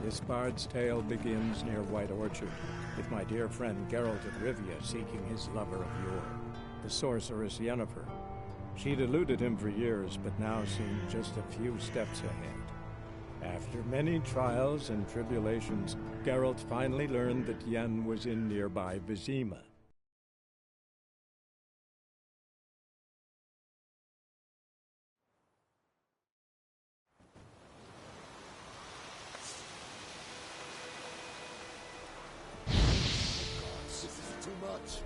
This bard's tale begins near White Orchard, with my dear friend Geralt of Rivia seeking his lover of yore, the sorceress Yennefer. She'd eluded him for years, but now seemed just a few steps ahead. After many trials and tribulations, Geralt finally learned that Yen was in nearby Vizima. This is too much.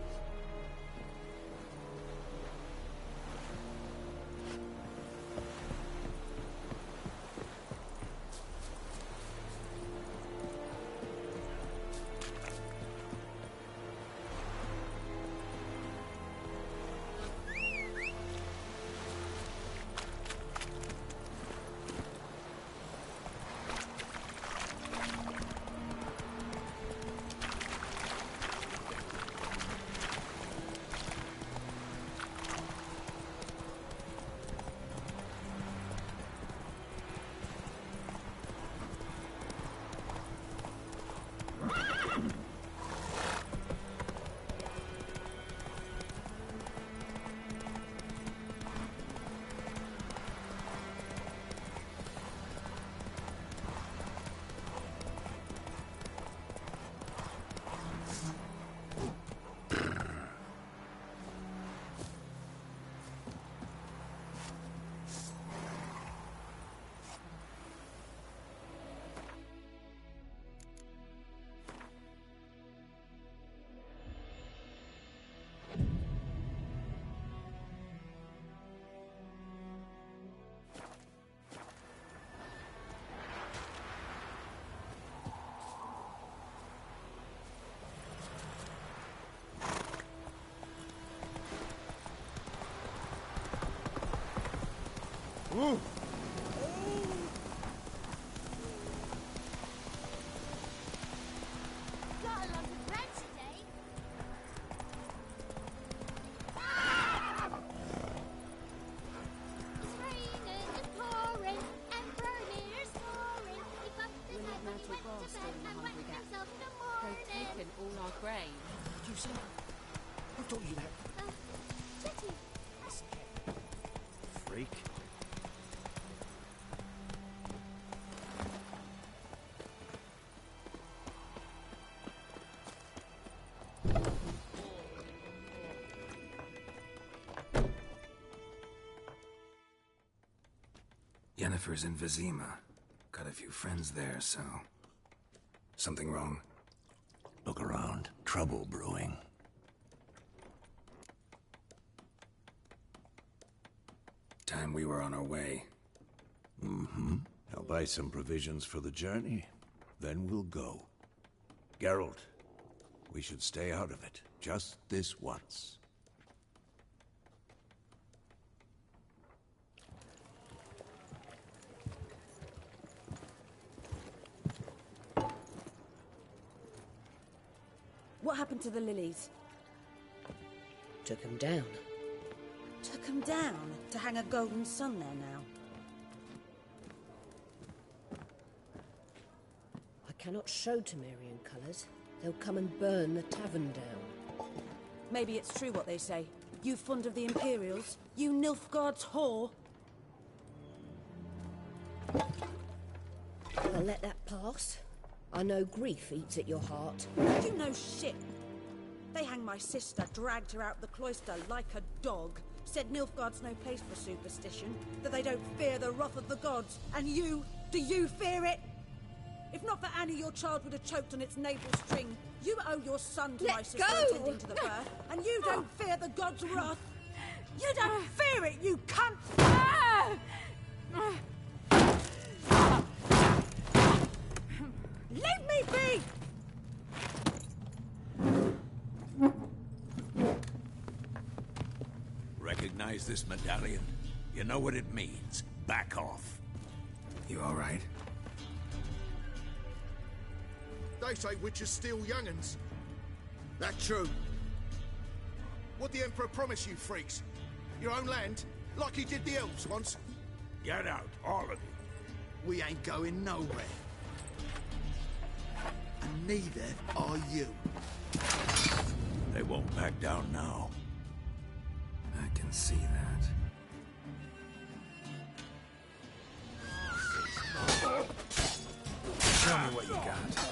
Ooh. Got a lot of bread today. It's raining and pouring and Vermeer's snoring. He bumped his head when he went to bed and wet himself in the morning. They've taken all our grain. You see? Who told you that? Jetty. Freak. Yennefer's in Vizima. Got a few friends there, so... Something wrong? Look around. Trouble brewing. Time we were on our way. Mm-hmm. I'll buy some provisions for the journey. Then we'll go. Geralt, we should stay out of it. Just this once. What happened to the lilies? Took him down. Took them down to hang a golden sun there now. I cannot show Temerian colours. They'll come and burn the tavern down. Maybe it's true what they say. You fond of the Imperials? You Nilfgaard's whore? I'll let that pass. I know grief eats at your heart. You know shit. They hanged my sister, dragged her out the cloister like a dog. Said Nilfgaard's no place for superstition, that they don't fear the wrath of the gods. And you, do you fear it? If not for Annie, your child would have choked on its navel string. You owe your son to my sister attending to the birth, and you don't fear the gods' wrath. You don't fear it, you cunt! Leave me be! Recognize this medallion? You know what it means. Back off. You all right? They say witches steal young'uns. That true? What'd the Emperor promise you, freaks? Your own land? Like he did the elves once? Get out, all of you. We ain't going nowhere. neither are you. They won't back down now. I can see that. Show me what you got.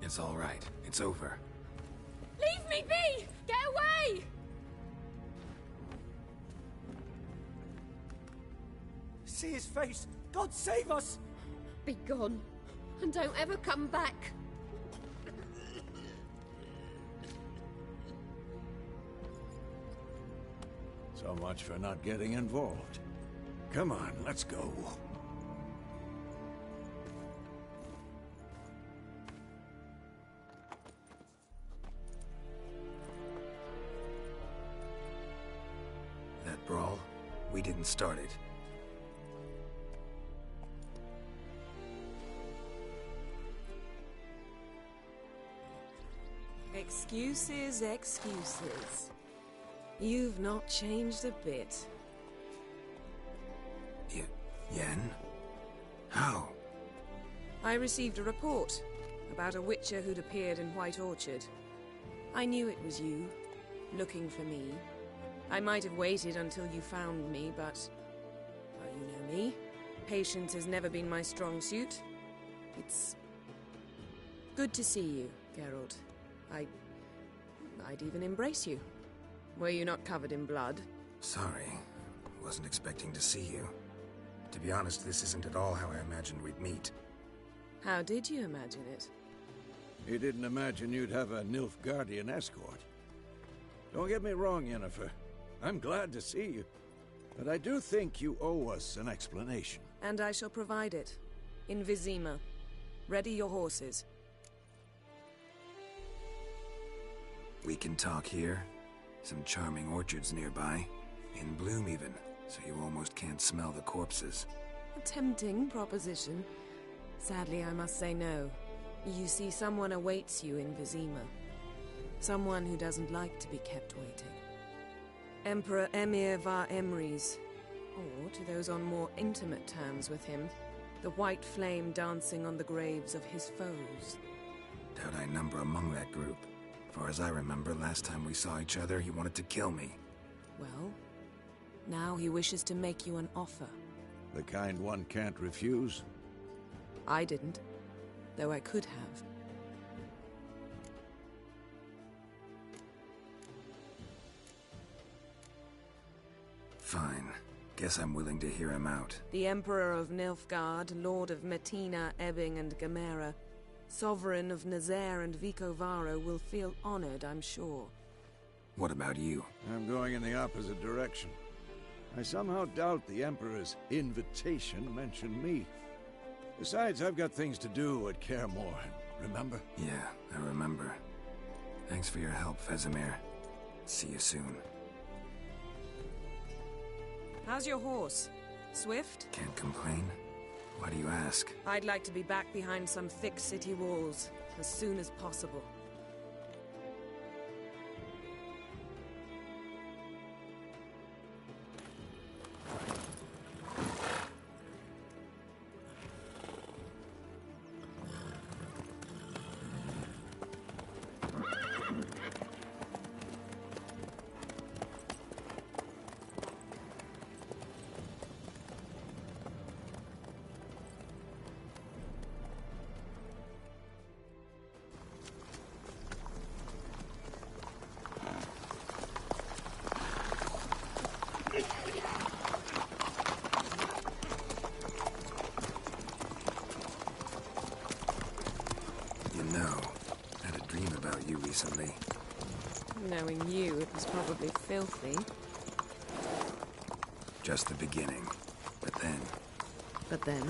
It's all right. It's over. Leave me be! Get away! See his face! God save us! Be gone, and don't ever come back. So much for not getting involved. Come on, let's go. That brawl, we didn't start it. Excuses, excuses. You've not changed a bit. Yen? How? I received a report about a witcher who'd appeared in White Orchard. I knew it was you, looking for me. I might have waited until you found me, but... well, you know me. Patience has never been my strong suit. It's... good to see you, Geralt. I'd even embrace you. Were you not covered in blood? Sorry. Wasn't expecting to see you. To be honest, this isn't at all how I imagined we'd meet. How did you imagine it? You didn't imagine you'd have a Nilfgaardian escort. Don't get me wrong, Yennefer. I'm glad to see you. But I do think you owe us an explanation. And I shall provide it. In Vizima. Ready your horses. We can talk here. Some charming orchards nearby. In bloom even, so you almost can't smell the corpses. A tempting proposition. Sadly, I must say no. You see, someone awaits you in Vizima. Someone who doesn't like to be kept waiting. Emperor Emir var Emreis. Or, to those on more intimate terms with him, the white flame dancing on the graves of his foes. Doubt I number among that group. Far as I remember, last time we saw each other, he wanted to kill me. Well, now he wishes to make you an offer. The kind one can't refuse? I didn't, though I could have. Fine. Guess I'm willing to hear him out. The Emperor of Nilfgaard, Lord of Metina, Ebbing and Gamera, Sovereign of Nazaire and Vicovaro will feel honored, I'm sure. What about you? I'm going in the opposite direction. I somehow doubt the Emperor's invitation mentioned me. Besides, I've got things to do at Kaer Morhen, remember? Yeah, I remember. Thanks for your help, Vesemir. See you soon. How's your horse? Swift? Can't complain. Why do you ask? I'd like to be back behind some thick city walls, as soon as possible. Recently. Knowing you, it was probably filthy. Just the beginning. But then... But then...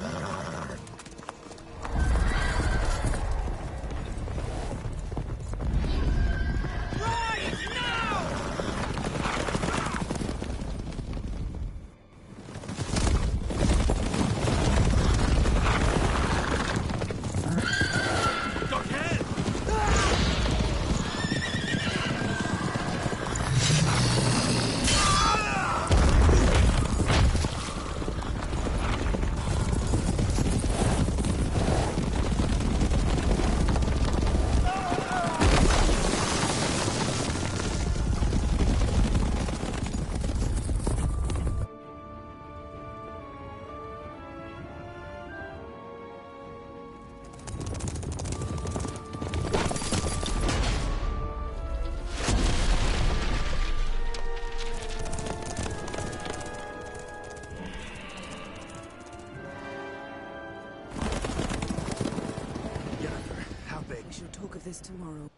of this tomorrow.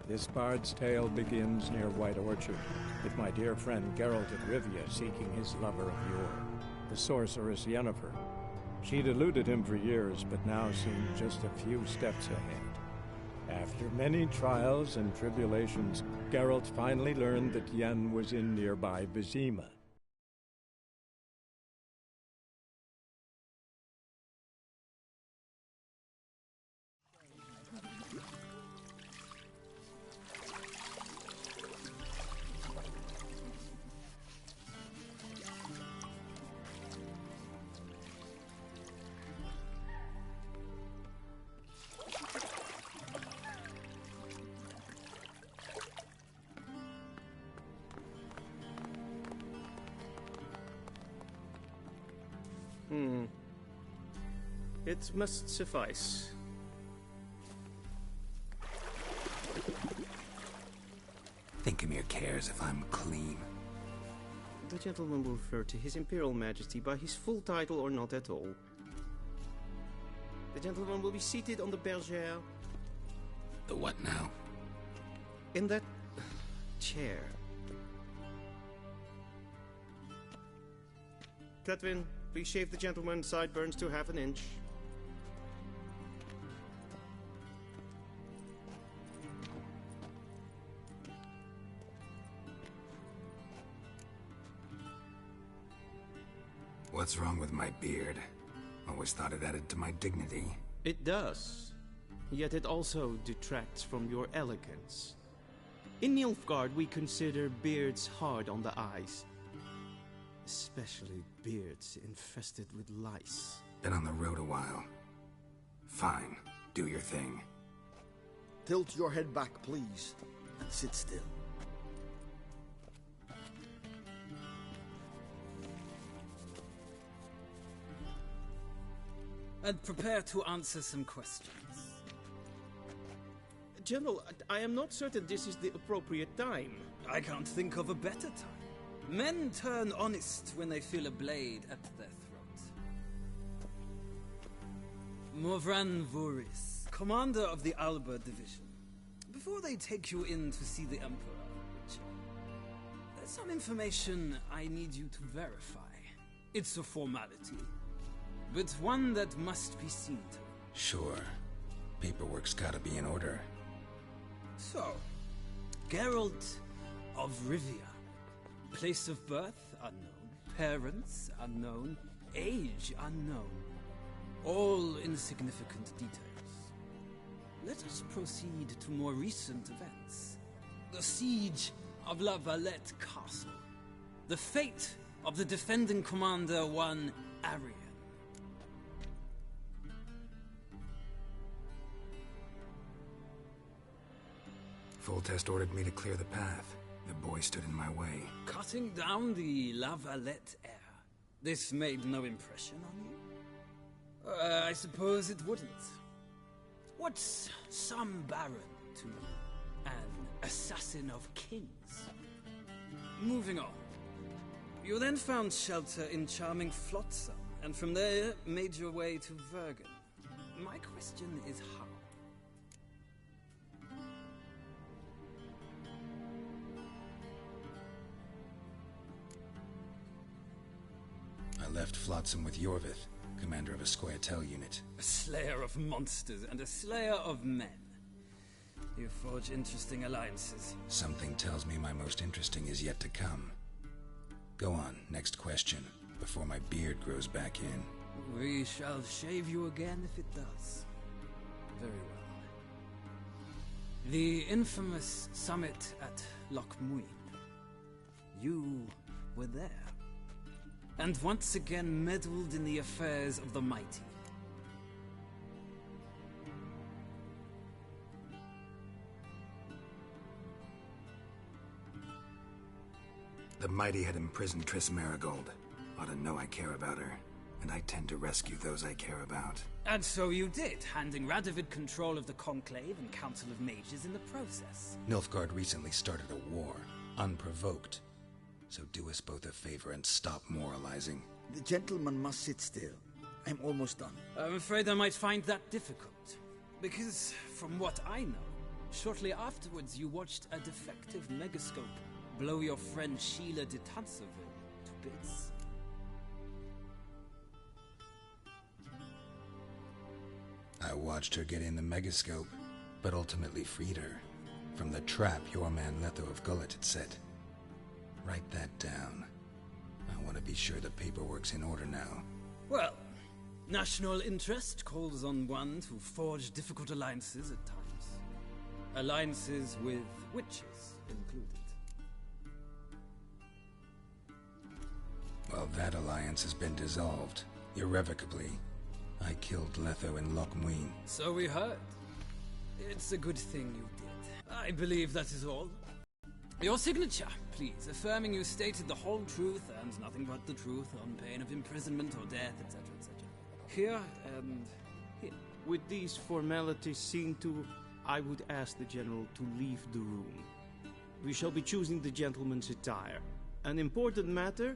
This bard's tale begins near White Orchard, with my dear friend Geralt of Rivia seeking his lover of yore, the sorceress Yennefer. She'd eluded him for years, but now seemed just a few steps ahead. After many trials and tribulations, Geralt finally learned that Yen was in nearby Vizima. It must suffice. Thinkamir cares if I'm clean. The gentleman will refer to His Imperial Majesty by his full title or not at all. The gentleman will be seated on the bergère. The what now? In that chair. Cletwin, please shave the gentleman's sideburns to half an inch. What's wrong with my beard? Always thought it added to my dignity. It does. Yet it also detracts from your elegance. In Nilfgaard, we consider beards hard on the eyes. Especially beards infested with lice. Been on the road a while. Fine. Do your thing. Tilt your head back, please, and sit still. And prepare to answer some questions. General, I am not certain this is the appropriate time. I can't think of a better time. Men turn honest when they feel a blade at their throat. Morvran Voorhis, commander of the Alba Division. Before they take you in to see the Emperor, Richard, there's some information I need you to verify. It's a formality, but one that must be seen to. Sure. Paperwork's gotta be in order. So, Geralt of Rivia. Place of birth unknown, parents unknown, age unknown. All insignificant details. Let us proceed to more recent events. The siege of La Valette Castle. The fate of the defending commander, one Arian. Foltest ordered me to clear the path. The boy stood in my way. Cutting down the La Valette heir. This made no impression on you? I suppose it wouldn't. What's some baron to an assassin of kings? Moving on. You then found shelter in charming Flotsam, and from there made your way to Vergen. My question is how? I left Flotsam with Yorvith, commander of a Scoia'tael unit. A slayer of monsters and a slayer of men. You forge interesting alliances. Something tells me my most interesting is yet to come. Go on, next question, before my beard grows back in. We shall shave you again if it does. Very well. The infamous summit at Loch Muin. You were there. And once again meddled in the affairs of the mighty. The mighty had imprisoned Triss Merigold. Ought to know I care about her, and I tend to rescue those I care about. And so you did, handing Radovid control of the Conclave and Council of Mages in the process. Nilfgaard recently started a war, unprovoked. So do us both a favor and stop moralizing. The gentleman must sit still. I'm almost done. I'm afraid I might find that difficult. Because, from what I know, shortly afterwards you watched a defective megascope blow your friend Sheila de Tancerville to bits. I watched her get in the megascope, but ultimately freed her from the trap your man Letho of Gullet had set. Write that down. I want to be sure the paperwork's in order now. Well, national interest calls on one to forge difficult alliances at times. Alliances with witches included. Well, that alliance has been dissolved, irrevocably. I killed Letho in Loch Muin. So we heard. It's a good thing you did. I believe that is all. Your signature, please, affirming you stated the whole truth and nothing but the truth on pain of imprisonment or death, etc., etc. Here and here. With these formalities seen to, I would ask the General to leave the room. We shall be choosing the gentleman's attire. An important matter,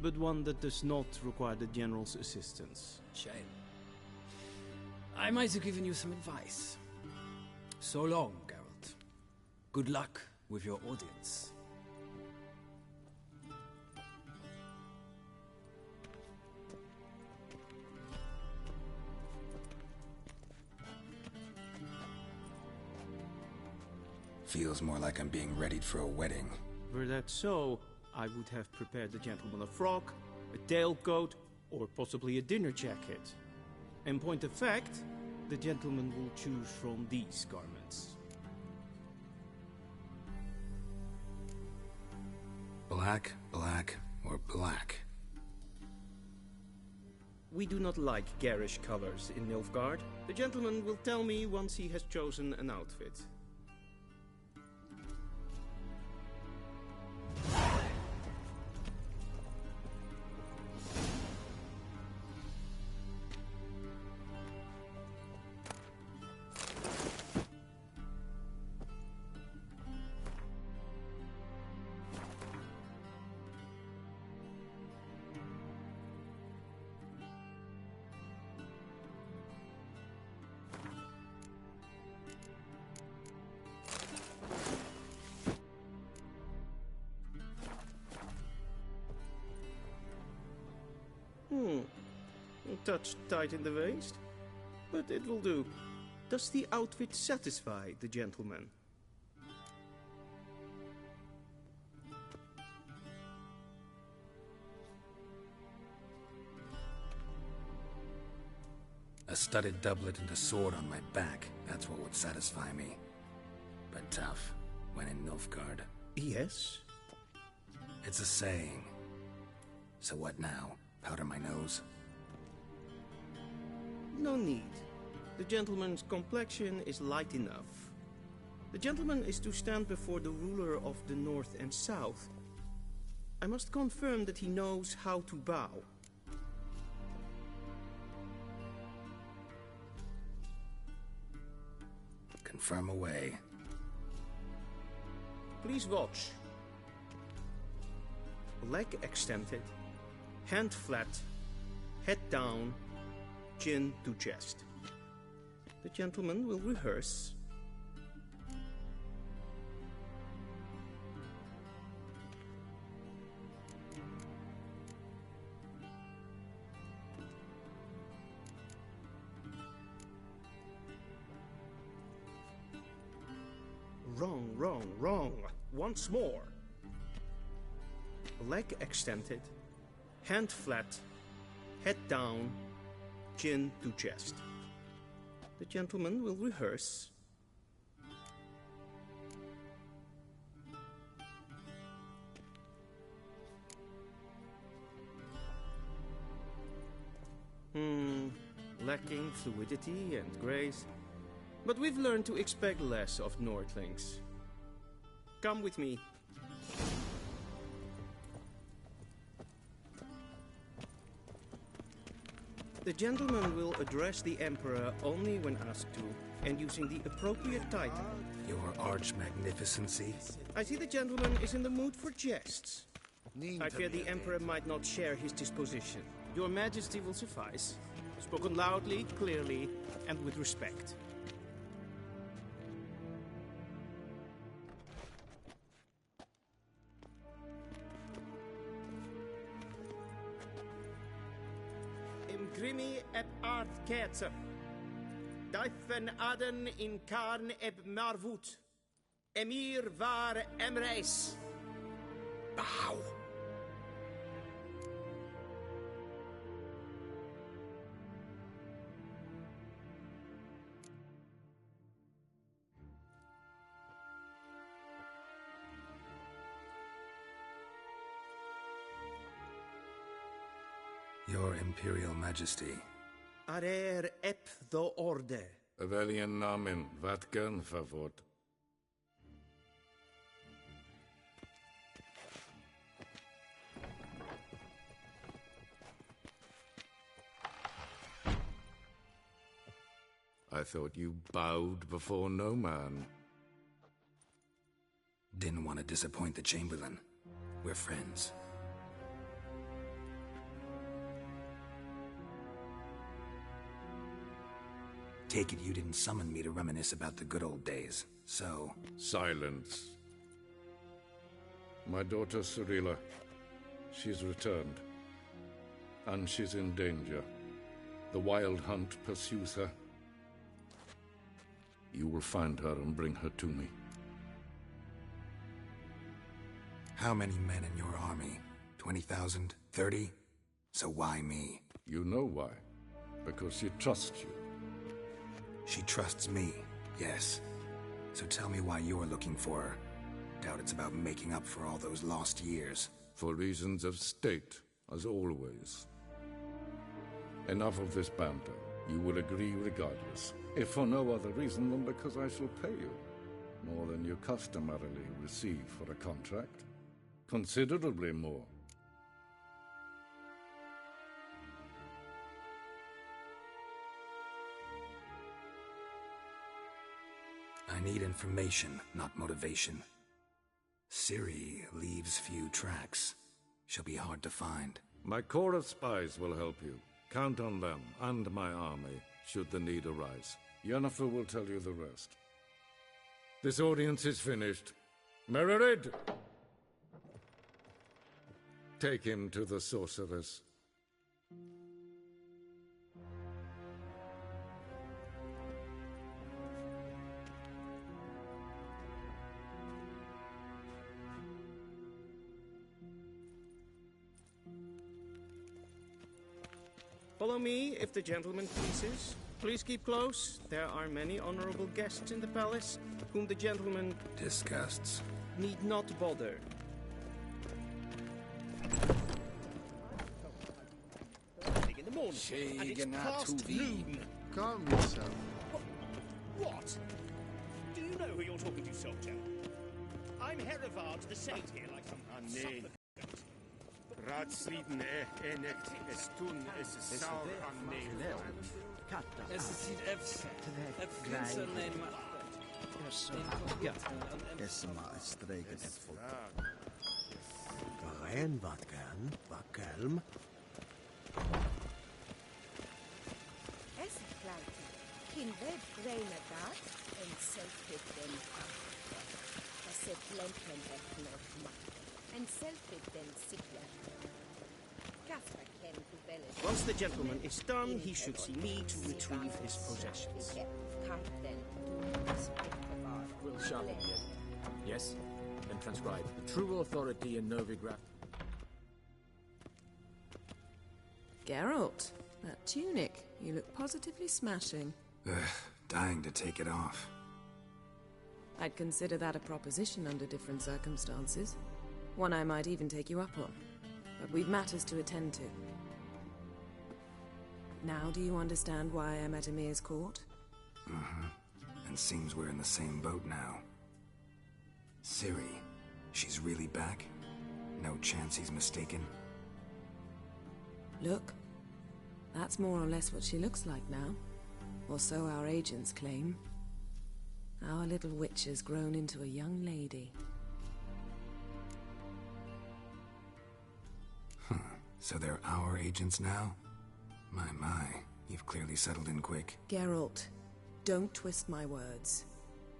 but one that does not require the General's assistance. Shame. I might have given you some advice. So long, Geralt. Good luck with your audience. Feels more like I'm being readied for a wedding. Were that so, I would have prepared the gentleman a frock, a tailcoat, or possibly a dinner jacket. In point of fact, the gentleman will choose from these garments. Black, black, or black? We do not like garish colors in Nilfgaard. The gentleman will tell me once he has chosen an outfit. A touch tight in the waist, but it will do. Does the outfit satisfy the gentleman? A studded doublet and a sword on my back, that's what would satisfy me. But tough, when in Nilfgaard. Yes? It's a saying. So what now? Powder my nose? No need. The gentleman's complexion is light enough. The gentleman is to stand before the ruler of the North and South. I must confirm that he knows how to bow. Confirm away. Please watch. Leg extended, hand flat, head down, chin to chest. The gentleman will rehearse. Wrong, wrong, wrong. Once more. Leg extended, hand flat, head down, chin to chest. The gentleman will rehearse. Lacking fluidity and grace. But we've learned to expect less of Nordlings. Come with me. The gentleman will address the Emperor only when asked to, and using the appropriate title. Your Arch Magnificency? I see the gentleman is in the mood for jests. I fear the Emperor might not share his disposition. Your Majesty will suffice. Spoken loudly, clearly, and with respect. Imgrimi eb ard ketzer. Daifen aden in karn eb marvut. Emir var emreis. Bow! Your Imperial Majesty. Arer ep the orde. Avelian namen, vatgen favort. I thought you bowed before no man. Didn't want to disappoint the Chamberlain. We're friends. Take it you didn't summon me to reminisce about the good old days, so... Silence. My daughter Cirilla, she's returned. And she's in danger. The Wild Hunt pursues her. You will find her and bring her to me. How many men in your army? 20,000? 30? So why me? You know why. Because she trusts you. She trusts me, yes. So tell me why you're looking for her. Doubt it's about making up for all those lost years. For reasons of state, as always. Enough of this banter. You will agree regardless. If for no other reason than because I shall pay you. More than you customarily receive for a contract. Considerably more. I need information, not motivation. Ciri leaves few tracks. She'll be hard to find. My corps of spies will help you. Count on them, and my army, should the need arise. Yennefer will tell you the rest. This audience is finished. Mererid! Take him to the sorceress. Follow me, if the gentleman pleases. Please keep close. There are many honorable guests in the palace, whom the gentleman... disgusts. ...need not bother. In the morning, and it's past noon. Calm yourself. What? Do you know who you're talking to, soldier? I'm Herivard the Saint here, like some supplicant. Ratslieden enecht es tun es saur an neem. Es sieht F-Finster neem. Esma stregen et Waarin wat kan, Es klaut. Kin web reine dat en selfit den es et lenten et not and selfit den sikler. Once the gentleman is done, he should see me to retrieve his possessions. Will sharpen yet. Yes? Then transcribe. The true authority in Novigrad. Geralt, that tunic. You look positively smashing. Dying to take it off. I'd consider that a proposition under different circumstances. One I might even take you up on. But we've matters to attend to. Now do you understand why I'm at Emir's court? Mm-hmm. And seems we're in the same boat now. Ciri, she's really back? No chance he's mistaken? Look, that's more or less what she looks like now. Or so our agents claim. Our little witch has grown into a young lady. So they're our agents now? My, you've clearly settled in quick. Geralt, don't twist my words.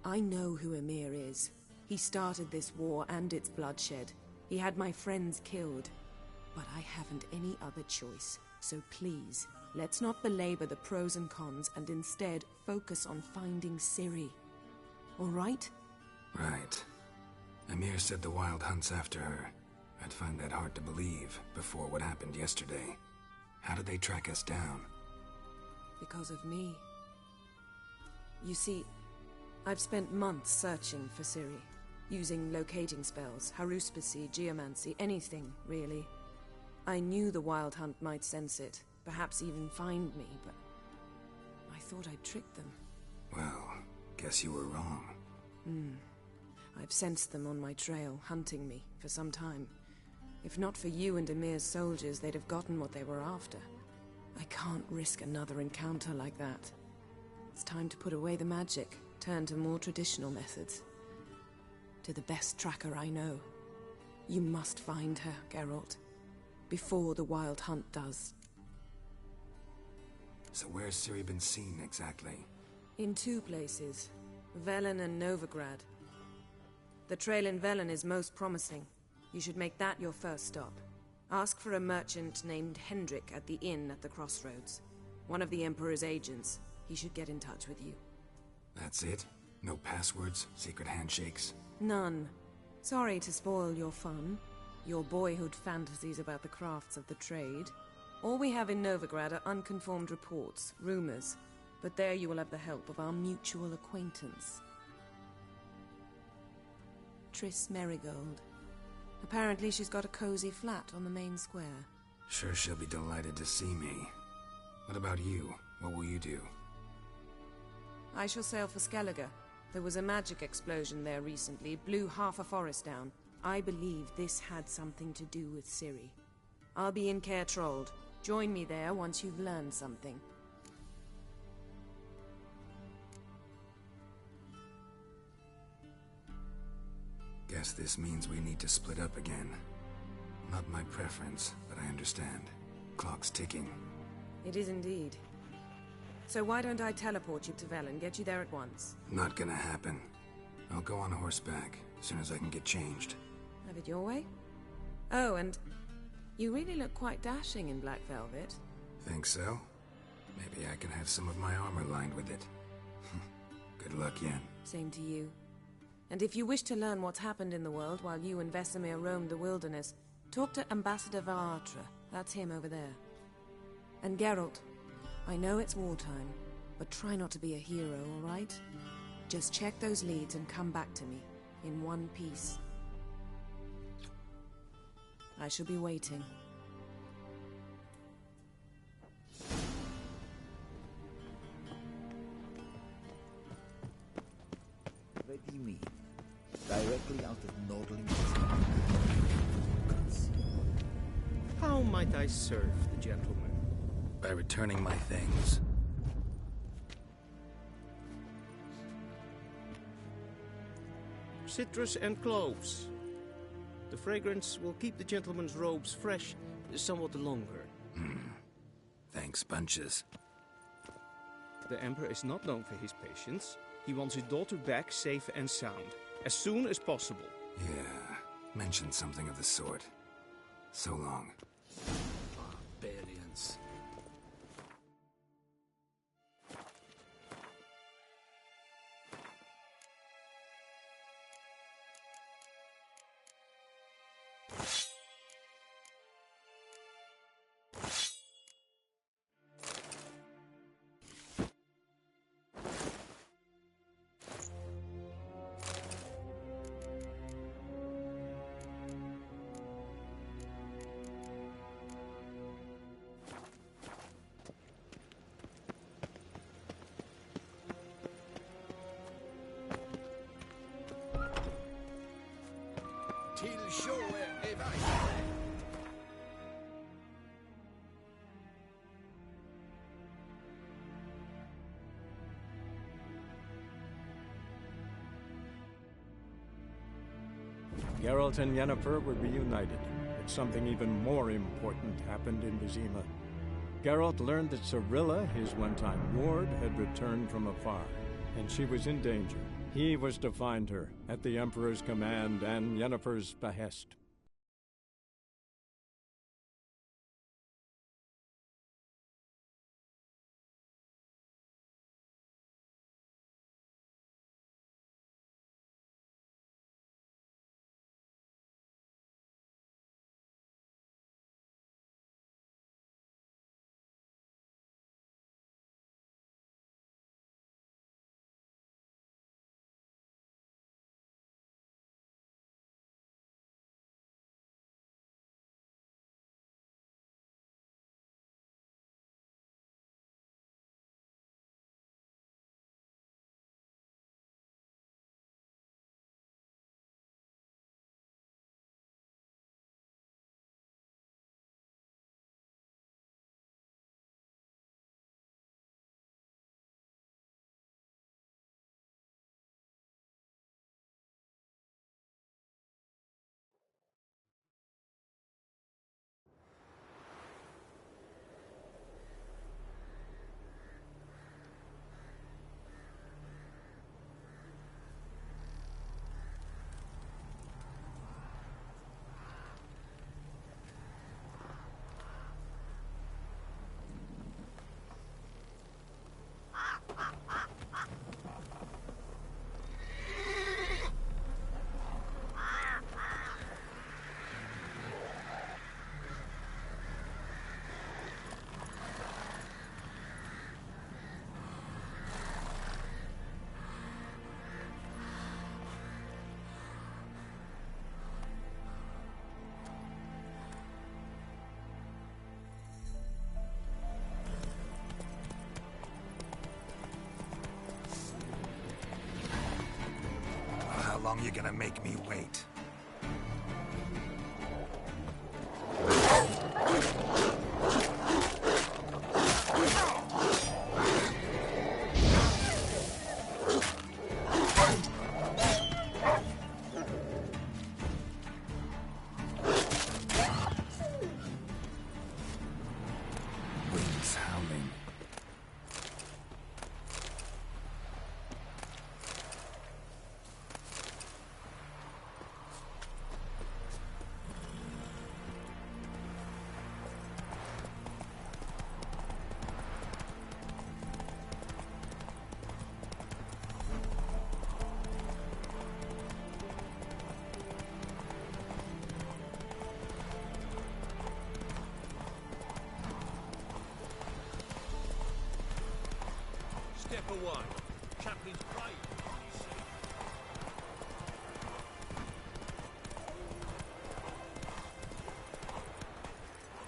I know who Emir is. He started this war and its bloodshed. He had my friends killed. But I haven't any other choice. So please, let's not belabor the pros and cons and instead focus on finding Ciri. All right? Right. Emir said the Wild Hunt's after her. I'd find that hard to believe before what happened yesterday. How did they track us down? Because of me. You see, I've spent months searching for Ciri, using locating spells, haruspicy, geomancy, anything, really. I knew the Wild Hunt might sense it, perhaps even find me, but I thought I'd tricked them. Well, guess you were wrong. I've sensed them on my trail, hunting me, for some time. If not for you and Emir's soldiers, they'd have gotten what they were after. I can't risk another encounter like that. It's time to put away the magic, turn to more traditional methods. To the best tracker I know. You must find her, Geralt. Before the Wild Hunt does. So where's Ciri been seen, exactly? In 2 places. Velen and Novigrad. The trail in Velen is most promising. You should make that your first stop. Ask for a merchant named Hendrik at the inn at the crossroads. One of the Emperor's agents. He should get in touch with you. That's it? No passwords, secret handshakes? None. Sorry to spoil your fun. Your boyhood fantasies about the crafts of the trade. All we have in Novigrad are unconfirmed reports, rumors. But there you will have the help of our mutual acquaintance. Triss Merigold. Apparently she's got a cozy flat on the main square. Sure she'll be delighted to see me. What about you? What will you do? I shall sail for Skellige. There was a magic explosion there recently, blew half a forest down. I believe this had something to do with Ciri. I'll be in Caer Trolde. Join me there once you've learned something. Guess this means we need to split up again. Not my preference, but I understand. Clock's ticking. It is indeed. So why don't I teleport you to Velen, get you there at once? Not gonna happen. I'll go on horseback, as soon as I can get changed. Have it your way? Oh, and you really look quite dashing in black velvet. Think so? Maybe I can have some of my armor lined with it. Good luck, Yen. Same to you. And if you wish to learn what's happened in the world while you and Vesemir roamed the wilderness, talk to Ambassador Varatra. That's him over there. And Geralt, I know it's wartime, but try not to be a hero, all right? Just check those leads and come back to me, in one piece. I shall be waiting. What do you mean? Directly out of Nordling? How might I serve the gentleman? By returning my things. Citrus and cloves. The fragrance will keep the gentleman's robes fresh somewhat longer. Thanks, bunches. The Emperor is not known for his patience. He wants his daughter back safe and sound, as soon as possible. Yeah, mentioned something of the sort. So long. Barbarians. Till shore ever. Geralt and Yennefer were reunited, But something even more important happened in Vizima. Geralt learned that Cirilla, his one-time ward, had returned from afar, and she was in danger. He was to find her, at the Emperor's command and Yennefer's behest. How long you gonna make me wait? Winds howling. Step away. Chaplain's praying.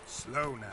Slow now.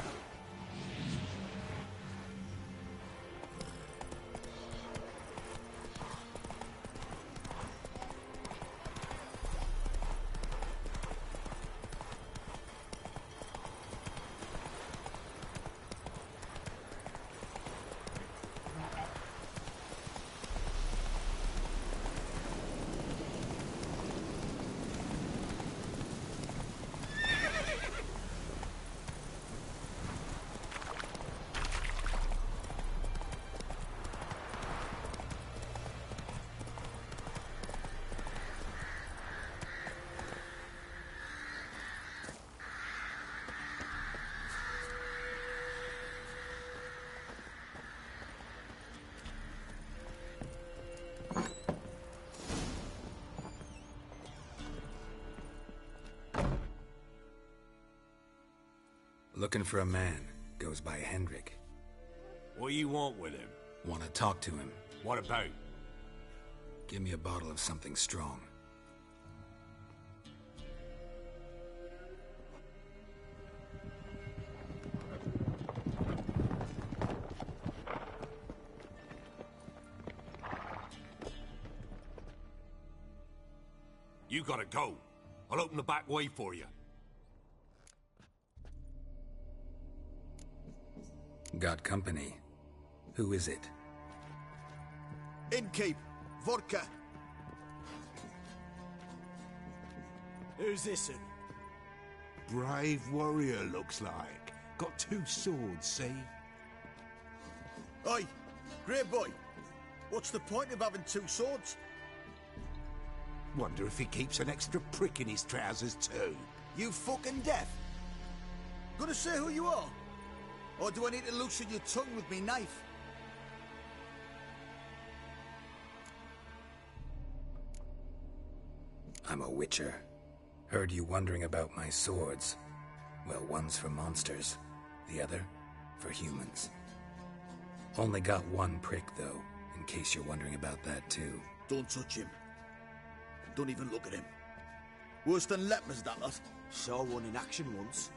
Looking for a man. Goes by Hendrik. What you want with him? Want to talk to him. What about? Give me a bottle of something strong. You gotta go. I'll open the back way for you. Got company. Who is it? Innkeep. Vodka. Who's this? brave warrior, looks like. Got 2 swords, see? Oi, Grey Boy. What's the point of having 2 swords? Wonder if he keeps an extra prick in his trousers too. You fucking deaf? Gonna say who you are? Or do I need to loosen your tongue with me knife? I'm a witcher. Heard you wondering about my swords. Well, one's for monsters, the other for humans. Only got 1 prick, though, in case you're wondering about that, too. Don't touch him. Don't even look at him. Worse than lepers, that lot. Saw one in action once.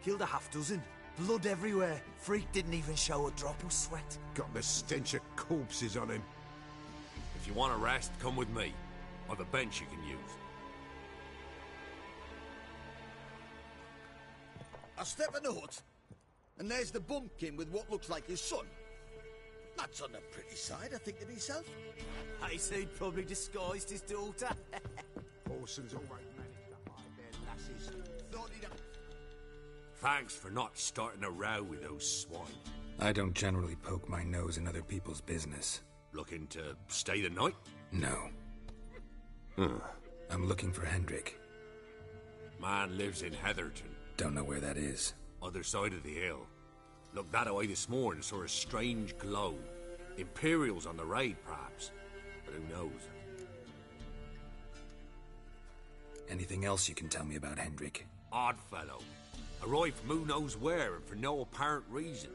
Killed a half-dozen. Blood everywhere. Freak didn't even show a drop of sweat. Got the stench of corpses on him. If you want a rest, come with me. I've a bench you can use. I step in the hut, and there's the bumpkin with what looks like his son. That's on the pretty side, I think to myself. I say he'd probably disguised his daughter. Orson's always managed to hide their lasses. Thought he'd... Thanks for not starting a row with those swine. I don't generally poke my nose in other people's business. Looking to stay the night? No. I'm looking for Hendrik. Man lives in Heatherton. Don't know where that is. Other side of the hill. Looked that away this morning, saw a strange glow. Imperials on the raid, perhaps. But who knows? Anything else you can tell me about Hendrik? Odd fellow. Arrived from who knows where and for no apparent reason.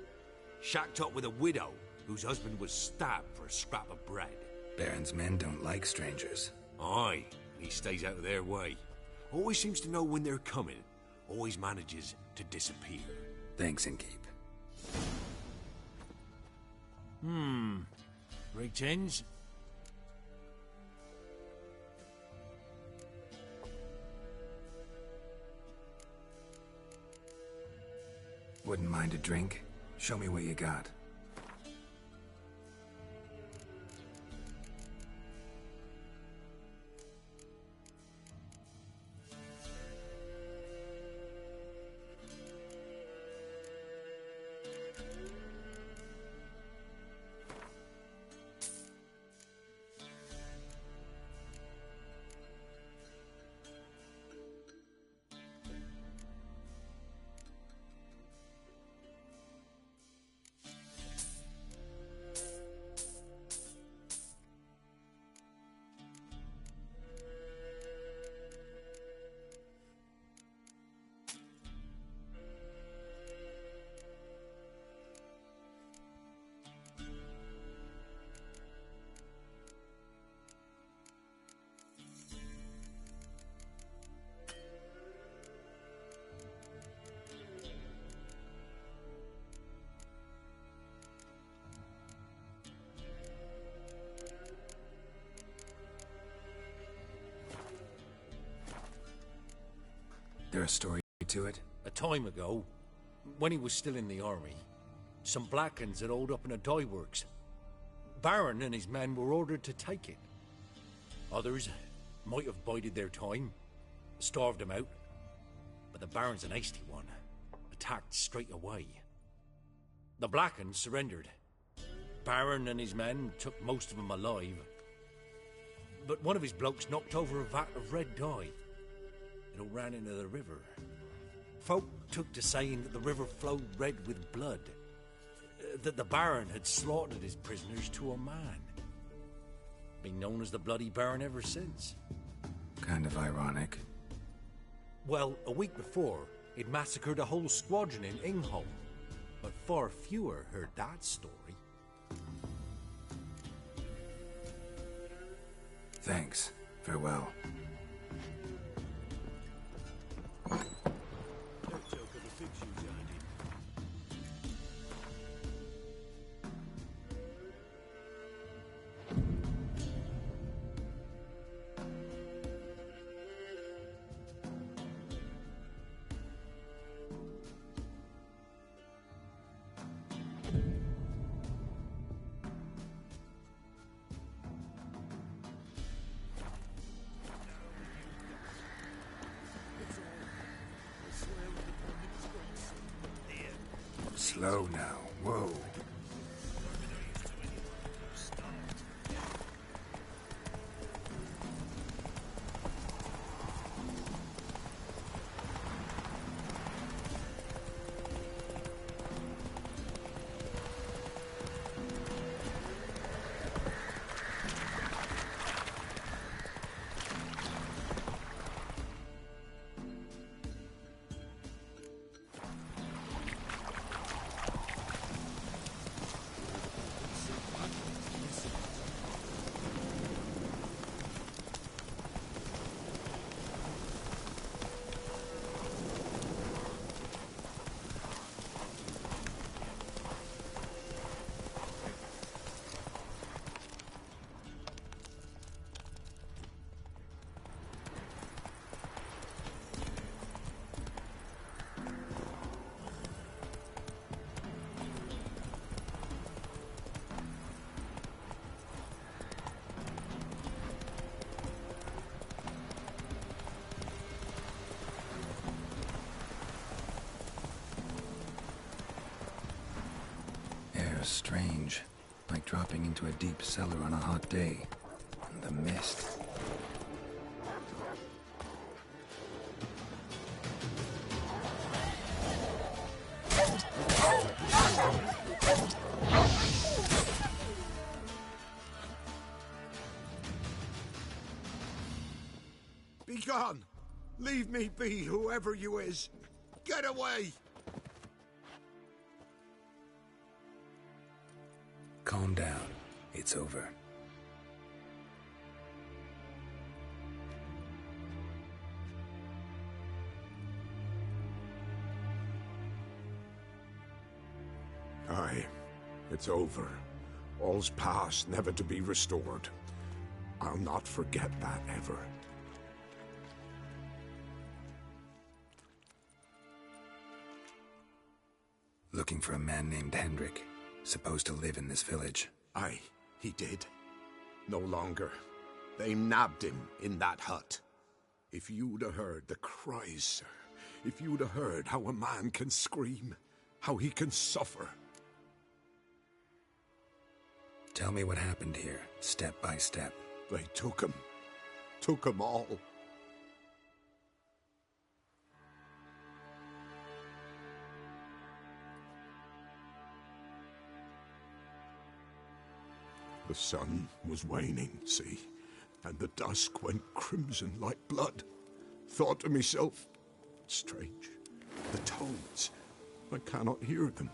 Shacked up with a widow whose husband was stabbed for a scrap of bread. Baron's men don't like strangers. Aye, and he stays out of their way. Always seems to know when they're coming. Always manages to disappear. Thanks, Inkeep. Greetings. Wouldn't mind a drink? Show me what you got. There a story to it? A time ago, when he was still in the army, some Blackens had holed up in a dye works. Baron and his men were ordered to take it. Others might have bided their time, starved them out, but the Baron's an hasty one, attacked straight away. The Blackens surrendered. Baron and his men took most of them alive, but one of his blokes knocked over a vat of red dye. It all ran into the river. Folk took to saying that the river flowed red with blood, that the Baron had slaughtered his prisoners to a man. Been known as the Bloody Baron ever since. Kind of ironic. Well, a week before, he'd massacred a whole squadron in Ingholm, but far fewer heard that story. Thanks. Farewell. Slow now. Whoa. Strange, like dropping into a deep cellar on a hot day. And the mist. Be gone! Leave me be, whoever you is! Get away! Calm down. It's over. Aye, it's over. All's past, never to be restored. I'll not forget that ever. Looking for a man named Hendrik. Supposed to live in this village. Aye, he did. No longer. They nabbed him in that hut. If you'd have heard the cries, sir. If you'd have heard how a man can scream. How he can suffer. Tell me what happened here, step by step. They took him. Took him all. The sun was waning, see, and the dusk went crimson like blood. Thought to myself, strange, the toads, I cannot hear them.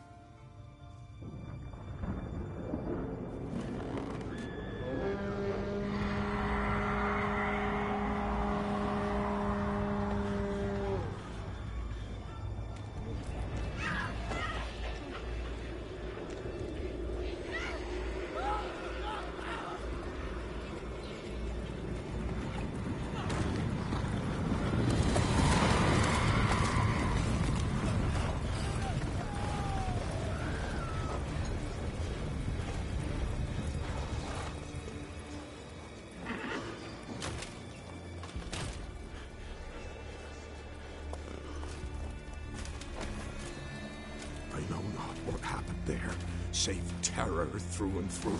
Save terror through and through.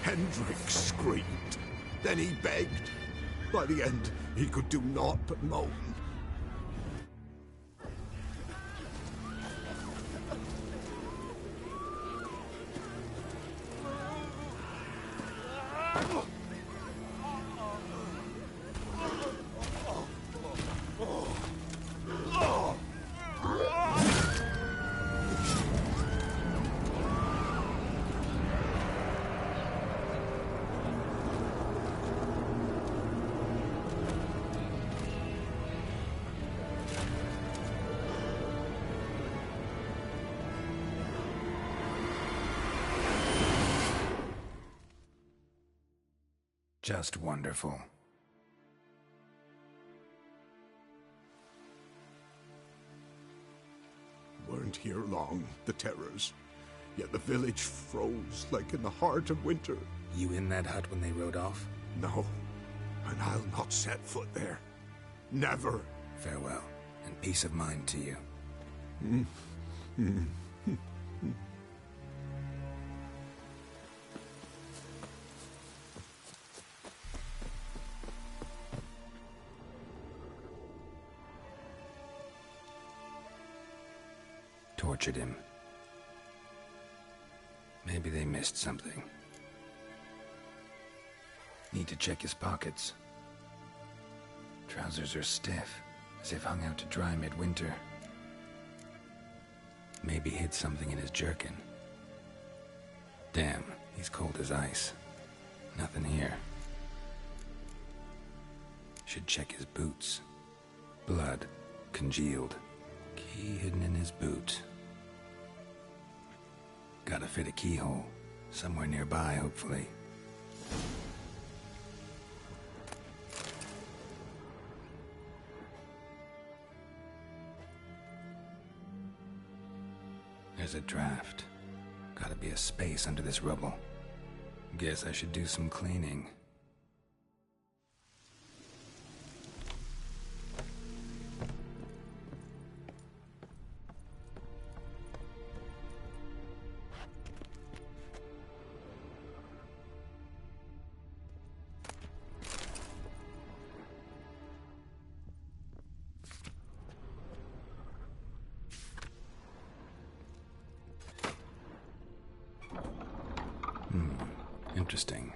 Hendrik screamed. Then he begged. By the end, he could do naught but moan. Just wonderful. Weren't here long, the terrors. Yet the village froze like in the heart of winter. You in that hut when they rode off? No, and I'll not set foot there. Never. Farewell, and peace of mind to you. Tortured him. Maybe they missed something. Need to check his pockets. Trousers are stiff, as if hung out to dry midwinter. Maybe hid something in his jerkin. Damn, he's cold as ice. Nothing here. Should check his boots. Blood, congealed. Key hidden in his boot. Gotta fit a keyhole. Somewhere nearby, hopefully. There's a draft. Gotta be a space under this rubble. Guess I should do some cleaning. Interesting.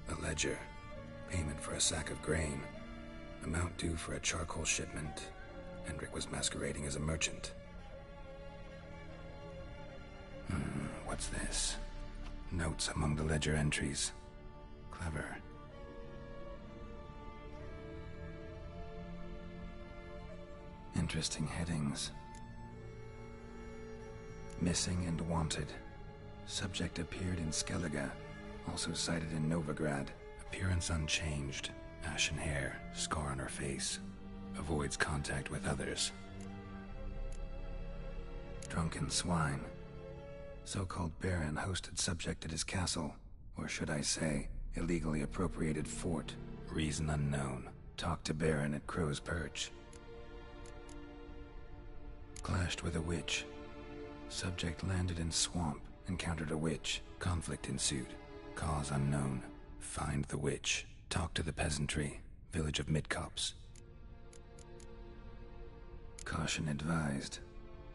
A ledger. Payment for a sack of grain. Amount due for a charcoal shipment. Hendrik was masquerading as a merchant. What's this? Notes among the ledger entries. Clever. Interesting headings. Missing and wanted. Subject appeared in Skellige. Also cited in Novigrad. Appearance unchanged. Ashen hair, scar on her face. Avoids contact with others. Drunken swine. So-called Baron hosted subject at his castle. Or should I say, illegally appropriated fort. Reason unknown. Talked to Baron at Crow's Perch. Clashed with a witch. Subject landed in swamp. Encountered a witch. Conflict ensued. Cause unknown. Find the witch. Talk to the peasantry. Village of Midcopse. Caution advised.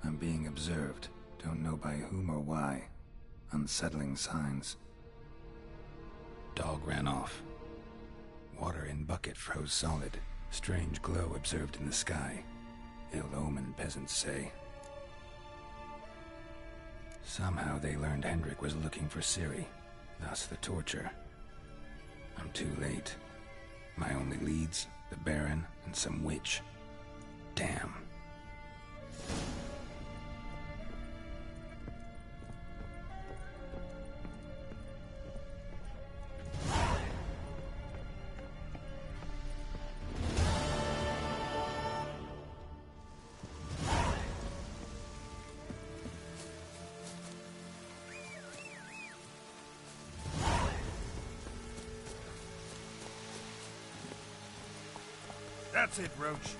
I'm being observed. Don't know by whom or why. Unsettling signs. Dog ran off. Water in bucket froze solid. Strange glow observed in the sky. Ill omen, peasants say. Somehow they learned Hendrik was looking for Ciri. Thus the torture. I'm too late. My only leads, the Baron and some witch. Damn. That's it, Roach.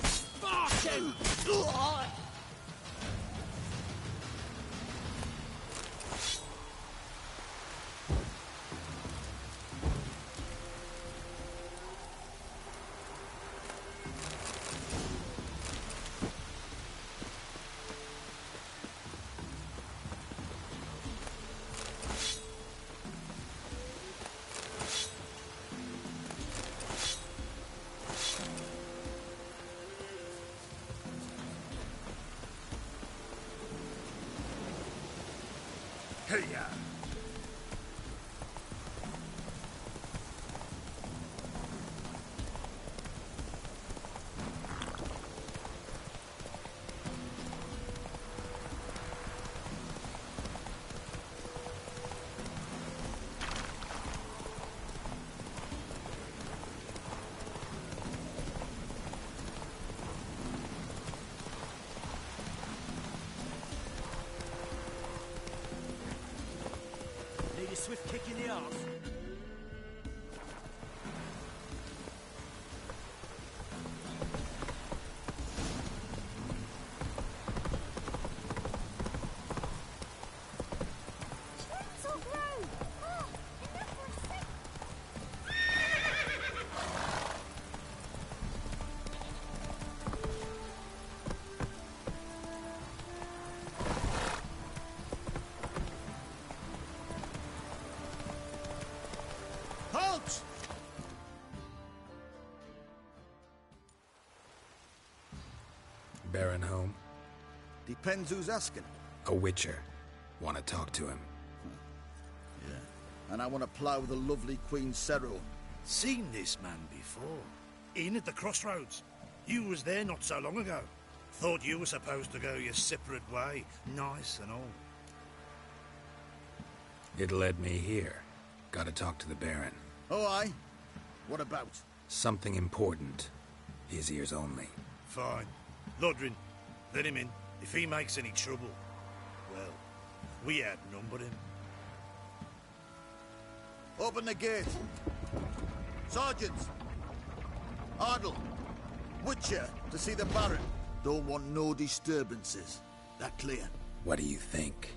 Spartan! Hey-ya! Need a swift kick in the arse. Chainsaw Grove! Oh, enough for a sec. Halt! Baron home? Depends who's asking. A witcher. Want to talk to him. Yeah. And I want to plough the lovely Queen Cero. Seen this man before. In at the crossroads. You was there not so long ago. Thought you were supposed to go your separate way. Nice and all. It led me here. Gotta talk to the Baron. Oh, aye? What about? Something important. His ears only. Fine. Lodrin, let him in. If he makes any trouble, well, we outnumber him. Open the gate. Sergeants! Ardle! Witcher, to see the Baron. Don't want no disturbances. That clear? What do you think?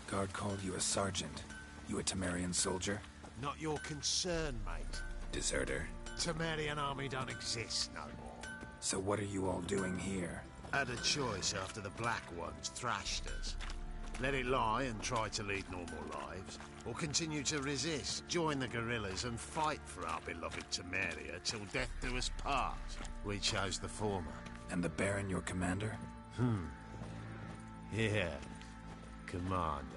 Guard called you a sergeant. You a Temerian soldier? Not your concern, mate. Deserter. Temerian army don't exist no more. So what are you all doing here? Had a choice after the Black Ones thrashed us. Let it lie and try to lead normal lives, or continue to resist, join the guerrillas and fight for our beloved Temeria till death do us part. We chose the former. And the Baron your commander? Yeah. Commander.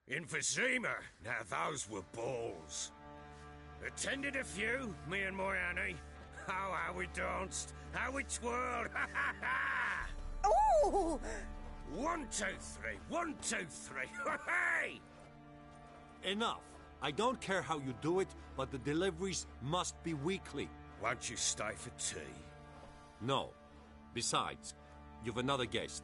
In Vizima, now those were balls. Attended a few, me and my Annie. Oh, how we danced, how we twirled, ha ha ha! Ooh! 1, 2, 3, 1, 2, 3, hey! Enough. I don't care how you do it, but the deliveries must be weekly. Won't you stay for tea? No. Besides, you've another guest.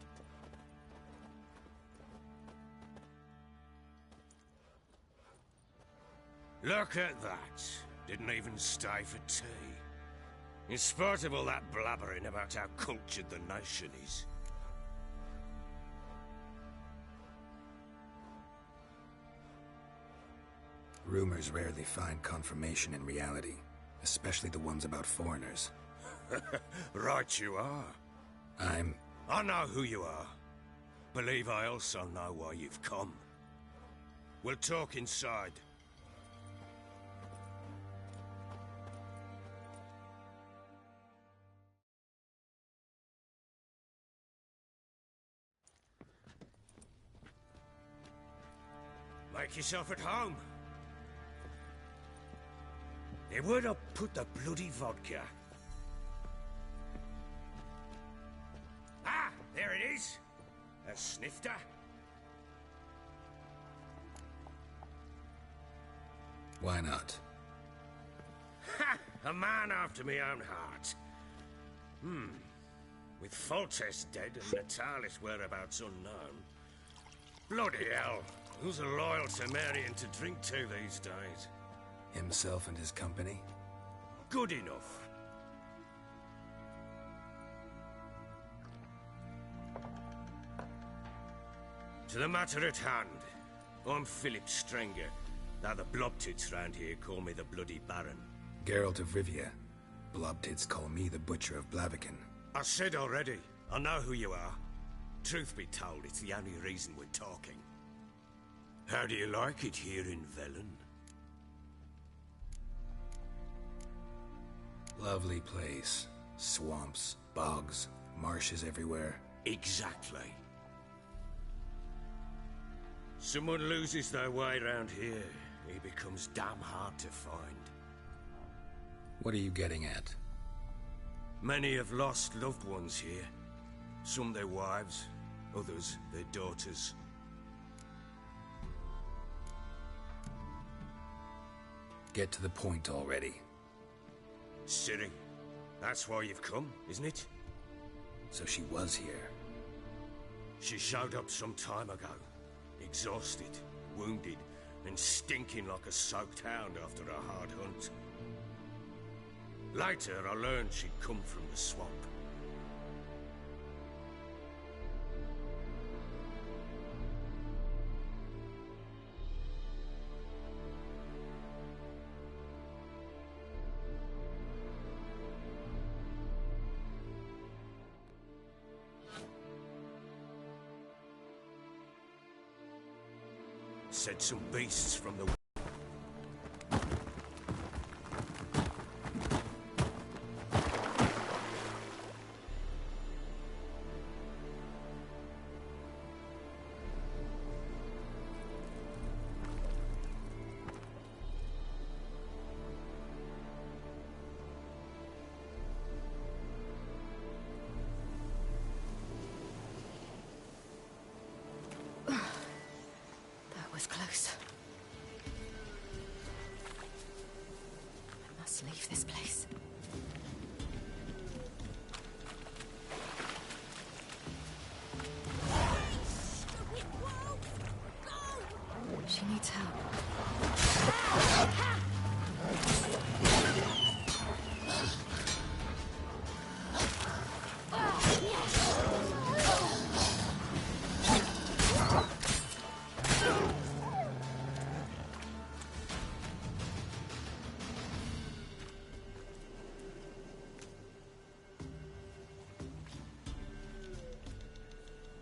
Look at that. Didn't even stay for tea. In spite of all that blabbering about how cultured the nation is. Rumors rarely find confirmation in reality, especially the ones about foreigners. Right you are. I know who you are. Believe I also know why you've come. We'll talk inside. Make yourself at home. Where'd I put the bloody vodka? a snifter? Why not? Ha! A man after my own heart. With Foltest dead and Natalis' whereabouts unknown. Bloody hell. Who's a loyal Temerian to drink to these days? Himself and his company? Good enough. To the matter at hand. I'm Philip Strenger, though the Blobtits round here call me the Bloody Baron. Geralt of Rivia. Blobtits call me the Butcher of Blaviken. I said already, I know who you are. Truth be told, it's the only reason we're talking. How do you like it here in Velen? Lovely place. Swamps, bogs, marshes everywhere. Exactly. Someone loses their way around here, he becomes damn hard to find. What are you getting at? Many have lost loved ones here. Some their wives, others their daughters. Get to the point already. Ciri, that's why you've come, isn't it? So she was here. She showed up some time ago. Exhausted, wounded, and stinking like a soaked hound after a hard hunt. Later, I learned she'd come from the swamp. Said some beasts from the... Was close. I must leave this place. She needs help.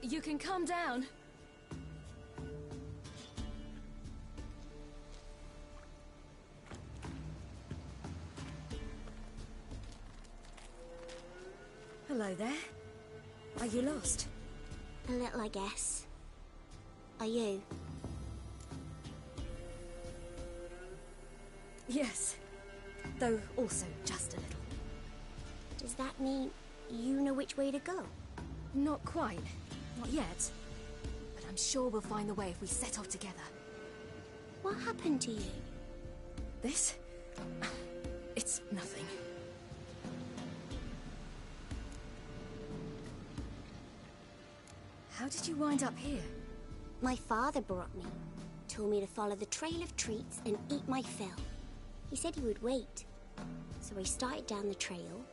You can calm down. Hello there. Are you lost? A little, I guess. Are you? Yes. Though also just a little. Does that mean you know which way to go? Not quite. Not yet. But I'm sure we'll find the way if we set off together. What happened to you? This? It's nothing. How did you wind up here? My father brought me. Told me to follow the trail of treats and eat my fill. He said he would wait. So I started down the trail,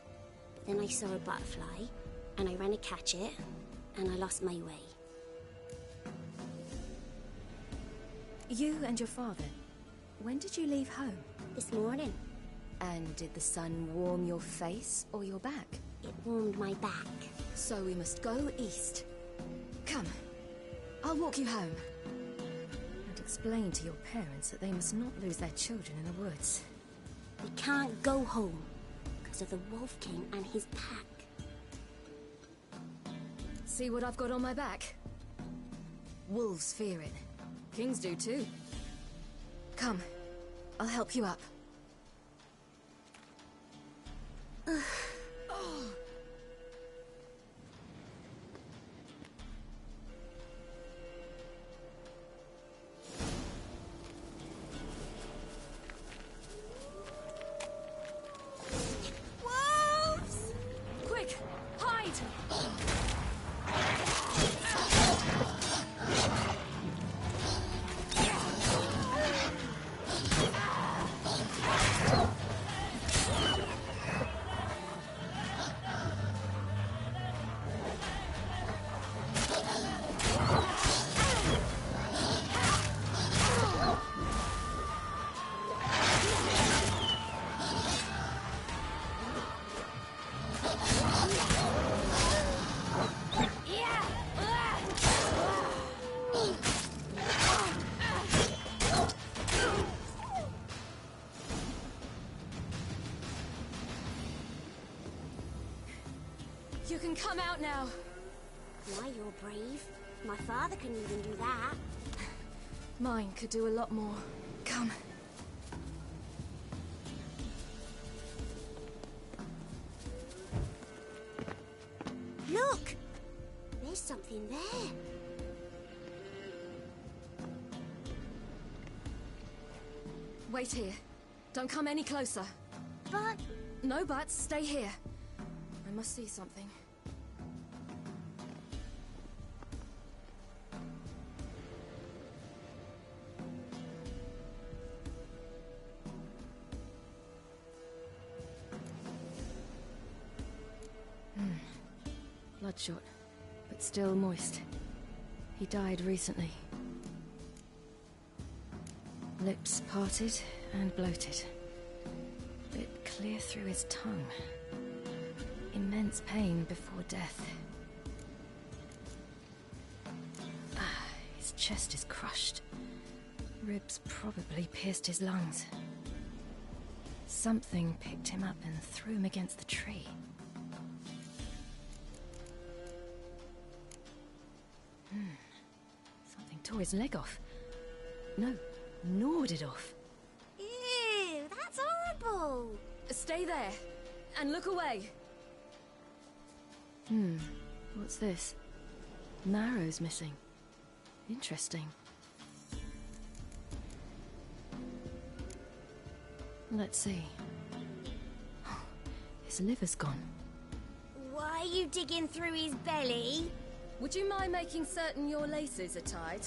but then I saw a butterfly, and I ran to catch it, and I lost my way. You and your father, when did you leave home? This morning. And did the sun warm your face or your back? It warmed my back. So we must go east. Come, I'll walk you home. And explain to your parents that they must not lose their children in the woods. We can't go home because of the Wolf King and his pack. See what I've got on my back? Wolves fear it. Kings do too. Come, I'll help you up. You can come out now. Why, you're brave. My father couldn't even do that. Mine could do a lot more. Come. Look! There's something there. Wait here. Don't come any closer. But... No buts. Stay here. I must see something. Bloodshot, but still moist. He died recently. Lips parted and bloated. Bit clear through his tongue. Immense pain before death. His chest is crushed. Ribs probably pierced his lungs. Something picked him up and threw him against the tree. Something tore his leg off. No, gnawed it off. Ew, that's horrible. Stay there, and look away. What's this? Marrow's missing. Interesting. Let's see. His liver's gone. Why are you digging through his belly? Would you mind making certain your laces are tied?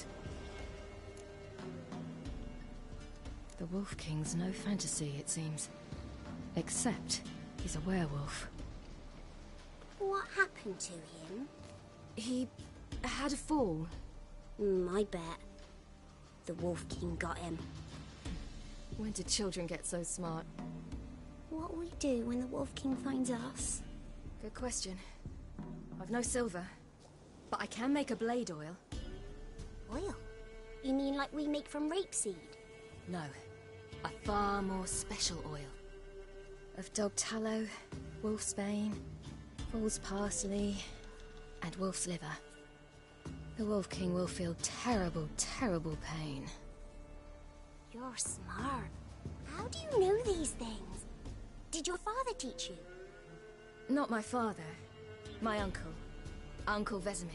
The Wolf King's no fantasy, it seems. Except he's a werewolf. What happened to him? He had a fall. I bet. The Wolf King got him. When did children get so smart? What'll we do when the Wolf King finds us? Good question. I've no silver, but I can make a blade oil. Oil? You mean like we make from rapeseed? No, a far more special oil. Of dog tallow, wolf's bane, fool's parsley, and wolf's liver. The Wolf King will feel terrible, terrible pain. You're smart. How do you know these things? Did your father teach you? Not my father. My uncle. Uncle Vesemir.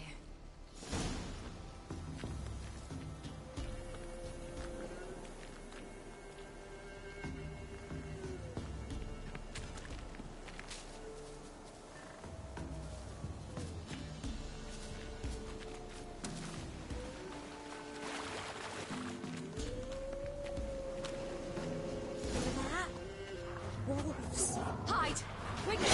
Wolves. Hide! Quickly!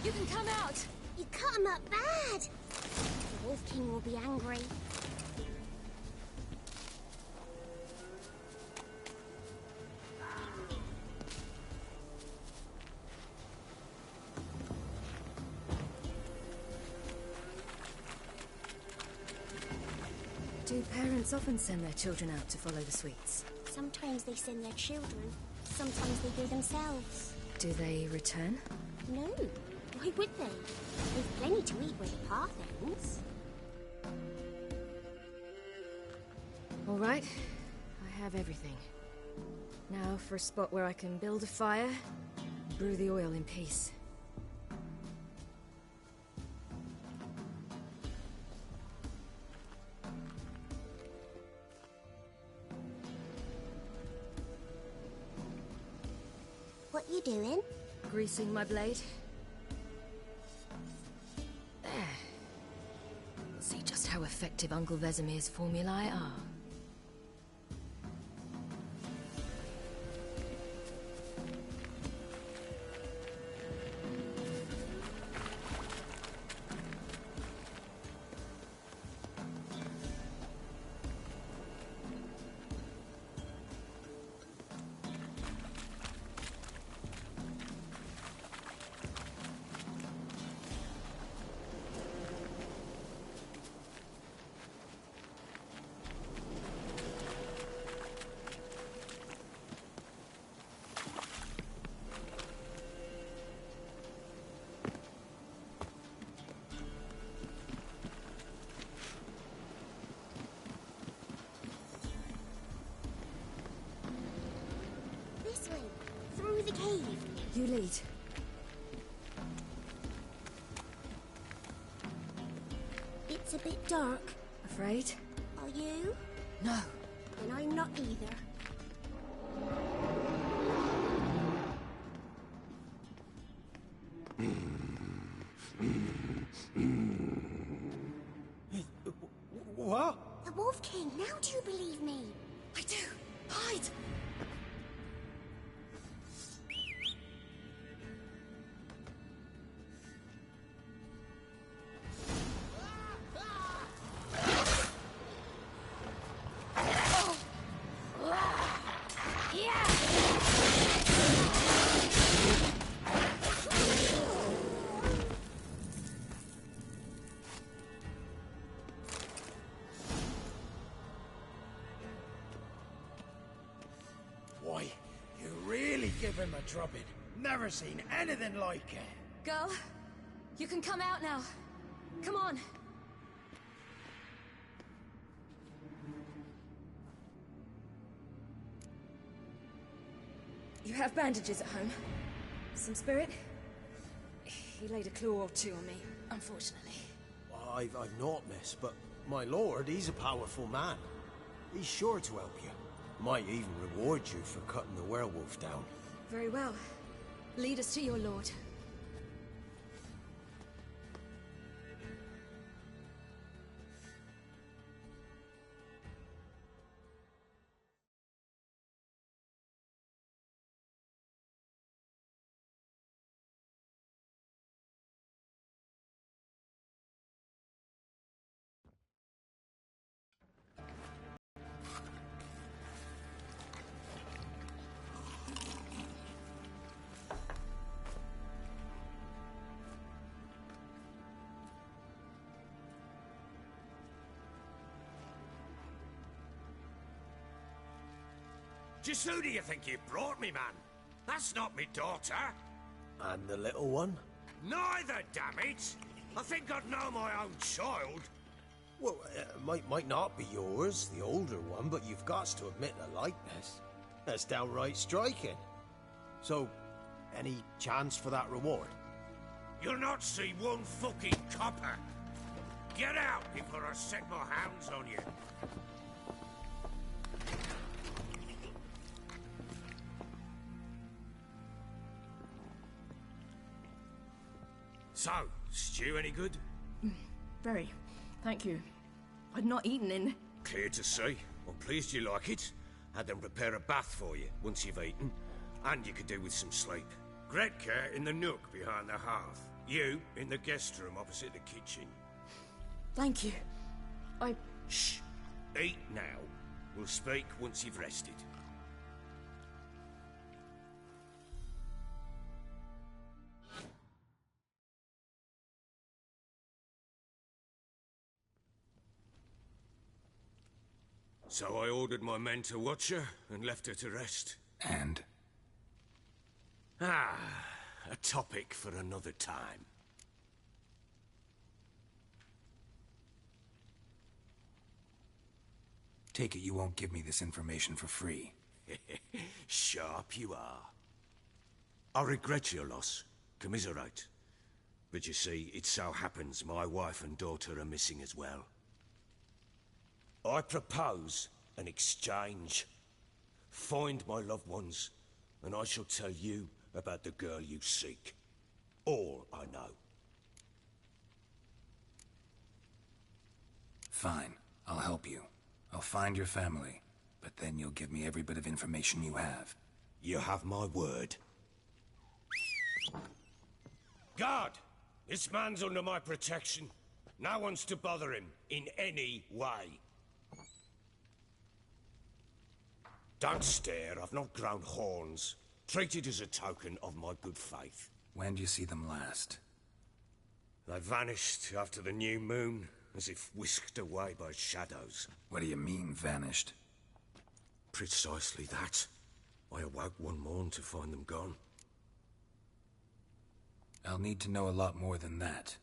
You can come out! You cut him up bad! The Wolf King will be angry. Do parents often send their children out to follow the sweets? Sometimes they send their children. Sometimes they go themselves. Do they return? No. Why would they? They've plenty to eat where the path ends. All right. I have everything. Now for a spot where I can build a fire, brew the oil in peace. What you doing? Greasing my blade. There. See just how effective Uncle Vesemir's formulae are. This way, through the cave. You lead. It's a bit dark. Afraid? Are you? No. And I'm not either. What? The Wolf King, now do you believe me? I do. Hide! Why, you really give him a drubbing. Never seen anything like it. Girl, you can come out now. Come on. You have bandages at home? Some spirit? He laid a claw or two on me, unfortunately. I've not, miss, but my lord, he's a powerful man. He's sure to help you. Might even reward you for cutting the werewolf down. Very well. Lead us to your lord. Just who do you think you brought me, man? That's not me daughter. And the little one? Neither, damn it! I think I'd know my own child. Well, might not be yours, the older one, but you've got to admit the likeness. That's downright striking. So, any chance for that reward? You'll not see one fucking copper. Get out before I set my hounds on you. So, stew any good? Very. Thank you. I'd not eaten in... Clear to see. I'm pleased you like it. Had them prepare a bath for you once you've eaten. And you could do with some sleep. Gretka in the nook behind the hearth. You, in the guest room opposite the kitchen. Thank you. Shh. Eat now. We'll speak once you've rested. So I ordered my men to watch her and left her to rest. And? A topic for another time. Take it you won't give me this information for free. Sharp you are. I regret your loss. Commiserate. But you see, it so happens my wife and daughter are missing as well. I propose an exchange. Find my loved ones, and I shall tell you about the girl you seek. All I know. Fine. I'll help you. I'll find your family, but then you'll give me every bit of information you have. You have my word. Guard! This man's under my protection. No one's to bother him in any way. Don't stare, I've not grown horns. Treat it as a token of my good faith. When do you see them last? They vanished after the new moon, as if whisked away by shadows. What do you mean, vanished? Precisely that. I awoke one morn to find them gone. I'll need to know a lot more than that.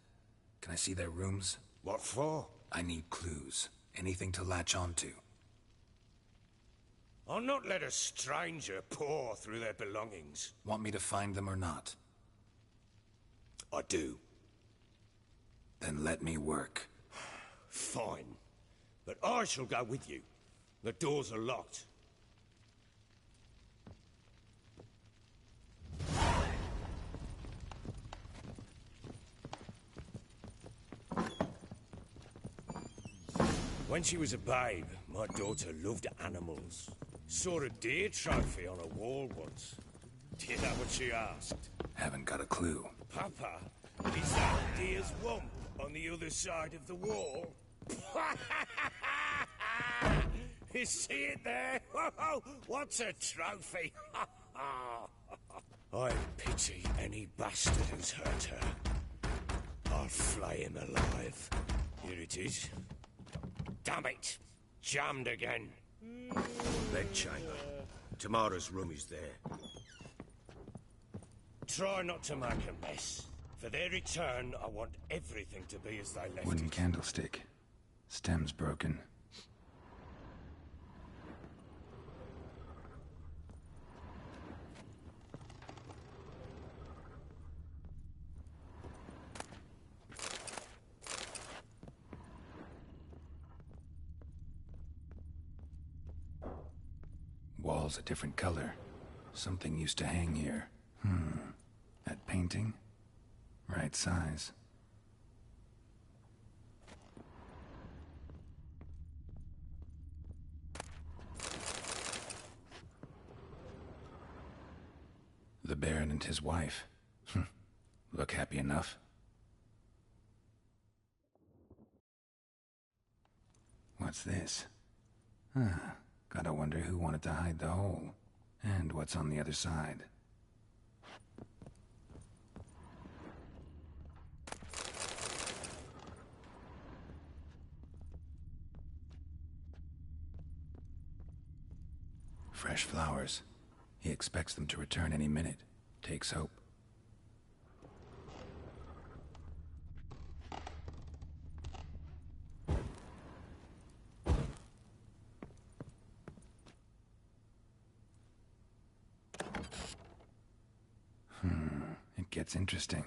Can I see their rooms? What for? I need clues. Anything to latch onto. I'll not let a stranger pore through their belongings. Want me to find them or not? I do. Then let me work. Fine. But I shall go with you. The doors are locked. When she was a babe, my daughter loved animals. Saw a deer trophy on a wall once. Do you know what she asked? Haven't got a clue. Papa, is that deer's wump on the other side of the wall? You see it there? What's a trophy? I pity any bastard who's hurt her. I'll flay him alive. Here it is. Damn it! Jammed again. Bedchamber. Tamara's room is there. Try not to make a mess. For their return, I want everything to be as they left Wooden it. candlestick. Stem's broken. Wall's a different color. Something used to hang here. That painting? Right size. The Baron and his wife. Look happy enough. What's this? Gotta wonder who wanted to hide the hole. And what's on the other side. Fresh flowers. He expects them to return any minute. Takes hope. It gets interesting.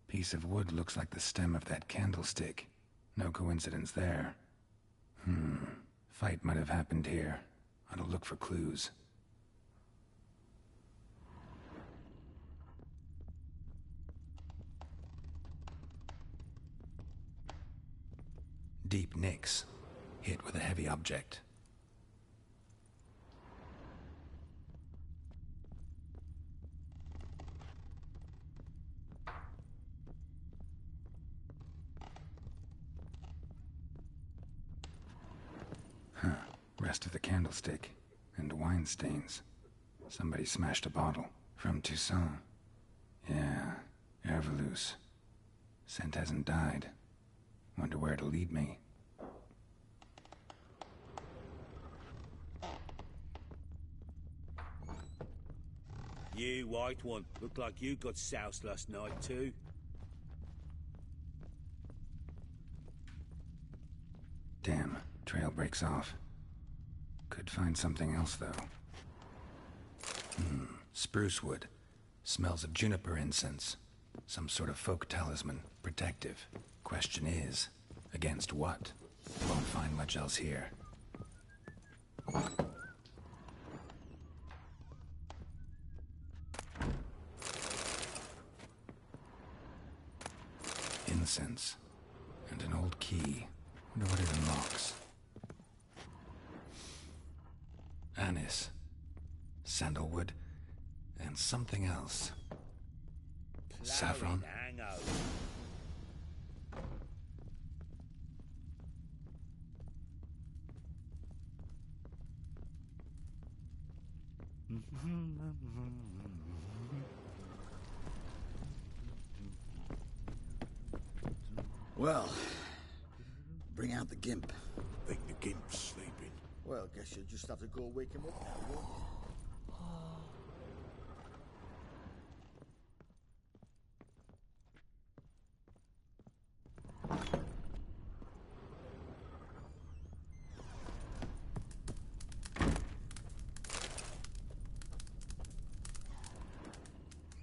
Piece of wood looks like the stem of that candlestick. No coincidence there. Fight might have happened here. Ought to look for clues. Deep nicks. Hit with a heavy object. Rest of the candlestick, and wine stains. Somebody smashed a bottle. From Toussaint. Yeah, Herveloos. Scent hasn't died. Wonder where it'll lead me. You, white one, look like you got soused last night too. Damn, trail breaks off. Could find something else, though. Spruce wood. Smells of juniper incense. Some sort of folk talisman. Protective. Question is, against what? Won't find much else here. Incense. And an old key. Wonder what it unlocks. Anise. Sandalwood. And something else. Saffron? Well, bring out the gimp. Think the gimp's sleeping. Well, guess you'll just have to go wake him up now, won't you?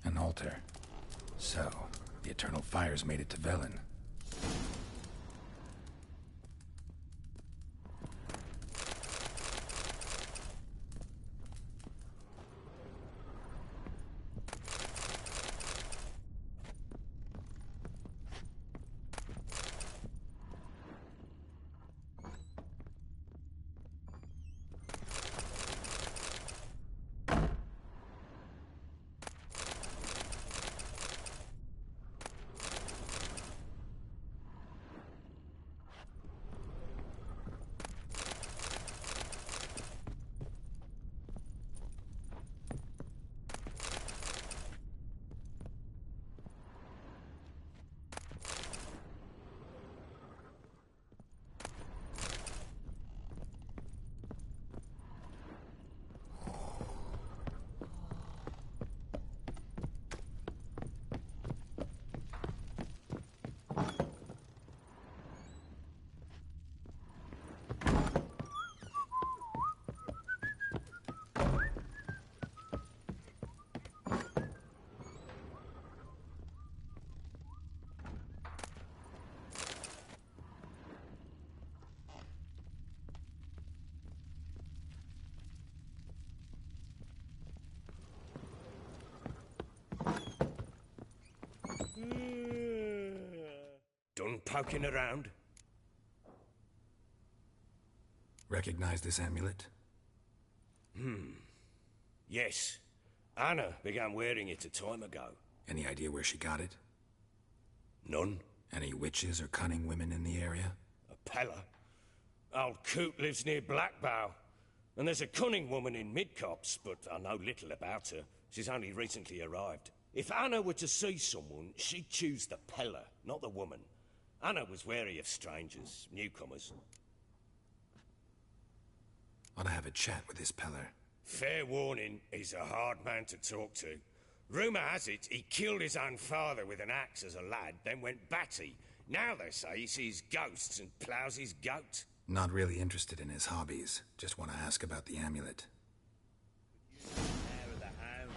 An altar. So, the Eternal Fires made it to Velen. Done poking around? Recognize this amulet? Yes. Anna began wearing it a time ago. Any idea where she got it? None. Any witches or cunning women in the area? A Pella. Old Coot lives near Blackbow. And there's a cunning woman in Midcopse, but I know little about her. She's only recently arrived. If Anna were to see someone, she'd choose the Pella, not the woman. Anna was wary of strangers, newcomers. Ought to have a chat with this Peller. Fair warning, he's a hard man to talk to. Rumour has it he killed his own father with an axe as a lad, then went batty. Now they say he sees ghosts and ploughs his goat. Not really interested in his hobbies. Just want to ask about the amulet. Hair of the hound.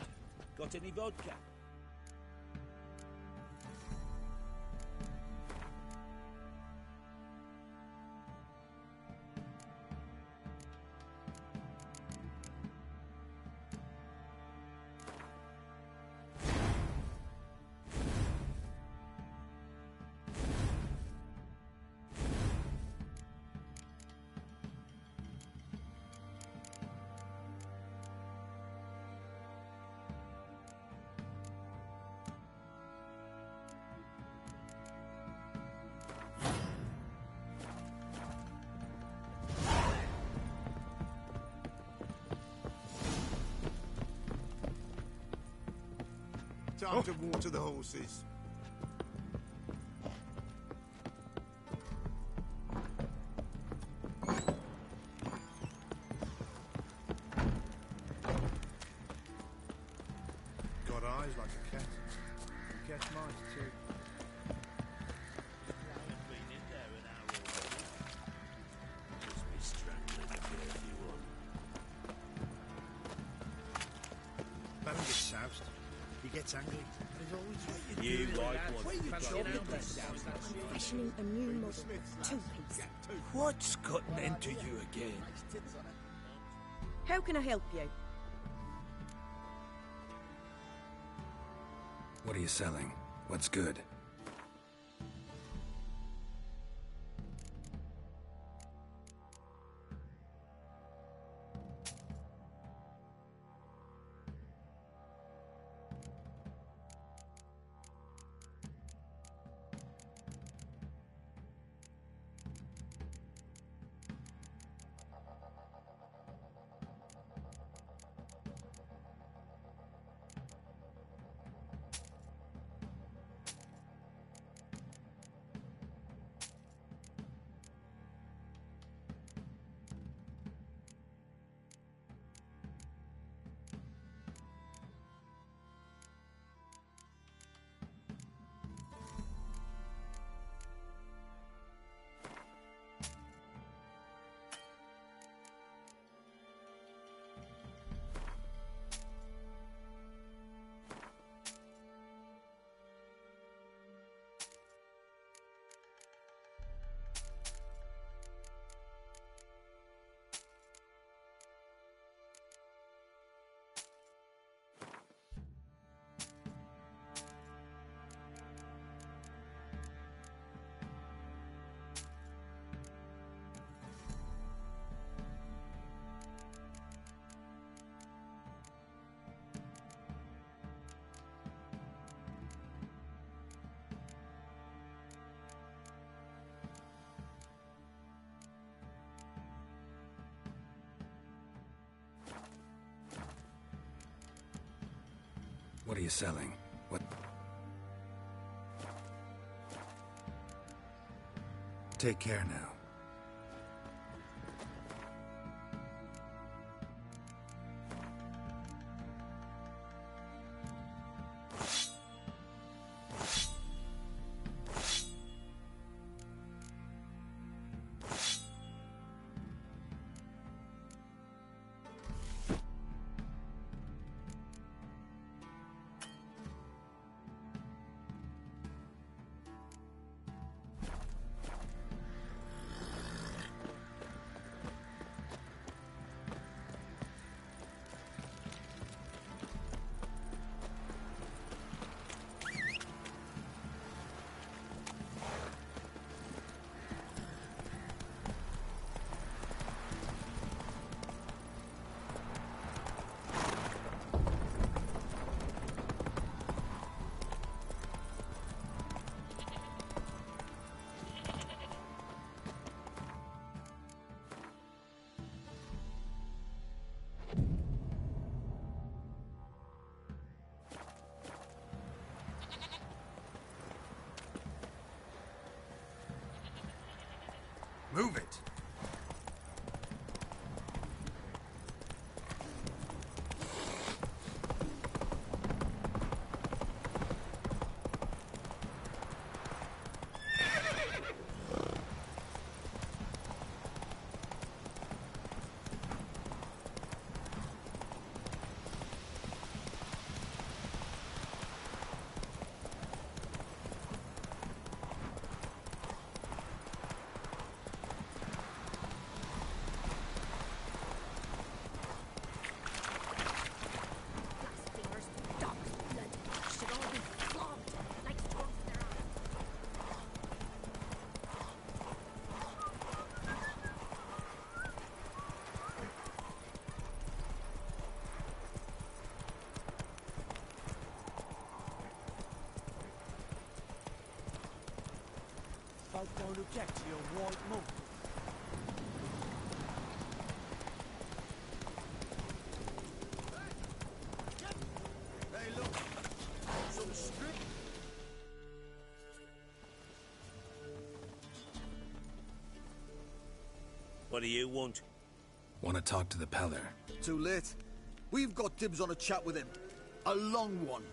Got any vodka? time to water the horses. Got eyes like a cat. You catch mice too. Baron gets soused. He gets angry. And he's always right. You like what? Where you jobbing? I'm fashioning a new model two-piece. What's gotten into you again? How can I help you? What are you selling? What's good? What are you selling? What? Take care now. Move it! Folk don't object to your white monk. Hey, look. So What do you want? Want to talk to the Peller. Too late. We've got dibs on a chat with him. A long one.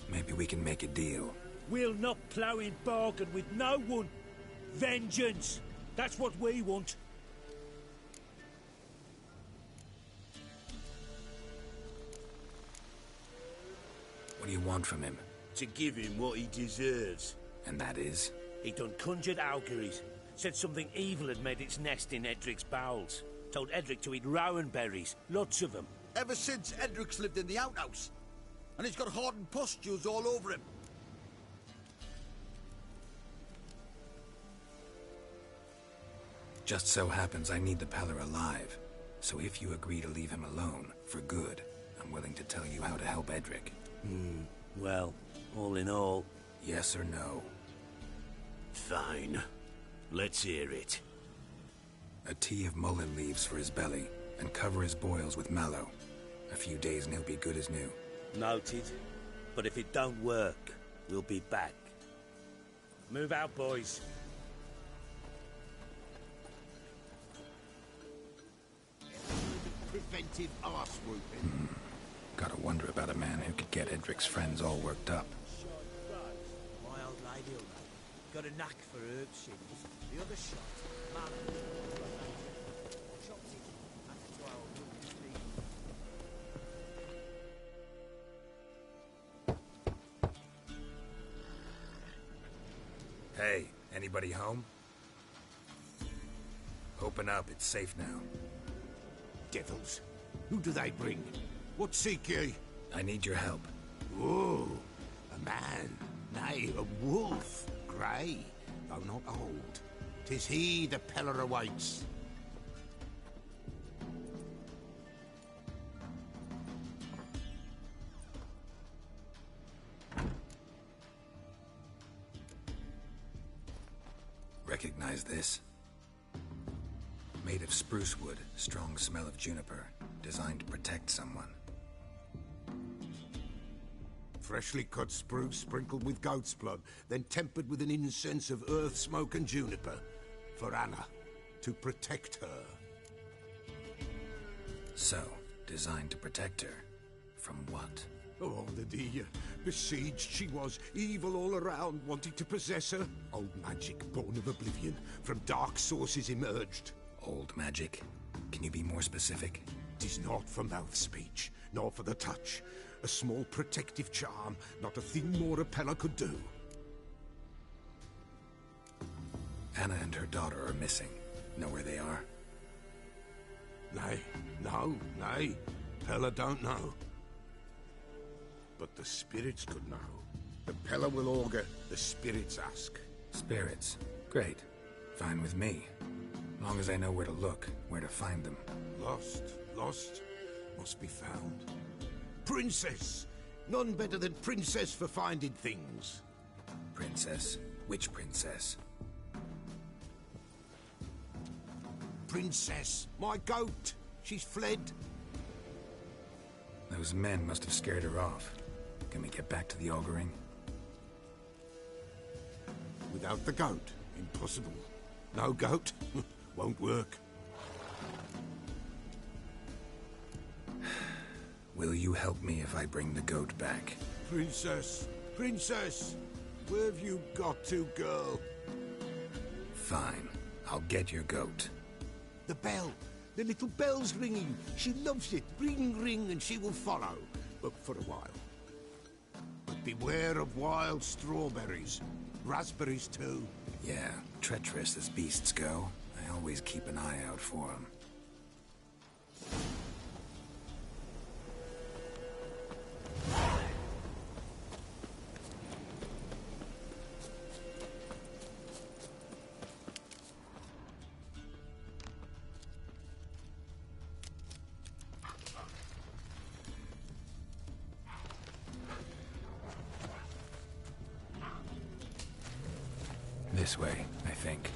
Maybe we can make a deal. We'll not plough in bargain with no one. Vengeance. That's what we want. What do you want from him? To give him what he deserves. And that is? He done conjured auguries. Said something evil had made its nest in Edric's bowels. Told Edric to eat rowan berries. Lots of them. Ever since Edric's lived in the outhouse. And he's got hardened pustules all over him. Just so happens I need the Peller alive. So if you agree to leave him alone, for good, I'm willing to tell you how to help Edric. Well, all in all... Yes or no? Fine. Let's hear it. A tea of mullein leaves for his belly, and cover his boils with mallow. A few days and he'll be good as new. Noted. But if it don't work, we'll be back. Move out, boys. Preventive arse whooping. Gotta wonder about a man who could get Edric's friends all worked up. My old lady, got a knack for herb shingles. The other shot, man. Chopped it after our Hey, anybody home? Open up, it's safe now. Devils. Who do they bring? What seek ye? I need your help. Oh, a man. Nay, a wolf. Grey, though not old. 'Tis he the Peller awaits. Recognize this? Made of spruce wood, strong smell of juniper, designed to protect someone. Freshly cut spruce sprinkled with goat's blood, then tempered with an incense of earth, smoke and juniper. For Anna, to protect her. So, designed to protect her. From what? Oh, the dear. Besieged she was, evil all around, wanting to possess her. Old magic, born of oblivion, from dark sources emerged. Old magic? Can you be more specific? 'Tis not for mouth speech, nor for the touch. A small protective charm, not a thing more a Peller could do. Anna and her daughter are missing. Know where they are? Nay, no, nay. Peller don't know. But the spirits could know. The Peller will augur, the spirits ask. Spirits? Great. Fine with me. Long as I know where to look, where to find them. Lost, must be found. Princess! None better than Princess for finding things. Princess? Which princess? Princess, my goat. She's fled. Those men must have scared her off. Can we get back to the auguring? Without the goat, impossible. No goat, won't work. Will you help me if I bring the goat back? Princess, princess, where have you got to, girl? Fine, I'll get your goat. The bell, the little bell's ringing. She loves it. Ring, ring, and she will follow. But for a while. But beware of wild strawberries. Raspberries, too. Yeah, treacherous as beasts go. I always keep an eye out for them. This way, I think.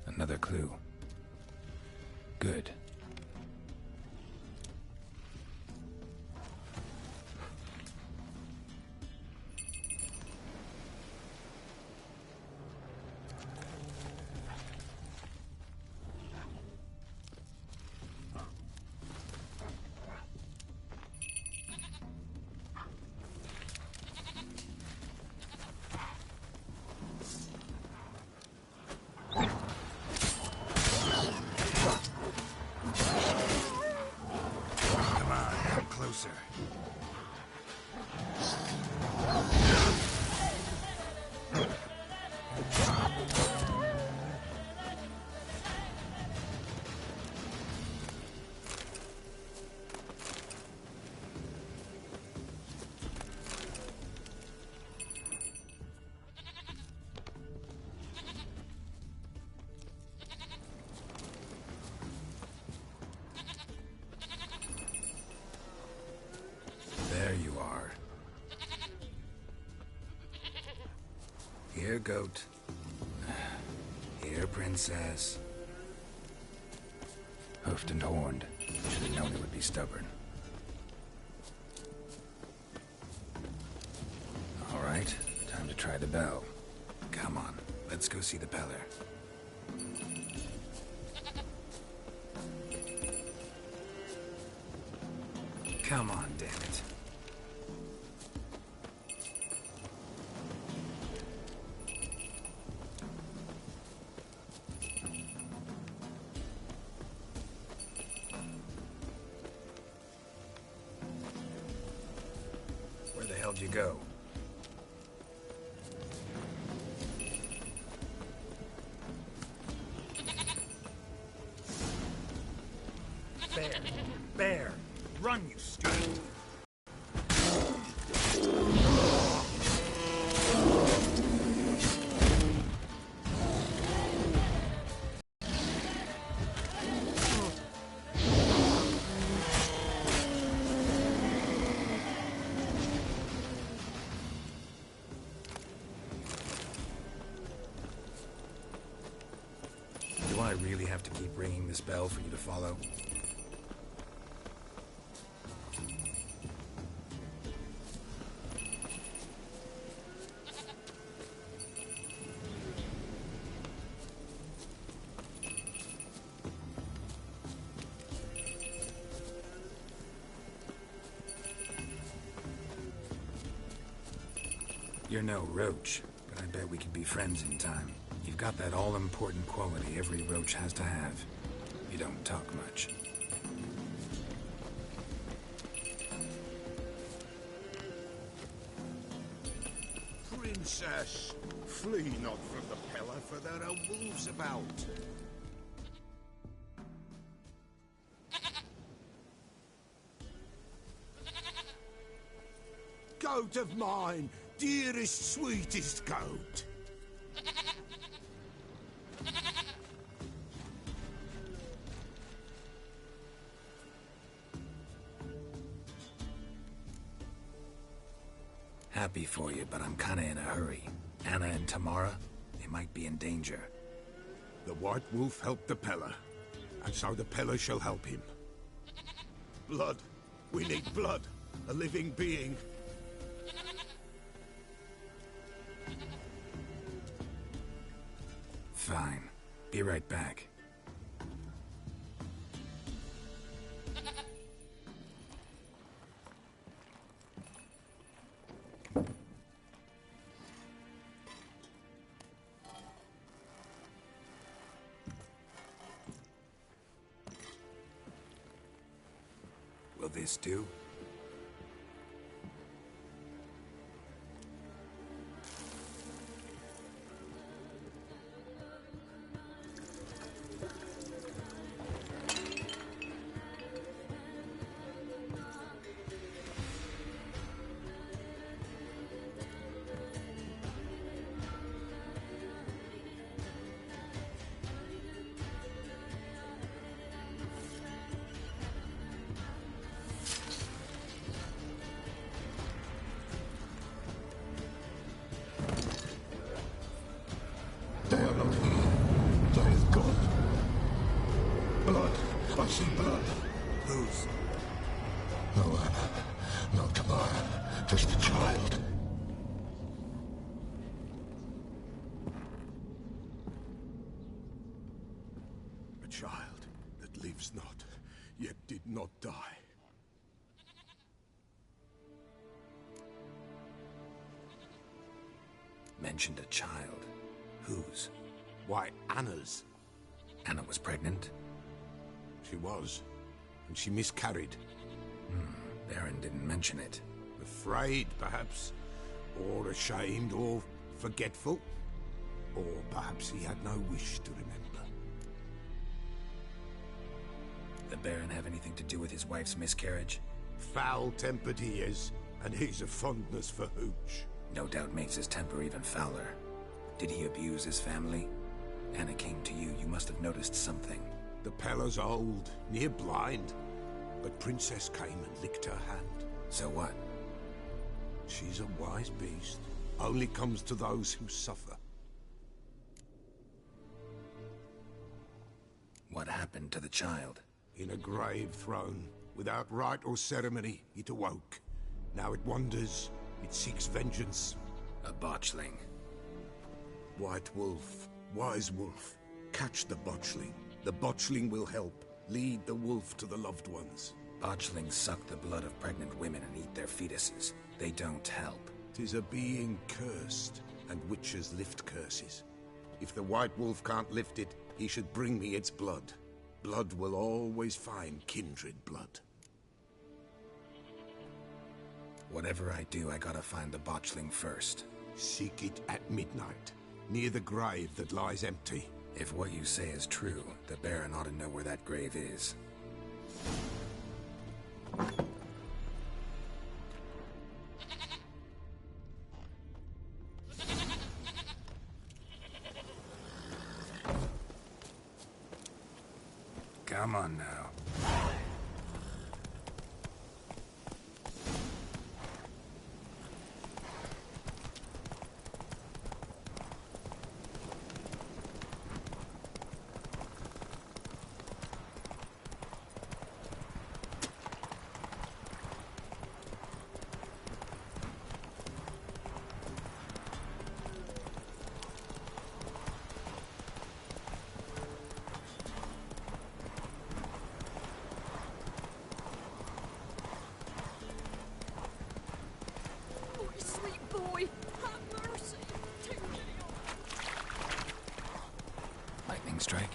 Another clue. Good. Here, goat. Here, princess. Hoofed and horned. Should have known he would be stubborn. All right, time to try the bell. Come on, let's go see the Peller. Come on, damn it. Where the hell did you go? Bear! Run, you stupid! Do I really have to keep ringing this bell for you to follow? You're no roach, but I bet we could be friends in time. You've got that all-important quality every roach has to have. You don't talk much. Princess, flee not from the Peller, for there are wolves about. Goat of mine, dearest, sweetest goat. Happy for you, but I'm kinda in a hurry. Anna and Tamara, they might be in danger. The White Wolf helped the Peller, and so the Peller shall help him. Blood. We need blood. A living being. Fine. Be right back. Will this do? They are not here. There is God. Blood. I see blood. Whose? No Anna. No Tamara. Just a child. A child that lives not, yet did not die. Mentioned a child. Whose? Why, Anna's. Anna was pregnant? She was, and she miscarried. Baron didn't mention it. Afraid, perhaps, or ashamed, or forgetful. Or perhaps he had no wish to remember. The Baron have anything to do with his wife's miscarriage? Foul-tempered he is, and he's a fondness for hooch. No doubt makes his temper even fouler. Did he abuse his family? Anna came to you. You must have noticed something. The Peller's old, near blind. But Princess came and licked her hand. So what? She's a wise beast. Only comes to those who suffer. What happened to the child? In a grave thrown. Without rite or ceremony, it awoke. Now it wanders. It seeks vengeance. A botchling. White Wolf. Wise Wolf. Catch the botchling. The botchling will help. Lead the wolf to the loved ones. Botchlings suck the blood of pregnant women and eat their fetuses. They don't help. 'Tis a being cursed, and witches lift curses. If the White Wolf can't lift it, he should bring me its blood. Blood will always find kindred blood. Whatever I do, I gotta find the botchling first. Seek it at midnight, near the grave that lies empty. If what you say is true, the Baron ought to know where that grave is. Come on now. Strike.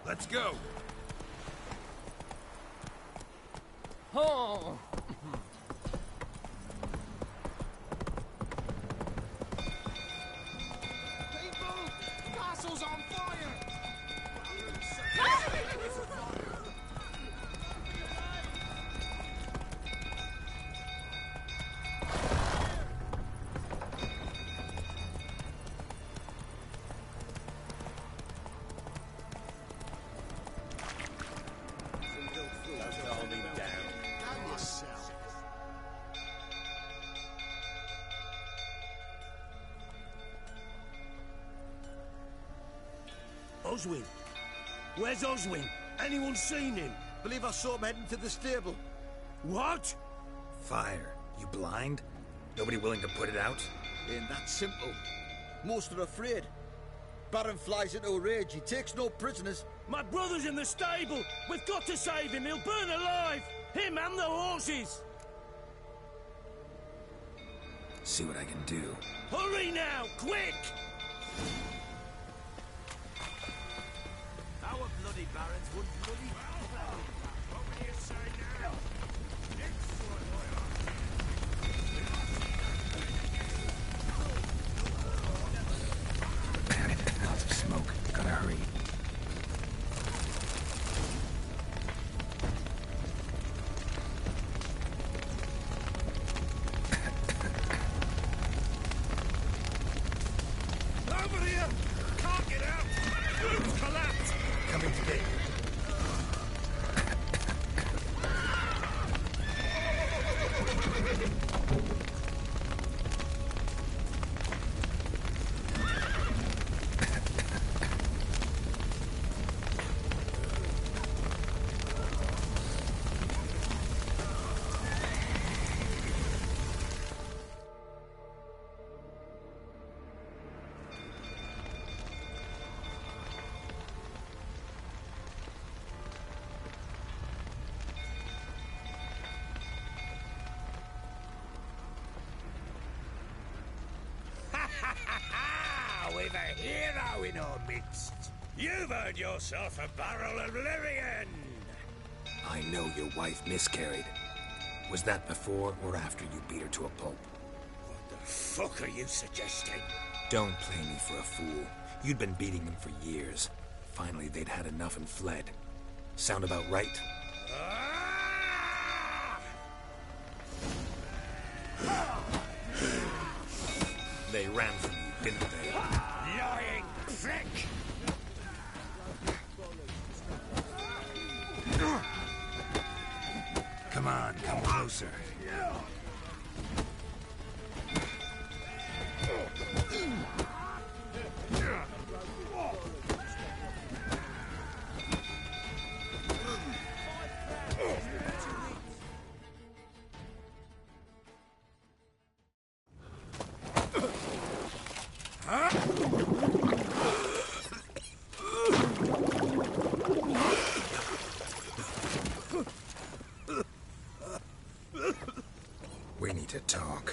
Let's go. Oh! People! Castle's on fire! Oswin? Where's Oswin? Anyone seen him? Believe I saw him heading to the stable. What? Fire. You blind? Nobody willing to put it out? Ain't that simple. Most are afraid. Baron flies into a rage. He takes no prisoners. My brother's in the stable. We've got to save him. He'll burn alive. Him and the horses. See what I can do. Hurry now, quick! Our bloody barons would bloody... What would you say now? Lots of smoke. Gotta hurry. Over here! Can't get out! Roof's collapsed! Coming to gate. We've a hero in our midst. You've earned yourself a barrel of Lyrian. I know your wife miscarried. Was that before or after you beat her to a pulp? What the fuck are you suggesting? Don't play me for a fool. You'd been beating them for years. Finally, they'd had enough and fled. Sound about right? they ran from you, didn't they? Lying prick! Come on, come closer. We need to talk.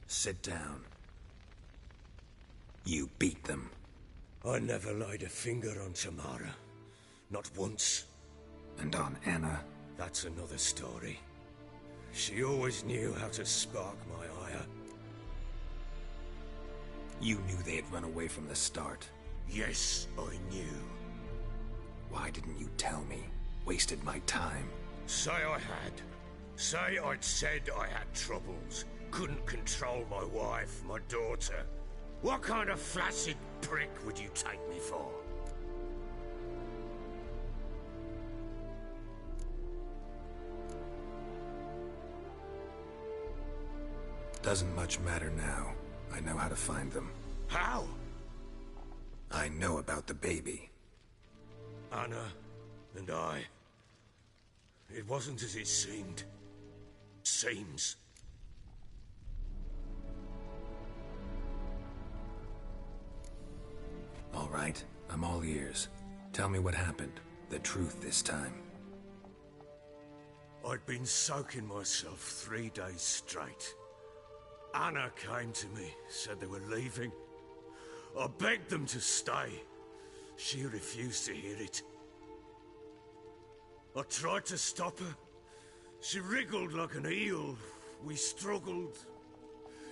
Sit down. You beat them. I never laid a finger on Tamara. Not once. And on Anna? That's another story. She always knew how to spark my ire. You knew they'd run away from the start. Yes, I knew. Why didn't you tell me? Wasted my time. Say I had. Say I'd said I had troubles. Couldn't control my wife, my daughter. What kind of flaccid prick would you take me for? Doesn't much matter now. I know how to find them. How? I know about the baby. Anna and I... It wasn't as it seemed. Seems. All right, I'm all ears. Tell me what happened. The truth this time. I'd been soaking myself 3 days straight. Anna came to me, said they were leaving. I begged them to stay. She refused to hear it. I tried to stop her. She wriggled like an eel. We struggled.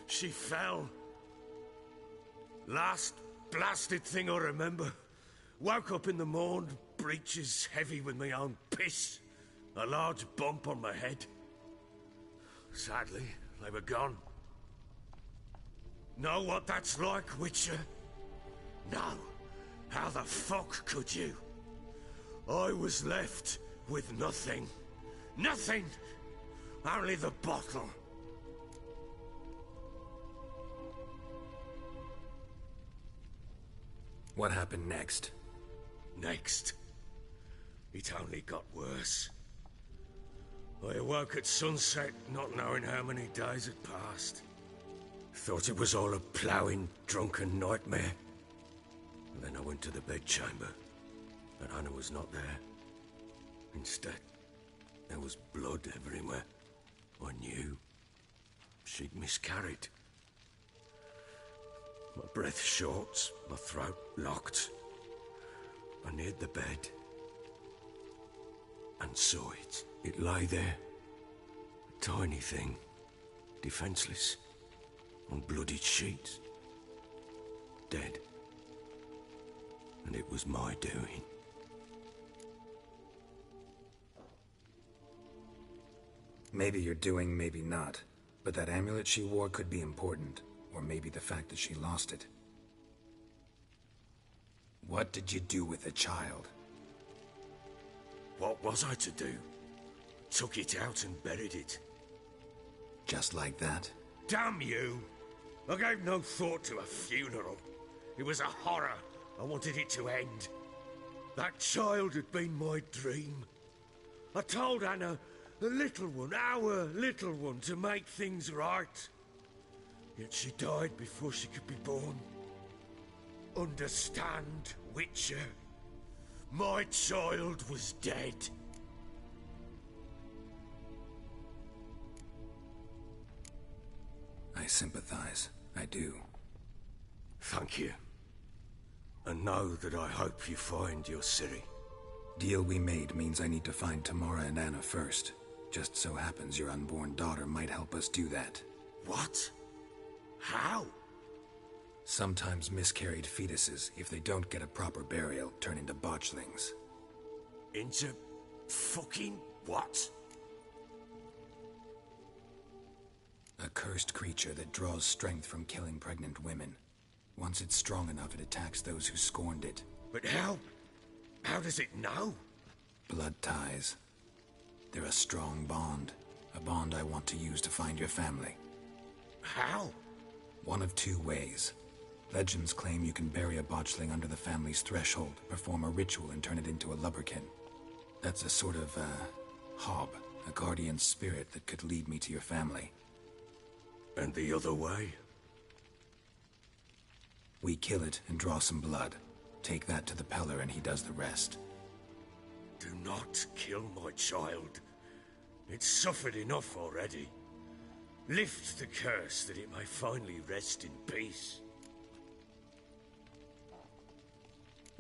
She fell. Last blasted thing I remember. Woke up in the morn, breeches heavy with my own piss. A large bump on my head. Sadly, they were gone. Know what that's like, Witcher? No. How the fuck could you? I was left with nothing. Nothing! Only the bottle. What happened next? Next? It only got worse. I awoke at sunset, not knowing how many days had passed. Thought it was all a ploughing, drunken nightmare. And then I went to the bedchamber, but Anna was not there. Instead, there was blood everywhere. I knew she'd miscarried. My breath short, my throat locked. I neared the bed and saw it. It lay there, a tiny thing, defenseless, on bloodied sheets, dead. And it was my doing. Maybe you're doing, maybe not. But that amulet she wore could be important. Or maybe the fact that she lost it. What did you do with the child? What was I to do? Took it out and buried it. Just like that? Damn you! I gave no thought to a funeral. It was a horror. I wanted it to end. That child had been my dream. I told Anna, the little one, our little one, to make things right. Yet she died before she could be born. Understand, Witcher? My child was dead. I sympathize. I do. Thank you. And know that I hope you find your Ciri. Deal we made means I need to find Tamara and Anna first. Just so happens your unborn daughter might help us do that. What? How? Sometimes miscarried fetuses, if they don't get a proper burial, turn into botchlings. Into fucking what? A cursed creature that draws strength from killing pregnant women. Once it's strong enough, it attacks those who scorned it. But how? How does it know? Blood ties. They're a strong bond. A bond I want to use to find your family. How? One of two ways. Legends claim you can bury a botchling under the family's threshold, perform a ritual, and turn it into a lubberkin. That's a sort of, hob, a guardian spirit that could lead me to your family. And the other way? We kill it and draw some blood. Take that to the Peller and he does the rest. Do not kill my child. It's suffered enough already. Lift the curse that it may finally rest in peace.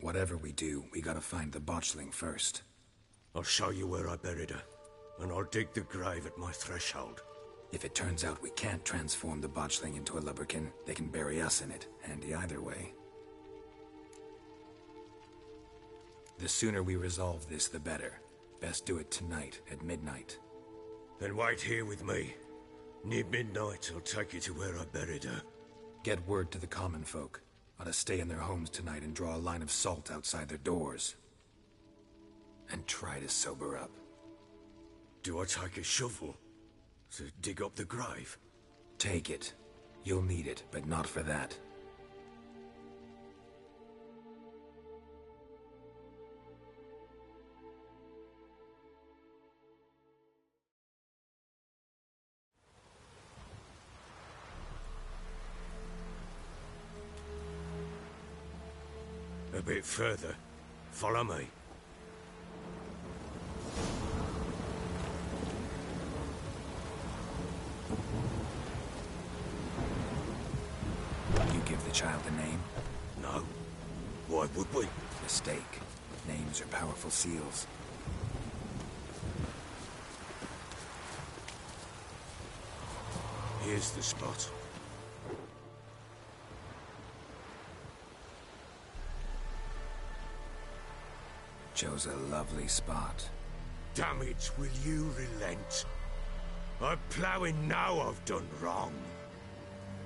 Whatever we do, we gotta find the botchling first. I'll show you where I buried her, and I'll dig the grave at my threshold. If it turns out we can't transform the botchling into a lubberkin, they can bury us in it. Handy either way. The sooner we resolve this, the better. Best do it tonight, at midnight. Then wait here with me. Near midnight, I'll take you to where I buried her. Get word to the common folk. Ought to stay in their homes tonight and draw a line of salt outside their doors. And try to sober up. Do I take a shovel to dig up the grave? Take it. You'll need it, but not for that. A bit further. Follow me. You give the child a name? No. Why would we? Mistake. Names are powerful seals. Here's the spot. Chose a lovely spot. Damn it, will you relent? I'm ploughing now I've done wrong.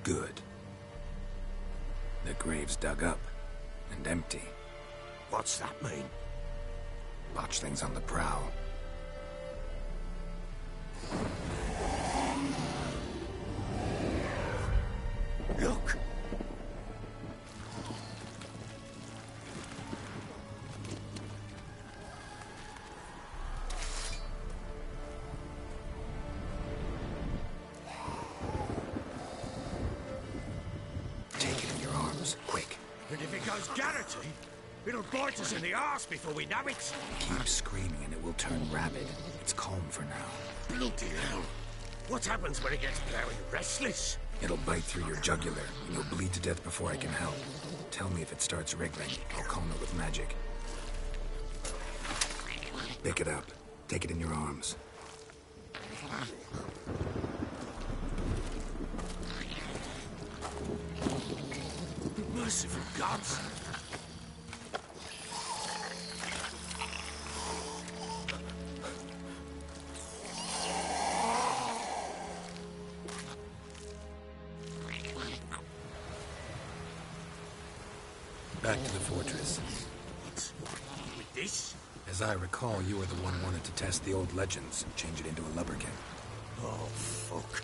Good. The grave's dug up and empty. What's that mean? Botchling's on the prowl. Look! Take it in your arms, quick. And if it goes Garrity, it'll bite us in the arse before we know it. Keep screaming and it will turn rabid. It's calm for now. Bloody hell. What happens when it gets very restless? It'll bite through your jugular, and you'll bleed to death before I can help. Tell me if it starts wriggling. I'll calm it with magic. Pick it up. Take it in your arms. Merciful gods! Back to the fortress. With this? As I recall, you were the one wanted to test the old legends and change it into a lubberkin. Oh, fuck.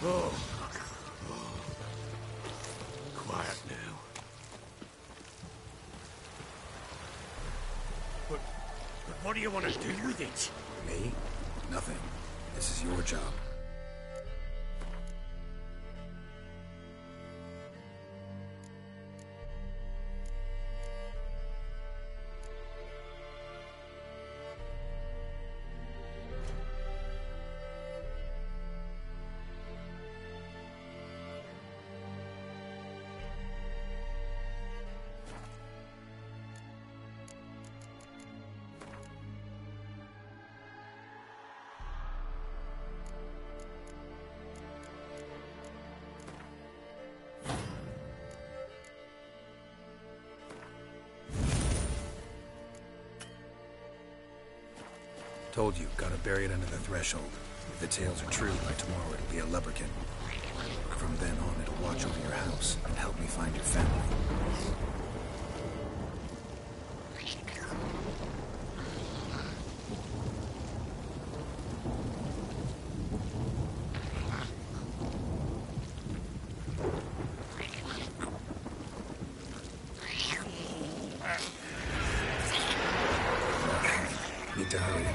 Oh. Quiet now. But what do you want to do with it? Me? Nothing. This is your job. Told you, gotta bury it under the threshold. If the tales are true, by tomorrow it'll be a lubberkin. From then on, it'll watch over your house and help me find your family. Need to hurry.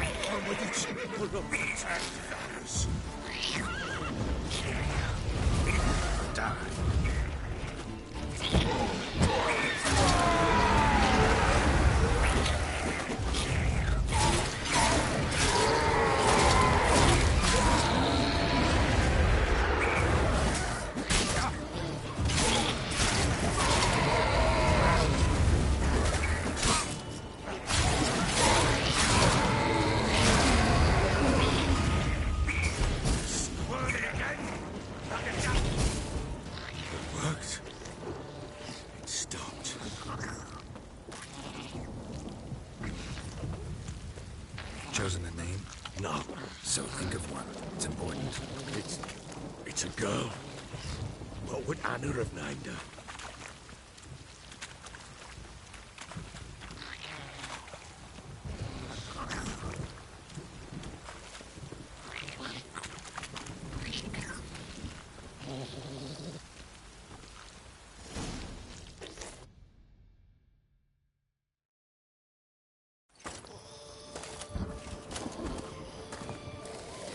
Chosen a name? No. So think of one. It's important. It's a girl. What would Anna have named her?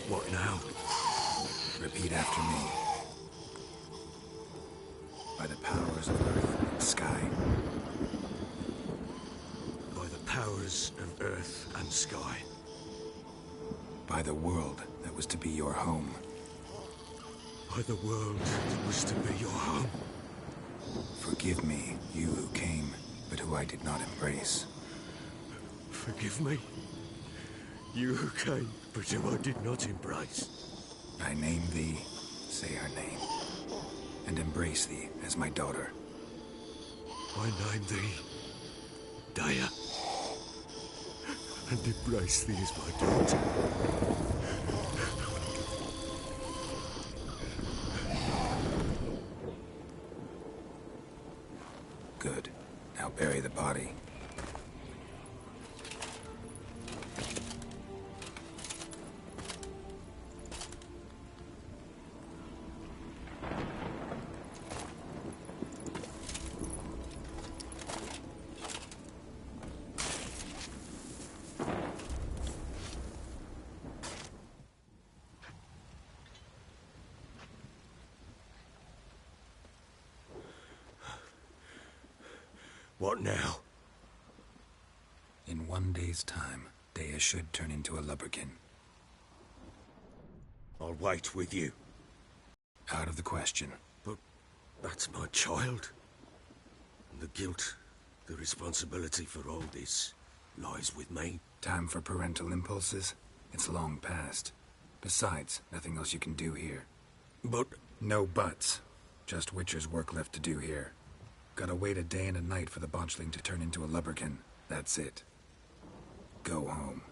What now? Repeat after me. By the powers of earth and sky. By the powers of earth and sky. By the world that was to be your home. By the world that was to be your home. Forgive me, you who came, but who I did not embrace. Forgive me, you who came, but who I did not embrace. I name thee, say her name, and embrace thee as my daughter. I name thee, Daya, and embrace thee as my daughter. Good. Now bury the body. What now? In 1 day's time, Daya should turn into a lubberkin. I'll wait with you. Out of the question. But that's my child. And the guilt, the responsibility for all this lies with me. Time for parental impulses? It's long past. Besides, nothing else you can do here. But... No buts. Just Witcher's work left to do here. Gotta wait a day and a night for the botchling to turn into a lubberkin. That's it. Go home.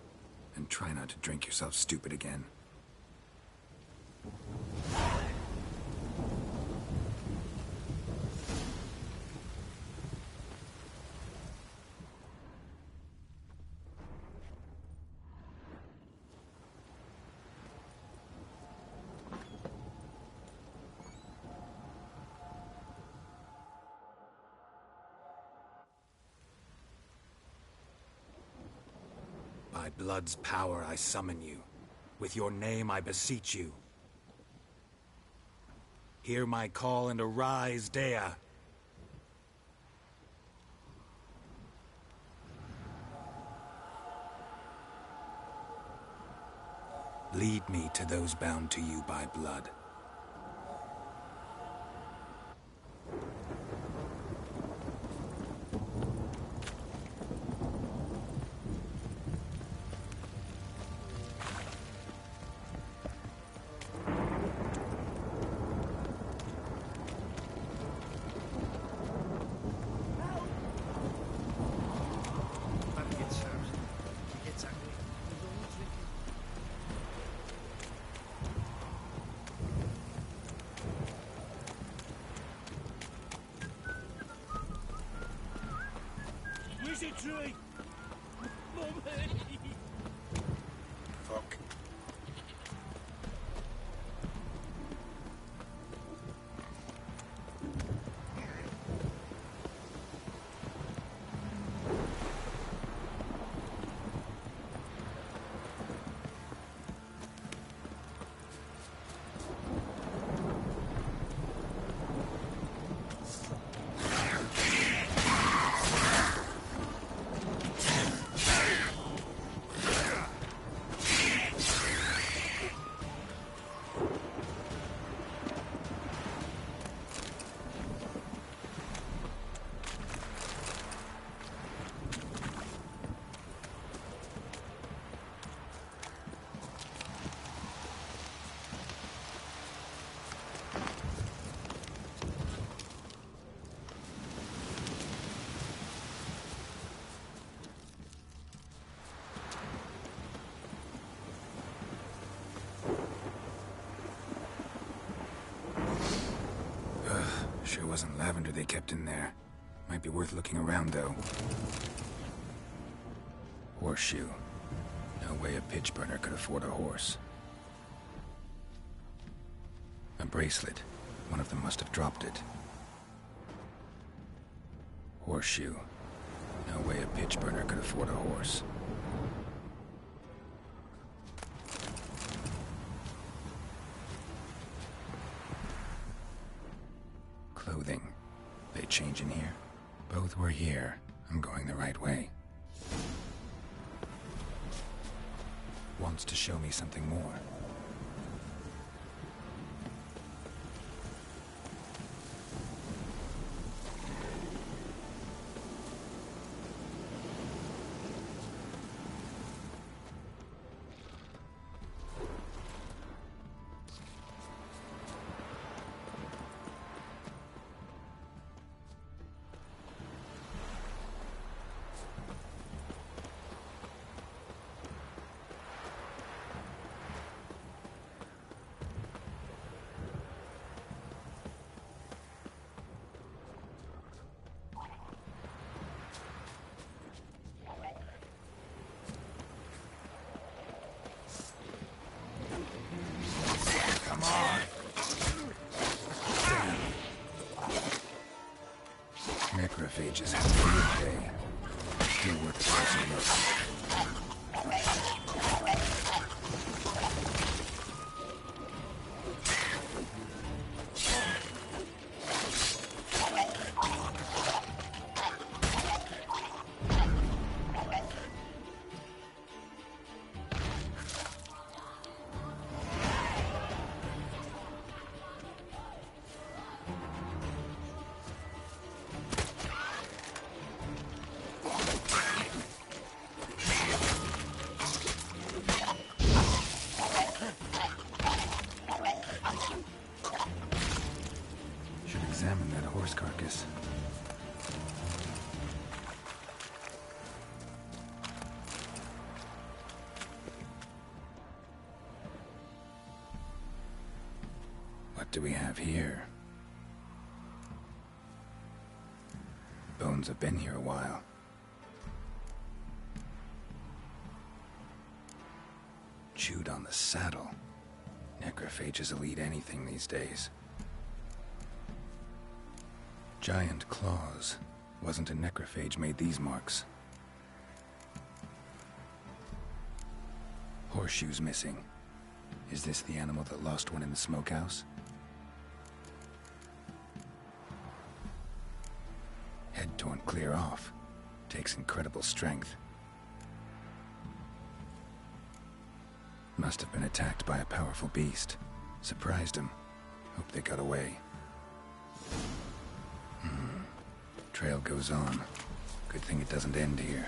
And try not to drink yourself stupid again. blood's power I summon you. With your name I beseech you. Hear my call and arise, Dea. Lead me to those bound to you by blood. Wizardry! Mummy! Fuck. Sure wasn't lavender they kept in there. Might be worth looking around, though. Horseshoe. No way a pitch burner could afford a horse. A bracelet. One of them must have dropped it. Horseshoe. No way a pitch burner could afford a horse. Clothing. They change in here? Both were here. I'm going the right way. Wants to show me something more. Necrophages have a good day. Still worth a closer look. Examine that horse carcass. What do we have here? Bones have been here a while. Chewed on the saddle. Necrophages will eat anything these days. Giant claws. Wasn't a necrophage made these marks. Horseshoes missing. Is this the animal that lost one in the smokehouse? Head torn clear off. Takes incredible strength. Must have been attacked by a powerful beast. Surprised him. Hope they got away. Trail goes on. Good thing it doesn't end here.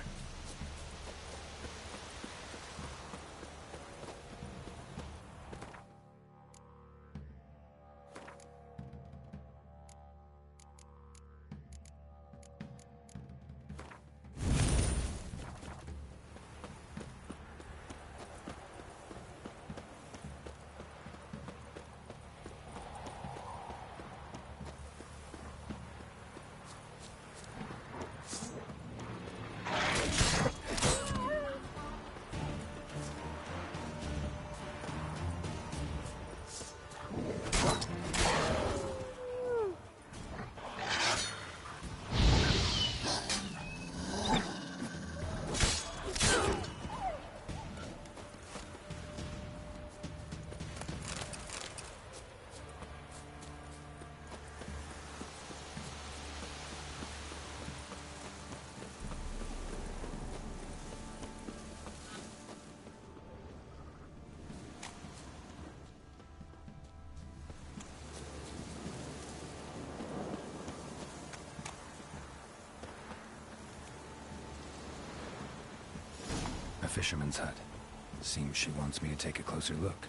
A fisherman's hut. Seems she wants me to take a closer look.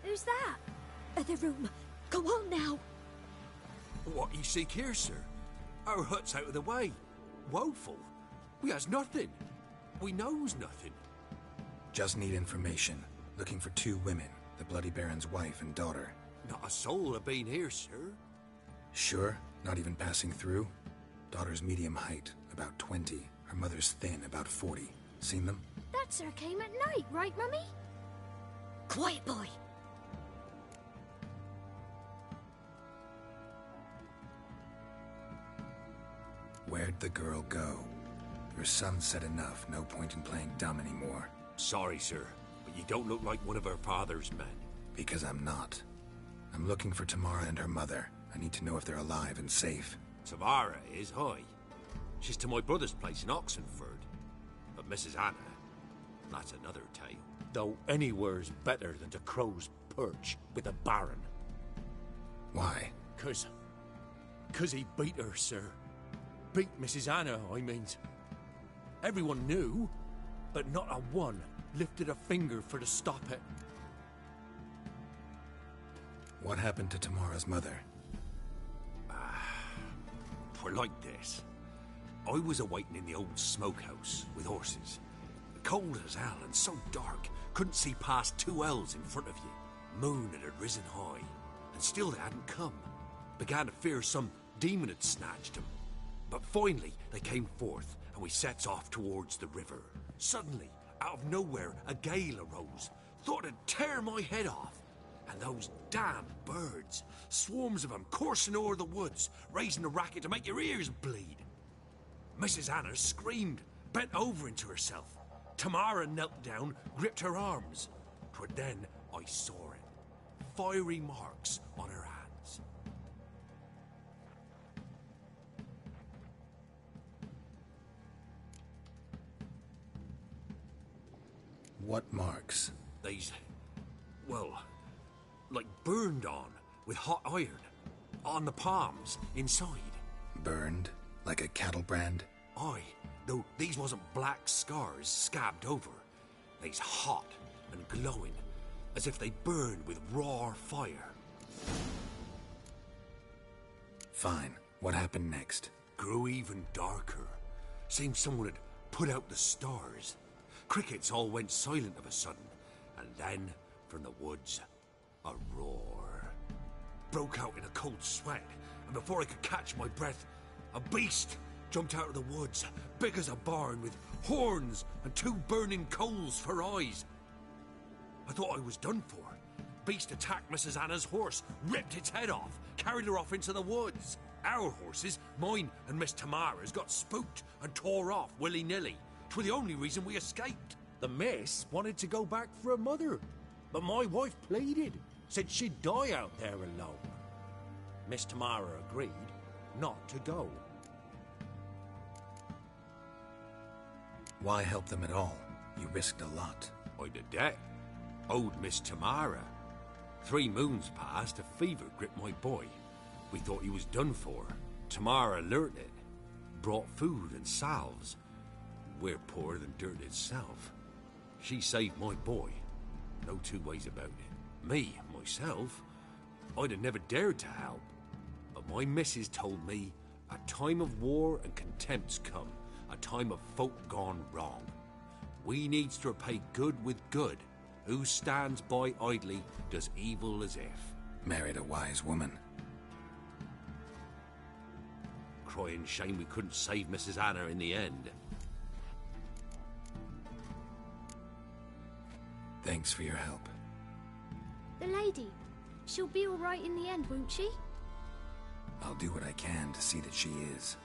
Who's that? The room. Go on now. What you seek here, sir? Our hut's out of the way. Woeful. We has nothing. We knows nothing. Just need information. Looking for 2 women. The Bloody Baron's wife and daughter. Not a soul have been here, sir. Sure? Not even passing through? Daughter's medium height, about 20. Her mother's thin, about 40. Seen them? That sir came at night, right, Mummy? Quiet, boy. Where'd the girl go? Your son said enough. No point in playing dumb anymore. Sorry, sir, but you don't look like one of her father's men. Because I'm not. I'm looking for Tamara and her mother. I need to know if they're alive and safe. Tamara is, hi. She's to my brother's place in Oxenford. But Mrs. Anna, that's another tale. Though anywhere's better than to Crow's Perch with the Baron. Why? 'Cause he beat her, sir. Beat Mrs. Anna, I means. Everyone knew, but not a one lifted a finger for to stop it. What happened to Tamara's mother? Twere like this. I was awaiting in the old smokehouse with horses. Cold as hell and so dark, couldn't see past 2 ells in front of you. Moon had risen high, and still they hadn't come. Began to fear some demon had snatched them. But finally they came forth, and we sets off towards the river. Suddenly, out of nowhere, a gale arose. Thought it'd tear my head off. And those damn birds, swarms of them coursing o'er the woods, raising a racket to make your ears bleed. Mrs. Anna screamed, bent over into herself. Tamara knelt down, gripped her arms. 'Twere then I saw it. Fiery marks on her hands. What marks? These, well, like burned on with hot iron. On the palms, inside. Burned? Like a cattle brand? Aye, though these wasn't black scars scabbed over. They's hot and glowing, as if they burned with raw fire. Fine. What happened next? Grew even darker. Seemed someone had put out the stars. Crickets all went silent of a sudden, and then, from the woods, a roar. Broke out in a cold sweat, and before I could catch my breath, a beast jumped out of the woods, big as a barn, with horns and 2 burning coals for eyes. I thought I was done for. Beast attacked Mrs. Anna's horse, ripped its head off, carried her off into the woods. Our horses, mine and Miss Tamara's, got spooked and tore off willy-nilly. 'Twere the only reason we escaped. The miss wanted to go back for her mother, but my wife pleaded, said she'd die out there alone. Miss Tamara agreed not to go. Why help them at all? You risked a lot. I'd a debt. Owed Miss Tamara. 3 moons passed, a fever gripped my boy. We thought he was done for. Tamara learnt it. Brought food and salves. We're poorer than dirt itself. She saved my boy. No 2 ways about it. Me, myself, I'd have never dared to help. But my missus told me a time of war and contempt's come. A time of folk gone wrong. We needs to repay good with good. Who stands by idly does evil as if. Married a wise woman. Crying shame we couldn't save Mrs. Anna in the end. Thanks for your help. The lady. She'll be all right in the end, won't she? I'll do what I can to see that she is.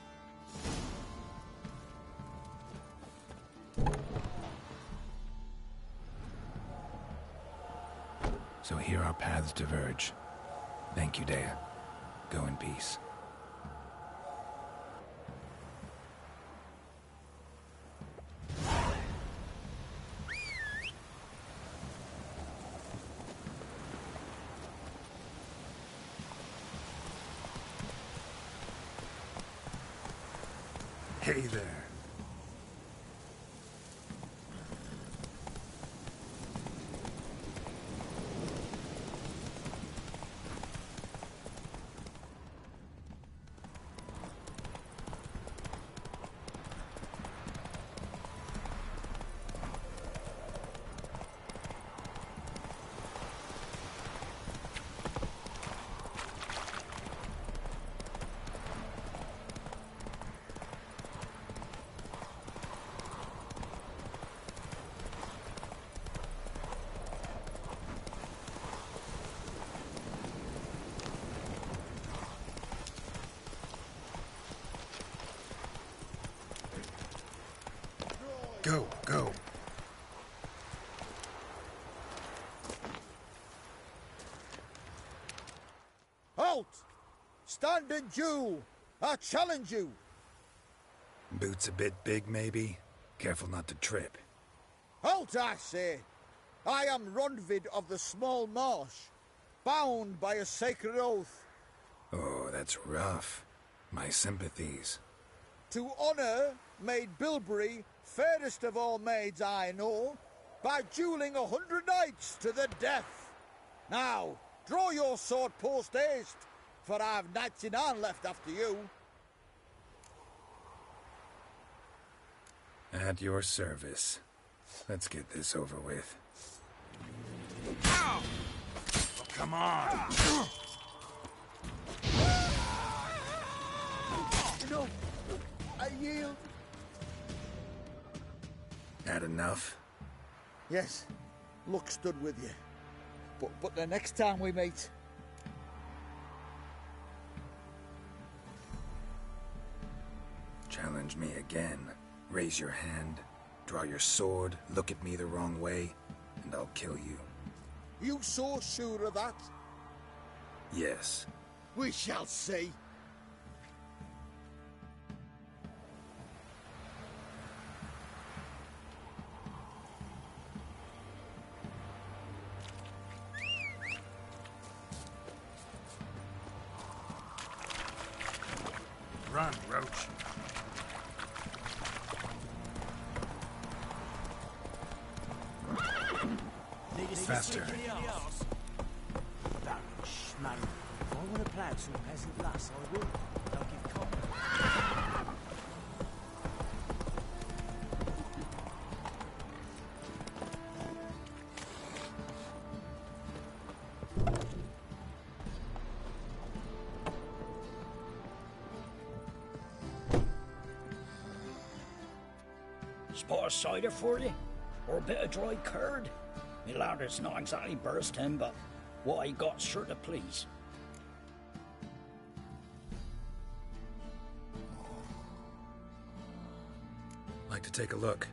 So here our paths diverge. Thank you, Dea. Go in peace. Hey there. Go, go. Halt! Stand and Jew! I challenge you! Boots a bit big, maybe? Careful not to trip. Halt, I say! I am Ronvid of the Small Marsh, bound by a sacred oath. Oh, that's rough. My sympathies. To honour Maid Bilberry, fairest of all maids I know, by duelling 100 knights to the death. Now, draw your sword post-haste, for I've knights in hand left after you. At your service. Let's get this over with. Ow! Oh, come on! No, I yield. Had enough? Yes, luck stood with you. But the next time we meet... Challenge me again. Raise your hand, draw your sword, look at me the wrong way, and I'll kill you. You so sure of that? Yes. We shall see. Run, Roach. Faster. That schmarrer. If I want to play some peasant lass, I will. They'll give copper. Spot of cider for you? Or a bit of dry curd? Me ladder's not exactly bursting, but what I got's sure to please. like to take a look.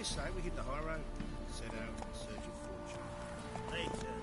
Say we hit the high road, set out in search of fortune. Later.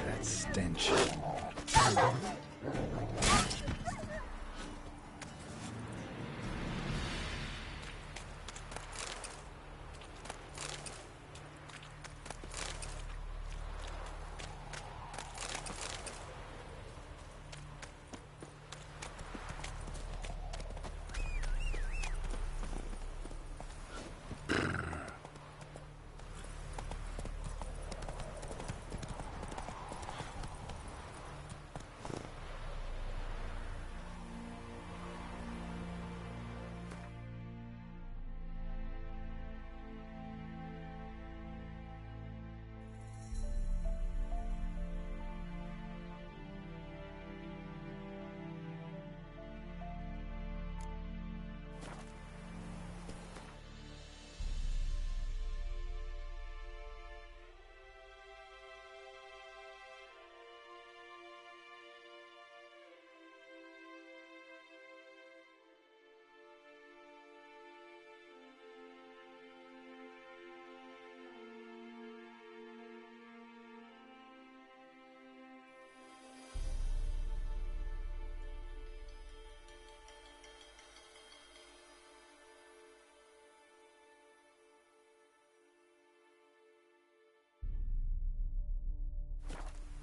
That stench.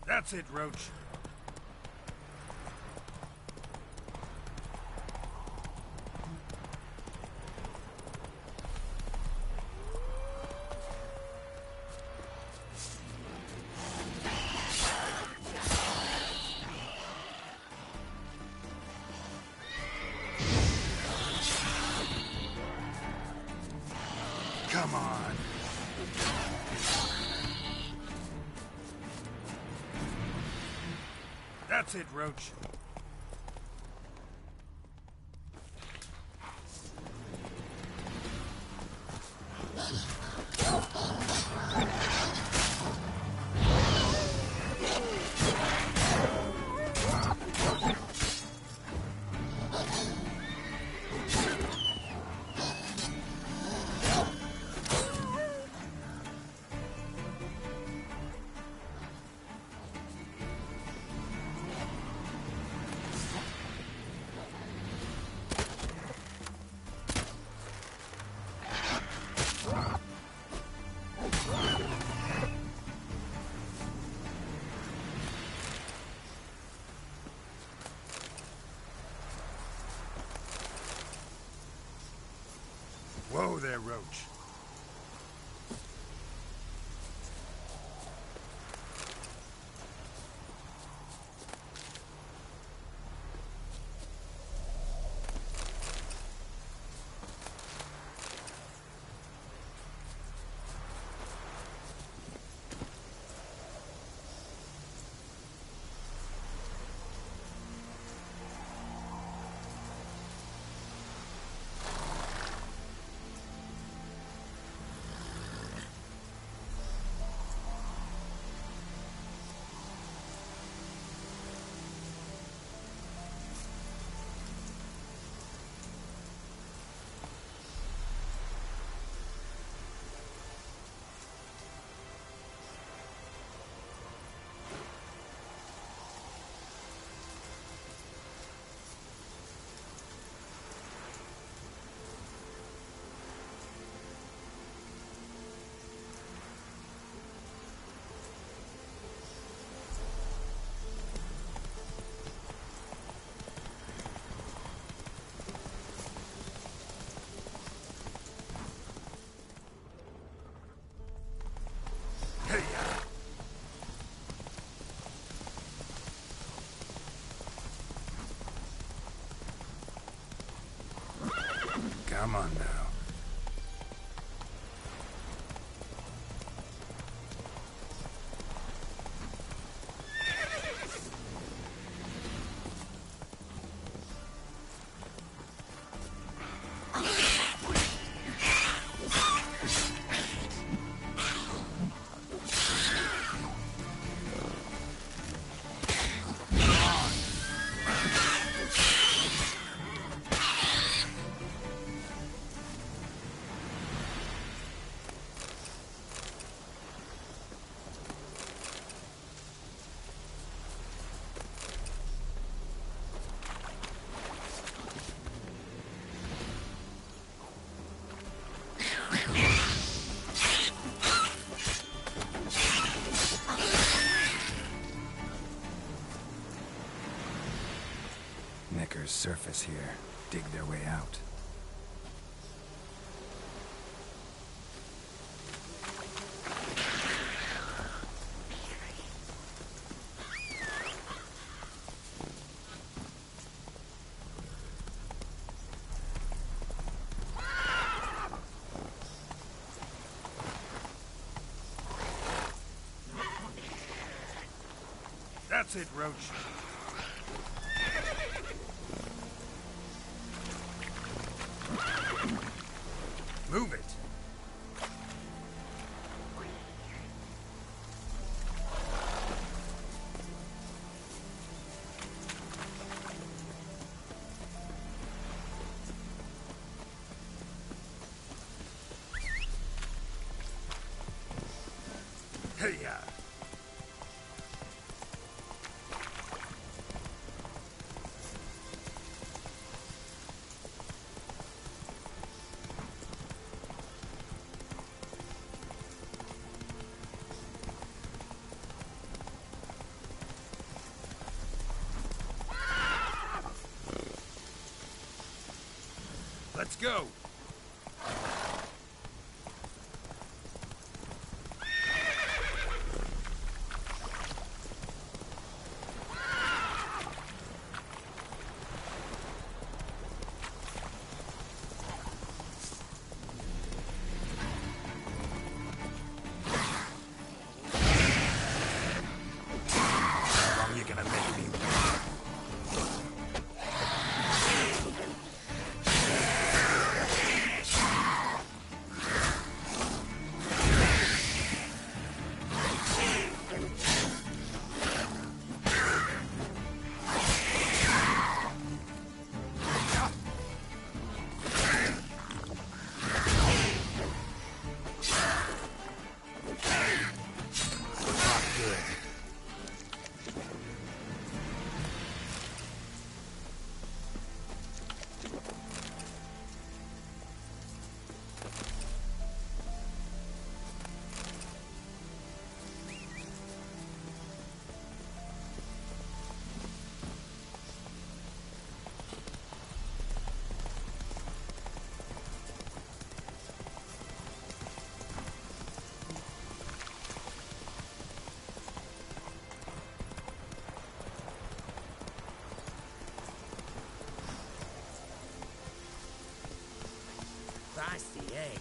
That's it, Roach. Come on. That's it, Roach. Whoa there, Roach. Come on now. Neckers surface here, dig their way out. That's it, Roach. Move it. Hey-ya. Let's go. Feisty, eh?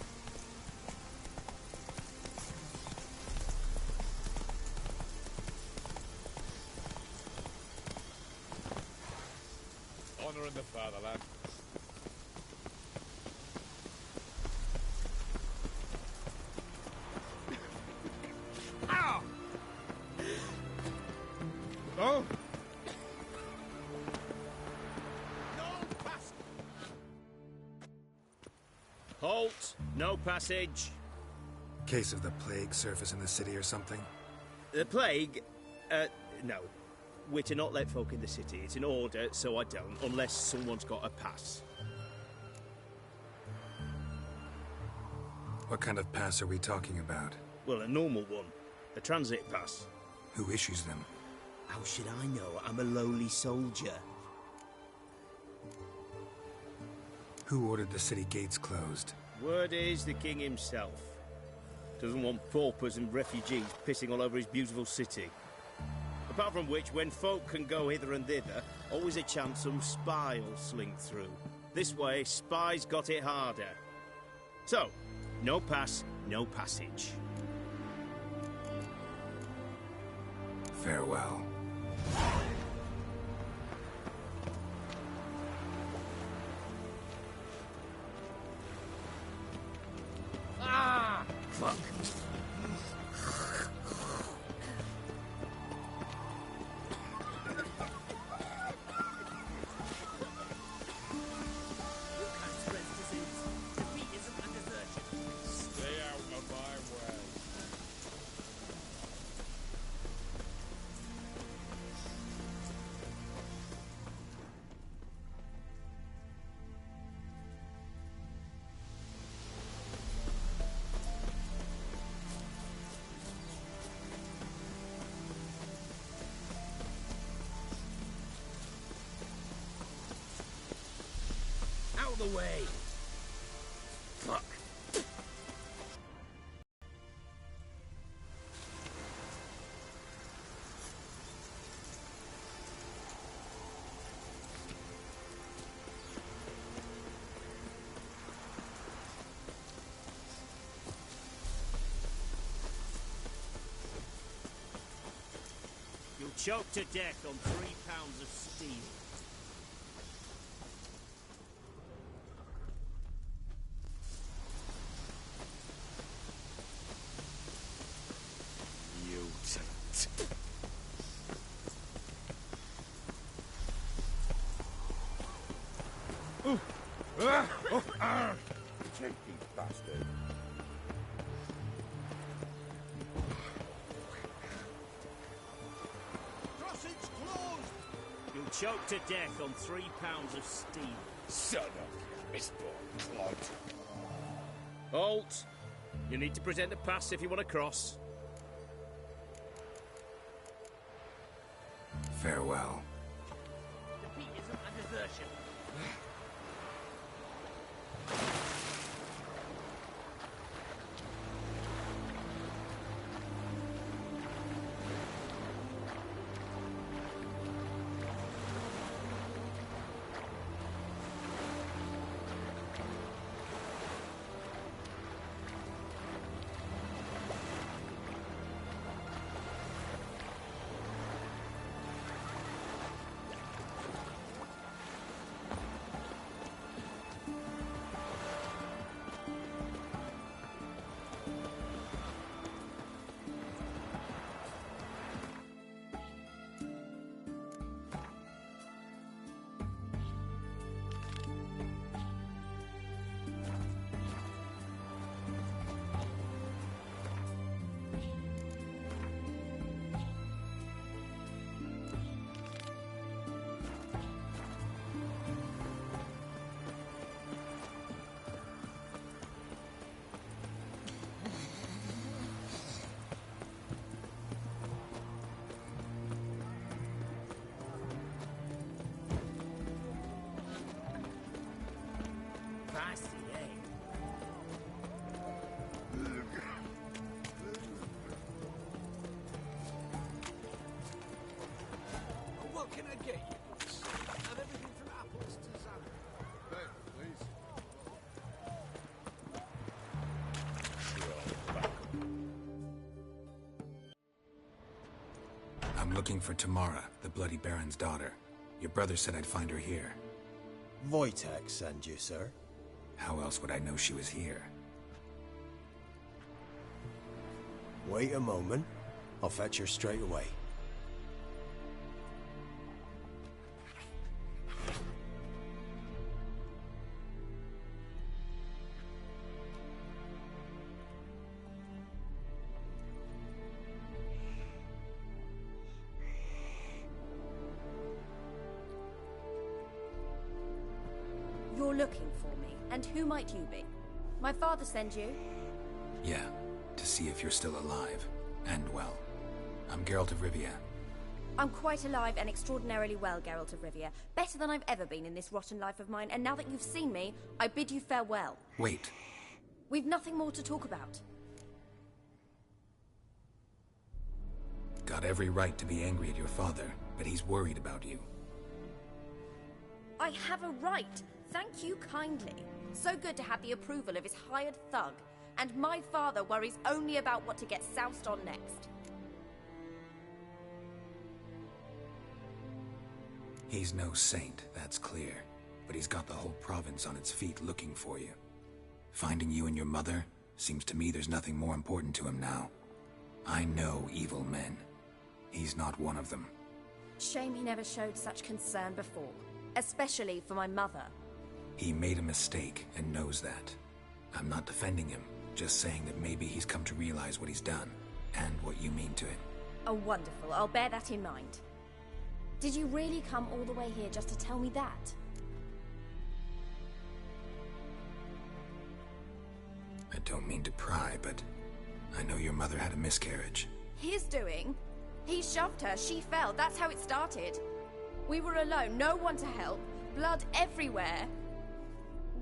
Honor in the fatherland. Ow! Oh! Halt! No passage. Case of the plague surface in the city or something? The plague? No. We're to not let folk in the city. It's an order, so I don't, unless someone's got a pass. What kind of pass are we talking about? Well, a normal one. A transit pass. Who issues them? How should I know? I'm a lowly soldier. Who ordered the city gates closed? Word is the king himself. Doesn't want paupers and refugees pissing all over his beautiful city. Apart from which, when folk can go hither and thither, always a chance some spy will slink through. This way, spies got it harder. So, no pass, no passage. Farewell. Ah! Fuck! Stay out of my way. Out of the way! Fuck! You'll choke to death on 3 pounds of steel. Cheeky bastard. Crossing's closed! You'll choke to death on 3 pounds of steel. Son of misborn clod. Halt! You need to present a pass if you want to cross. Farewell. Defeatism and desertion. What can I get you, boss? Have everything from apples to salad. Ben, please. looking for Tamara, the Bloody Baron's daughter. Your brother said I'd find her here. Wojtek sent you, sir. How else would I know she was here? Wait a moment. I'll fetch her straight away. You're looking for me, and who might you be? My father sent you? Yeah, to see if you're still alive. And well. I'm Geralt of Rivia. I'm quite alive and extraordinarily well, Geralt of Rivia. Better than I've ever been in this rotten life of mine, and now that you've seen me, I bid you farewell. Wait. We've nothing more to talk about. Got every right to be angry at your father, but he's worried about you. I have a right. Thank you kindly. So good to have the approval of his hired thug. And my father worries only about what to get soused on next. He's no saint, that's clear. But he's got the whole province on its feet looking for you. Finding you and your mother, seems to me there's nothing more important to him now. I know evil men. He's not one of them. Shame he never showed such concern before. Especially for my mother. He made a mistake and knows that. I'm not defending him, just saying that maybe he's come to realize what he's done, and what you mean to him. Oh, wonderful. I'll bear that in mind. Did you really come all the way here just to tell me that? I don't mean to pry, but I know your mother had a miscarriage. His doing? He shoved her, she fell, that's how it started. We were alone, no one to help, blood everywhere.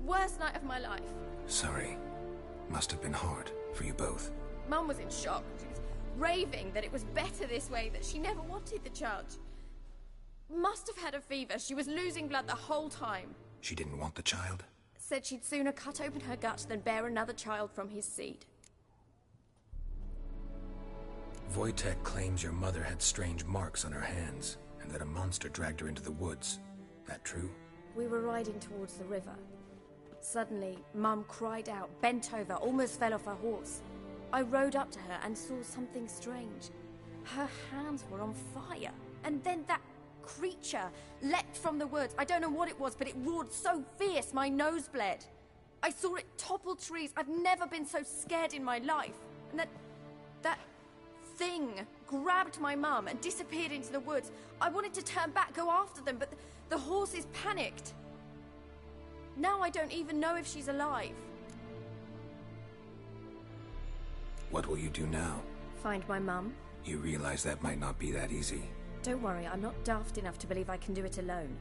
Worst night of my life. Sorry. Must have been hard for you both. Mum was in shock. She was raving that it was better this way, that she never wanted the child. Must have had a fever. She was losing blood the whole time. She didn't want the child? Said she'd sooner cut open her gut than bear another child from his seed. Wojtek claims your mother had strange marks on her hands, and that a monster dragged her into the woods. That true? We were riding towards the river. Suddenly, Mum cried out, bent over, almost fell off her horse. I rode up to her and saw something strange. Her hands were on fire. And then that creature leapt from the woods. I don't know what it was, but it roared so fierce my nose bled. I saw it topple trees. I've never been so scared in my life. And that thing grabbed my mum and disappeared into the woods. I wanted to turn back, go after them, but the horses panicked. Now I don't even know if she's alive. What will you do now? Find my mum. You realize that might not be that easy. Don't worry, I'm not daft enough to believe I can do it alone.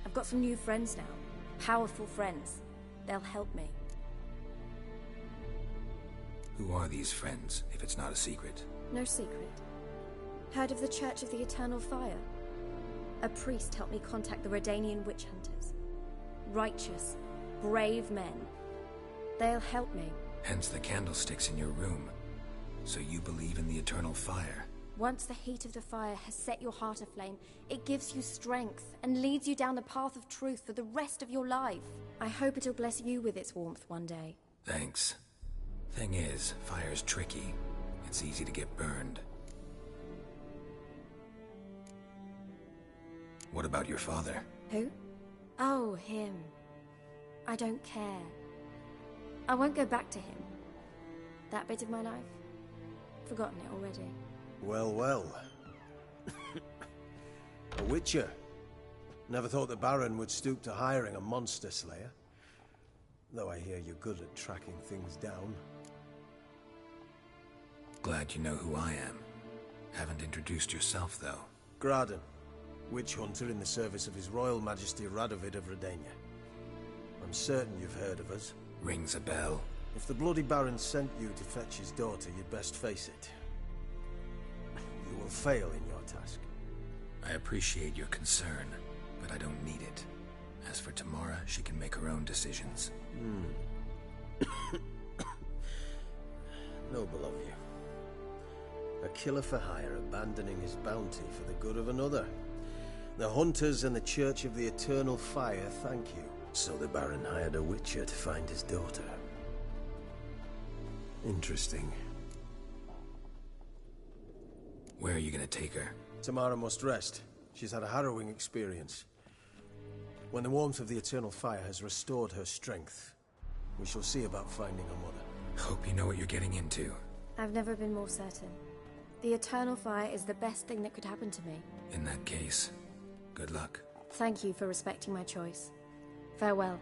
I've got some new friends now. Powerful friends. They'll help me. Who are these friends, if it's not a secret? No secret. Heard of the Church of the Eternal Fire? A priest helped me contact the Redanian witch hunters. Righteous, brave men. They'll help me. Hence the candlesticks in your room. So you believe in the eternal fire? Once the heat of the fire has set your heart aflame, it gives you strength and leads you down the path of truth for the rest of your life. I hope it'll bless you with its warmth one day. Thanks. Thing is, fire's tricky. It's easy to get burned. What about your father? Who? Oh, him. I don't care. I won't go back to him. That bit of my life? Forgotten it already. Well, well. A witcher. Never thought the Baron would stoop to hiring a monster slayer. Though I hear you're good at tracking things down. Glad you know who I am. Haven't introduced yourself, though. Graden, witch hunter in the service of His Royal Majesty Radovid of Redania. I'm certain you've heard of us. Rings a bell. If the Bloody Baron sent you to fetch his daughter, you'd best face it. You will fail in your task. I appreciate your concern, but I don't need it. As for Tamara, she can make her own decisions. Noble of you. A killer for hire abandoning his bounty for the good of another. The Hunters and the Church of the Eternal Fire thank you. So the Baron hired a witcher to find his daughter. Interesting. Where are you gonna take her? Tamara must rest. She's had a harrowing experience. When the warmth of the Eternal Fire has restored her strength, we shall see about finding her mother. Hope you know what you're getting into. I've never been more certain. The Eternal Fire is the best thing that could happen to me. In that case, good luck. Thank you for respecting my choice. Farewell.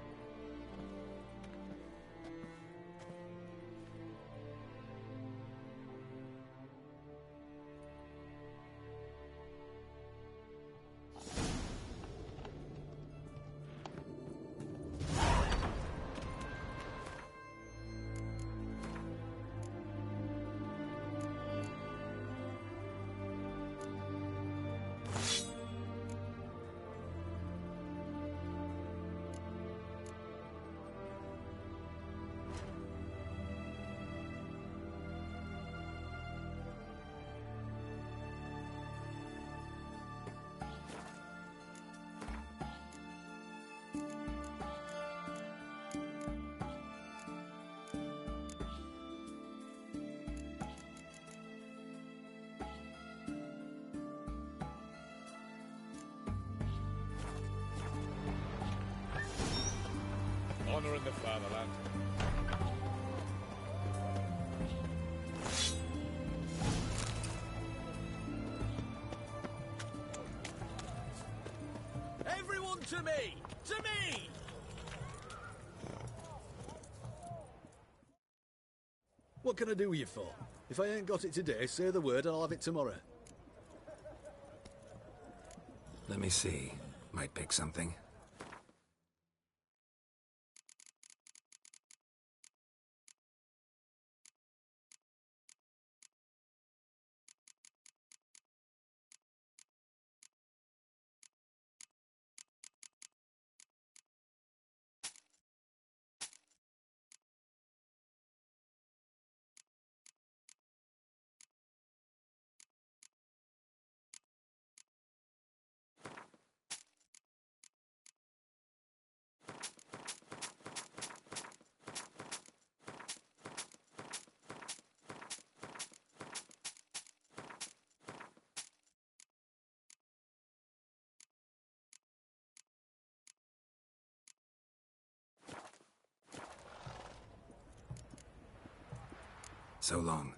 Honor in the fatherland. Everyone to me! To me! What can I do with you for? If I ain't got it today, say the word and I'll have it tomorrow. Let me see. Might pick something. So long.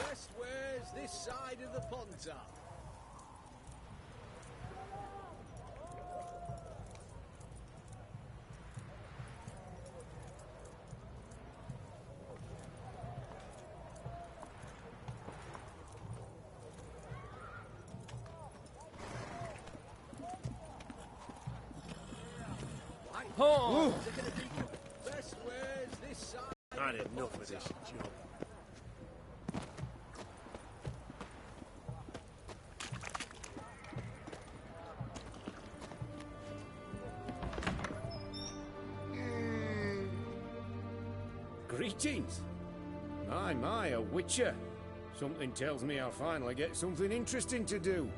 Best ways this side of the Pontar. Oh! Best ways this side. I had enough of this job. Greetings. My, a witcher. Something tells me I'll finally get something interesting to do.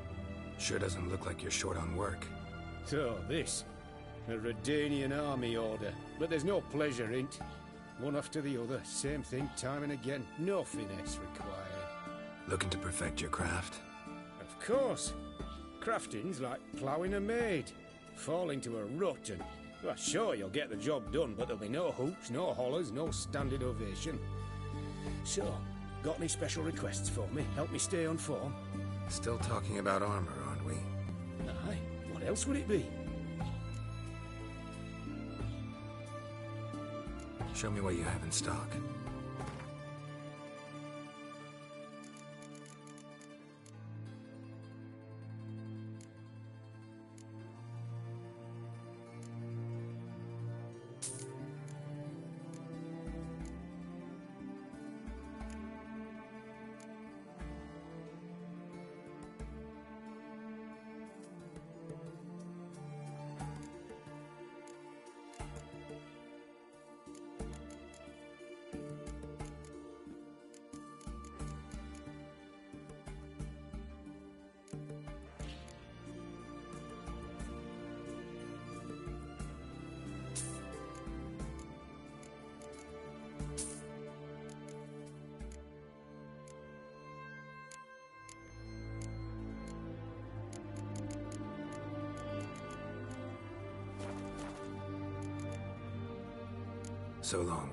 Sure doesn't look like you're short on work. So, this. A Redanian army order. But there's no pleasure in't. One after the other, same thing time and again. No finesse required. Looking to perfect your craft? Of course. Crafting's like ploughing a maid. Fall into a rut and... Well, sure, you'll get the job done, but there'll be no hoops, no hollers, no standing ovation. So, got any special requests for me? Help me stay on form? Still talking about armor, aren't we? Aye. What else would it be? Show me what you have in stock. So long.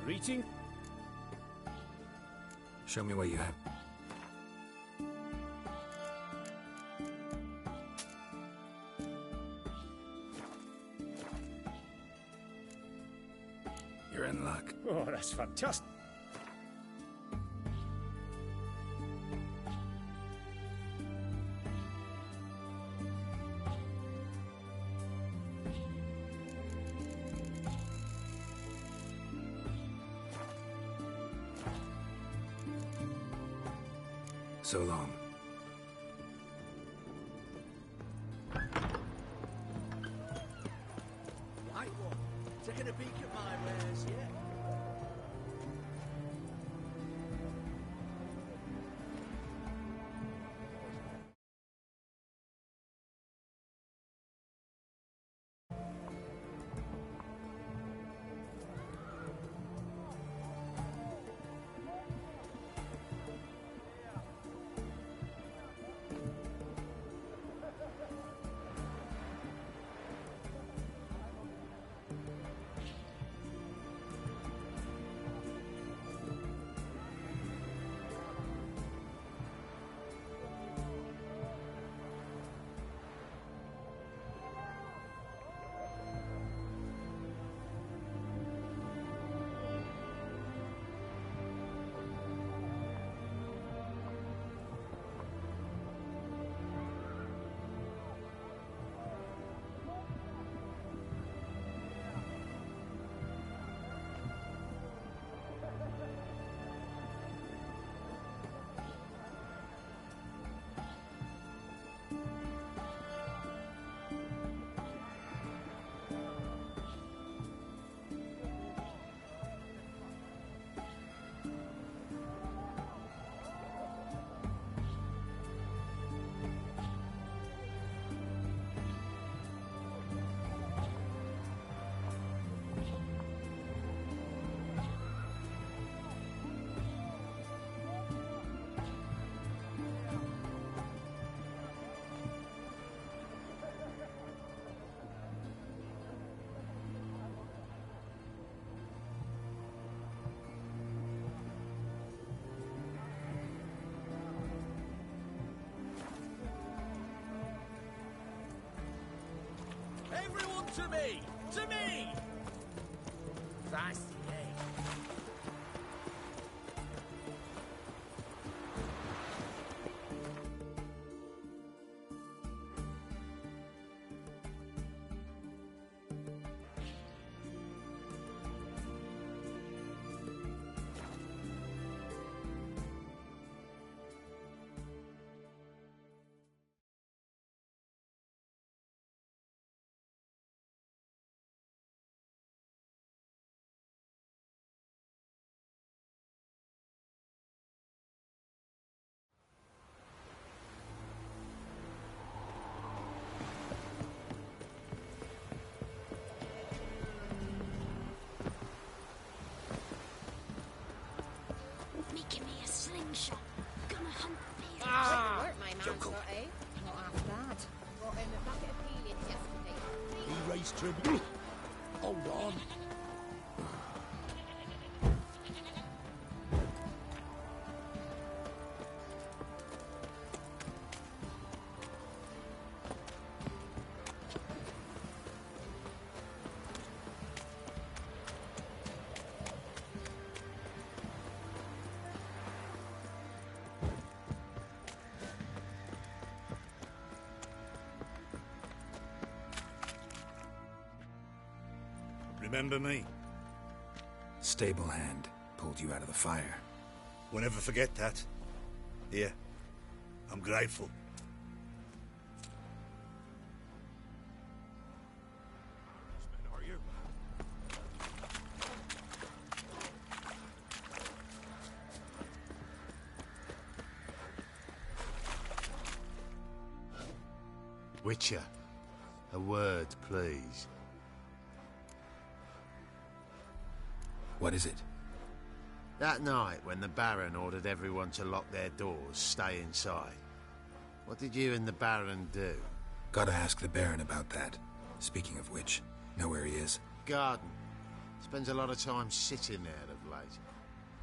Greeting? Show me what you have. You're in luck. Oh, that's fantastic. So long. Right one. Taking a peek at my wares, yeah? Everyone to me! To me! That's the aim. Making me a slingshot. Gonna hunt these. Ah! Work, my man, got, eh? Not half bad. Brought in a bucket of helium yesterday. He raised tribute. Hold on. Remember me? Stable hand pulled you out of the fire. We'll never forget that. Here, I'm grateful. Are you? Witcher, a word, please. What is it? That night, when the Baron ordered everyone to lock their doors, stay inside, what did you and the Baron do? Gotta ask the Baron about that. Speaking of which, know where he is? Garden. Spends a lot of time sitting there of late.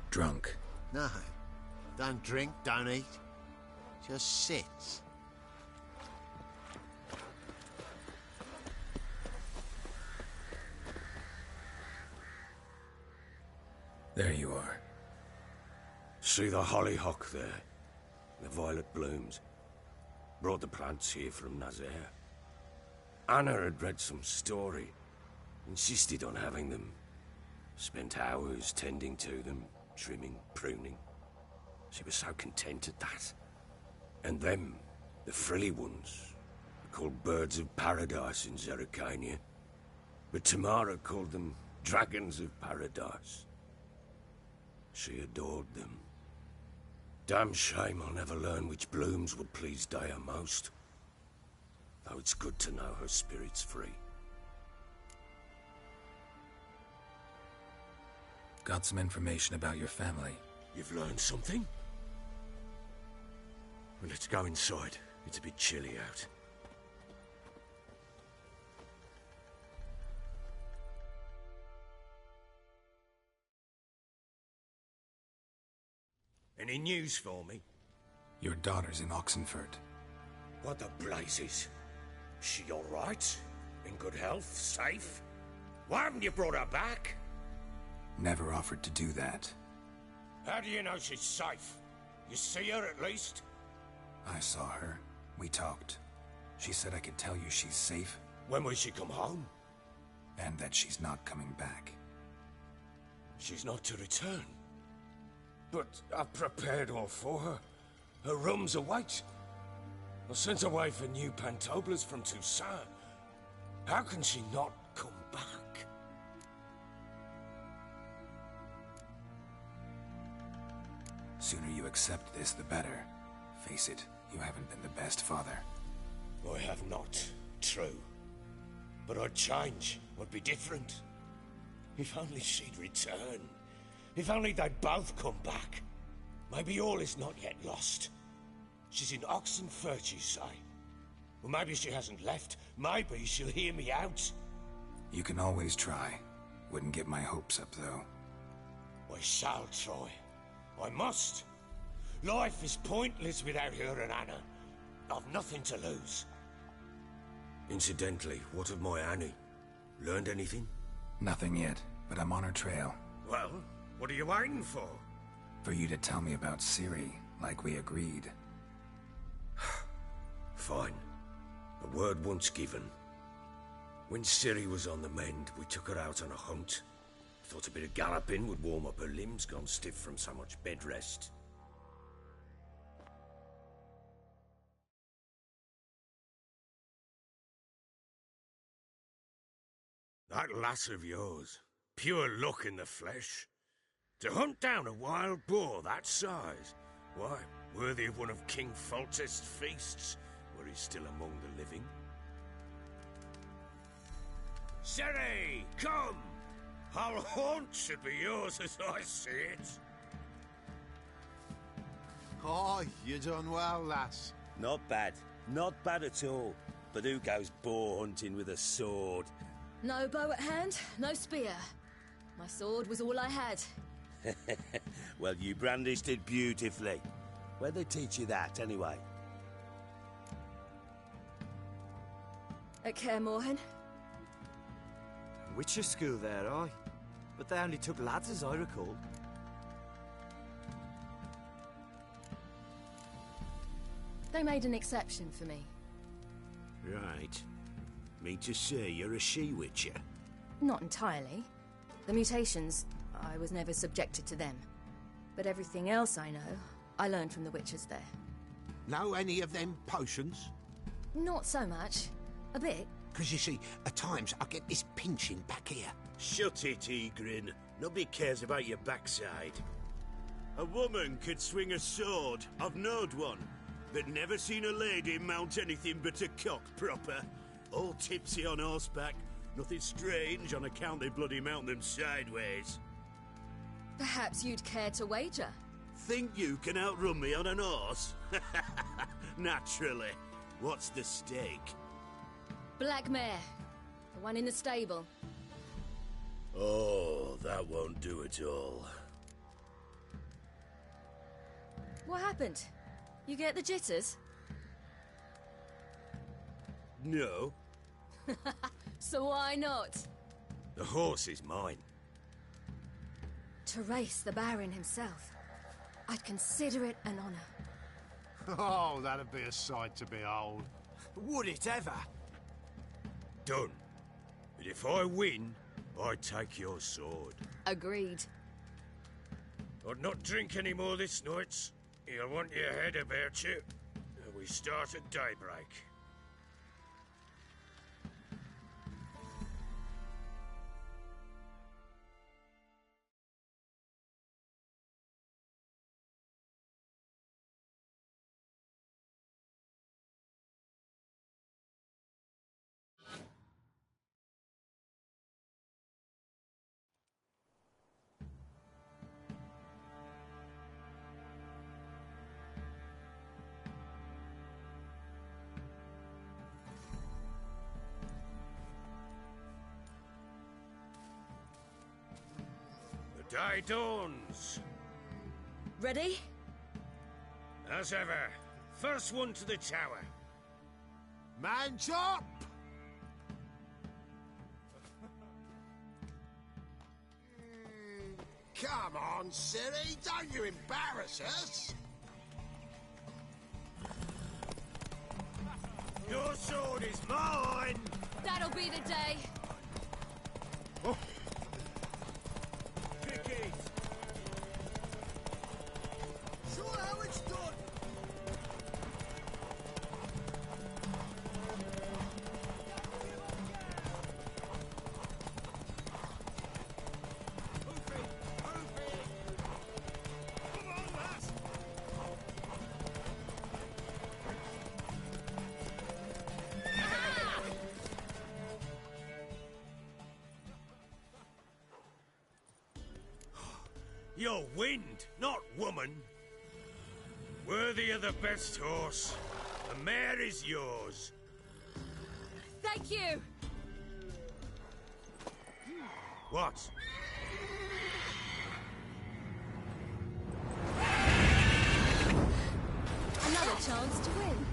Drunk. No. Don't drink, don't eat. Just sits. There you are. See the hollyhock there? The violet blooms. Brought the plants here from Nazaire. Anna had read some story. Insisted on having them. Spent hours tending to them, trimming, pruning. She was so content at that. And them, the frilly ones, are called birds of paradise in Zerrikania. But Tamara called them dragons of paradise. She adored them. Damn shame I'll never learn which blooms would please Dea most. Though it's good to know her spirit's free. Got some information about your family. You've learned something? Well, let's go inside. It's a bit chilly out. Any news for me? Your daughter's in Oxenfurt. What the blazes? She all right? In good health? Safe? Why haven't you brought her back? Never offered to do that. How do you know she's safe? You see her at least? I saw her. We talked. She said I could tell you she's safe. When will she come home? And that she's not coming back. She's not to return. But I've prepared all for her. Her rooms await. I sent away for new Pantoblas from Toussaint. How can she not come back? Sooner you accept this, the better. Face it, you haven't been the best father. I have not, true. But I'd change, would be different. If only she'd return. If only they'd both come back. Maybe all is not yet lost. She's in Oxenfurt, you say? Well, maybe she hasn't left. Maybe she'll hear me out. You can always try. Wouldn't get my hopes up, though. I shall try. I must. Life is pointless without her and Anna. I've nothing to lose. Incidentally, what of my Annie? Learned anything? Nothing yet, but I'm on her trail. Well, what are you waiting for? For you to tell me about Ciri, like we agreed. Fine. A word once given. When Ciri was on the mend, we took her out on a hunt. Thought a bit of galloping would warm up her limbs, gone stiff from so much bed rest. That lass of yours, pure luck in the flesh. To hunt down a wild boar that size, why, worthy of one of King Foltest's feasts, were he still among the living. Ciri, come! Our haunt should be yours as I see it. Oh, you done well, lass. Not bad. Not bad at all. But who goes boar hunting with a sword? No bow at hand, no spear. My sword was all I had. Well, you brandished it beautifully. Where'd they teach you that, anyway? At Kaer Morhen. Witcher school there, aye. But they only took lads, as I recall. They made an exception for me. Right. Mean to say you're a she-witcher? Not entirely. The mutations, I was never subjected to them. But everything else I know, I learned from the witches there. Know any of them potions? Not so much. A bit. Because you see, at times I get this pinching back here. Shut it, Egrin. Nobody cares about your backside. A woman could swing a sword. I've knowed one. But never seen a lady mount anything but a cock proper. All tipsy on horseback. Nothing strange on account they bloody mount them sideways. Perhaps you'd care to wager? Think you can outrun me on an horse? Naturally. What's the stake? Black mare. The one in the stable. Oh, that won't do at all. What happened? You get the jitters? No. So why not? The horse is mine. To race the Baron himself, I'd consider it an honor. Oh, that'd be a sight to behold. Would it ever? Done. But if I win, I take your sword. Agreed. I'd not drink any more this night. You'll want your head about you. We start at daybreak. The day dawns. Ready? As ever. First one to the tower. Man chop! Come on, Ciri, don't you embarrass us! Your sword is mine! That'll be the day. Oh. Pick it! Show how it's done! You're wind, not woman. Worthy of the best horse. The mare is yours. Thank you. What? Another chance to win.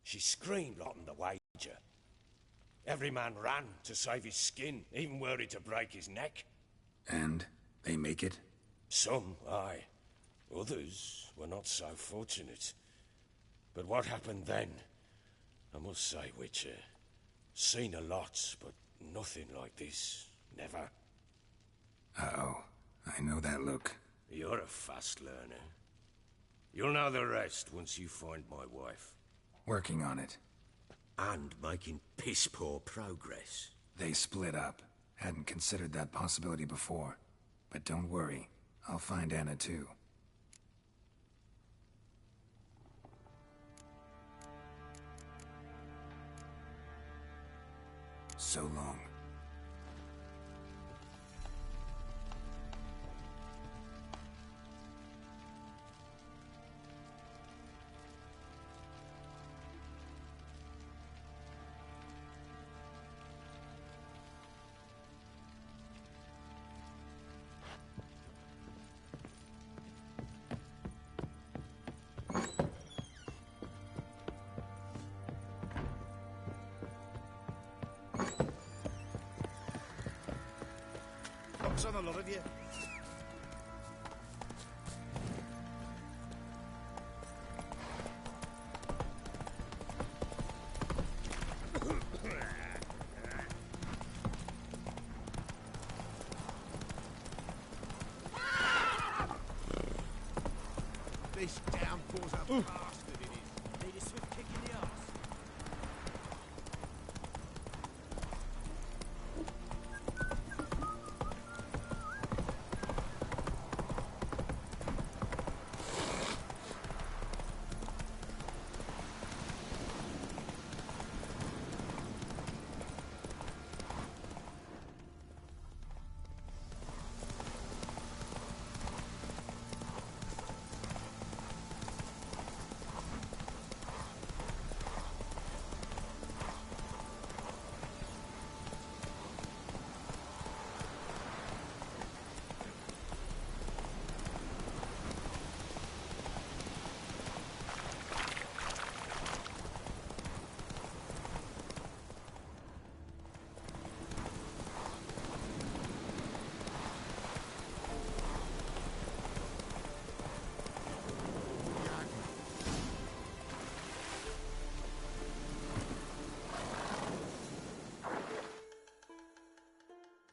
She screamed on the wager. Every man ran to save his skin, even were it to break his neck. And they make it? Some, aye. Others were not so fortunate. But what happened then? I must say, Witcher, seen a lot, but nothing like this. Never. Uh-oh. I know that look. You're a fast learner. You'll know the rest once you find my wife. Working on it. And making piss-poor progress. They split up. Hadn't considered that possibility before. But don't worry. I'll find Anna too. So long. What's on a lot of you? This downpour's a bastard, it is. Need a swift kick in the arse.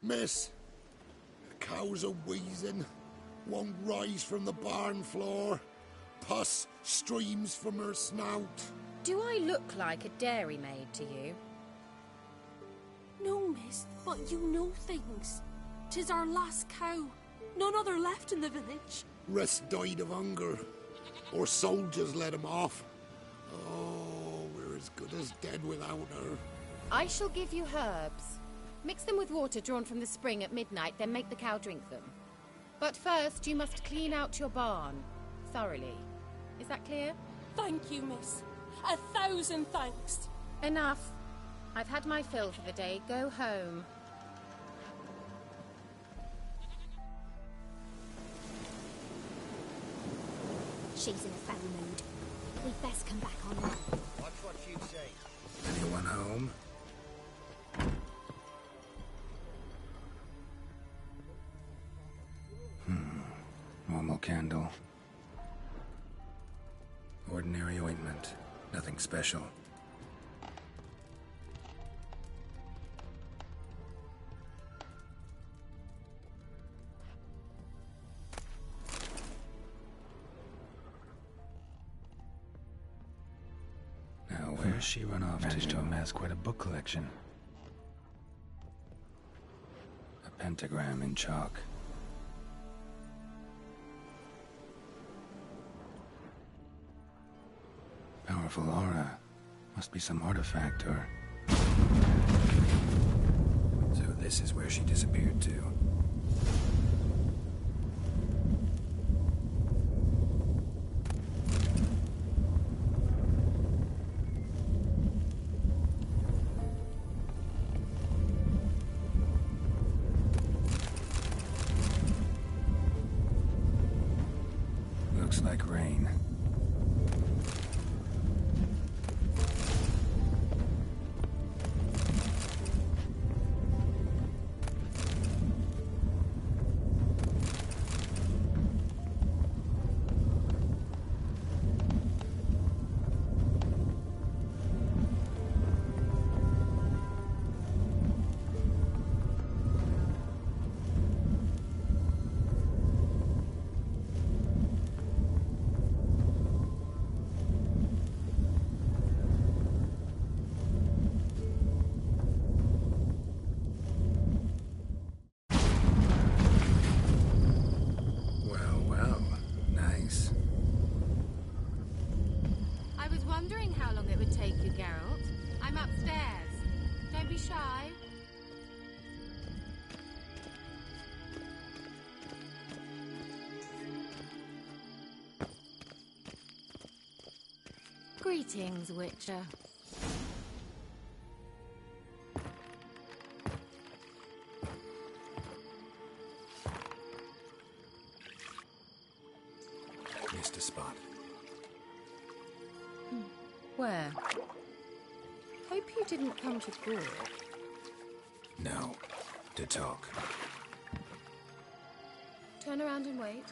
Miss, the cows are wheezing, won't rise from the barn floor. Pus streams from her snout. Do I look like a dairymaid to you? No, miss, but you know things. 'Tis our last cow. None other left in the village. Rest died of hunger. Or soldiers let him off. Oh, we're as good as dead without her. I shall give you herbs. Mix them with water drawn from the spring at midnight, then make the cow drink them. But first, you must clean out your barn. Thoroughly. Is that clear? Thank you, miss. 1,000 thanks. Enough. I've had my fill for the day. Go home. She's in a foul mood. We'd best come back on her. Watch what you say. Anyone home? Normal candle. Ordinary ointment. Nothing special. Now, where's she run off to amass quite a book collection? A pentagram in chalk. Powerful aura. Must be some artifact or... So this is where she disappeared to. Looks like rain. Greetings, Witcher. Missed a spot. Where? Hope you didn't come to Gork. No. To talk. Turn around and wait.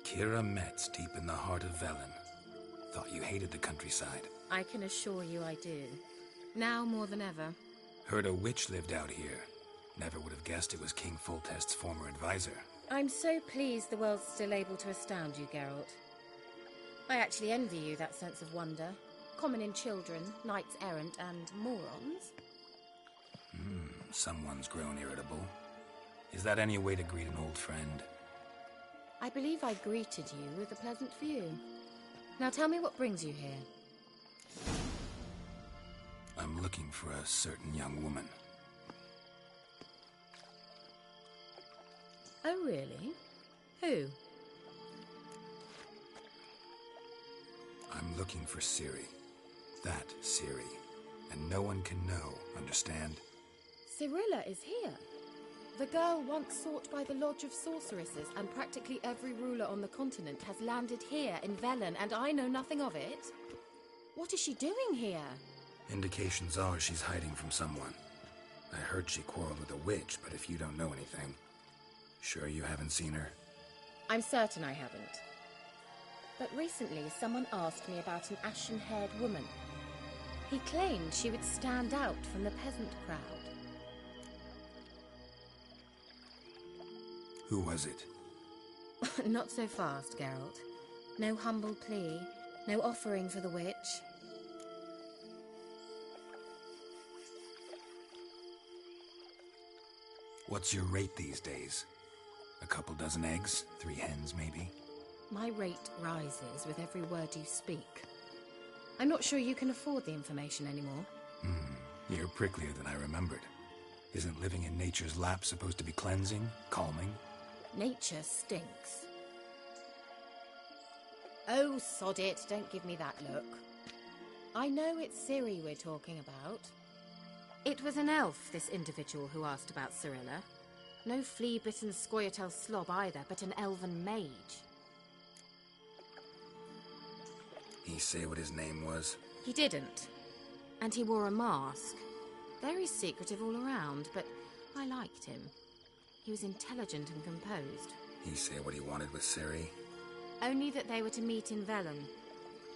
Kira Metz, deep in the heart of Velen. Thought you hated the countryside. I can assure you I do. Now more than ever. Heard a witch lived out here. Never would have guessed it was King Foltest's former advisor. I'm so pleased the world's still able to astound you, Geralt. I actually envy you that sense of wonder. Common in children, knights errant, and morons. Someone's grown irritable. Is that any way to greet an old friend? I believe I greeted you with a pleasant view. Now tell me what brings you here. I'm looking for a certain young woman. Oh, really? Who? I'm looking for Ciri. That Ciri. And no one can know, understand? Cirilla is here. The girl once sought by the Lodge of Sorceresses, and practically every ruler on the continent has landed here in Velen, and I know nothing of it. What is she doing here? Indications are she's hiding from someone. I heard she quarreled with a witch, but if you don't know anything, sure you haven't seen her? I'm certain I haven't. But recently someone asked me about an ashen-haired woman. He claimed she would stand out from the peasant crowd. Who was it? Not so fast, Geralt. No humble plea, no offering for the witch. What's your rate these days? A couple dozen eggs? 3 hens, maybe? My rate rises with every word you speak. I'm not sure you can afford the information anymore. You're pricklier than I remembered. Isn't living in nature's lap supposed to be cleansing, calming? Nature stinks. Oh, sod it, don't give me that look. I know it's Ciri we're talking about. It was an elf, this individual who asked about Cirilla. No flea-bitten Scoia'tael slob either, but an elven mage. He say what his name was? He didn't. And he wore a mask. Very secretive all around, but I liked him. He was intelligent and composed. He say what he wanted with Ciri? Only that they were to meet in Velen.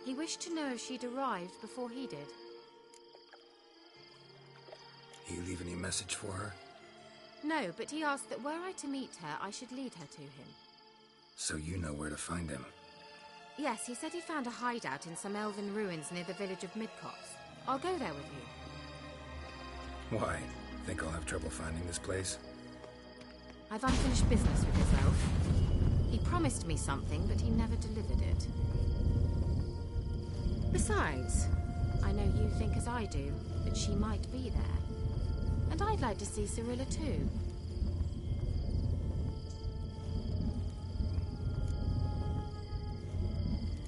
He wished to know if she'd arrived before he did. He leave any message for her? No, but he asked that were I to meet her, I should lead her to him. So you know where to find him? Yes, he said he found a hideout in some elven ruins near the village of Midcopse. I'll go there with you. Why? Think I'll have trouble finding this place? I've unfinished business with this elf. He promised me something, but he never delivered it. Besides, I know you think as I do, that she might be there. And I'd like to see Cirilla too.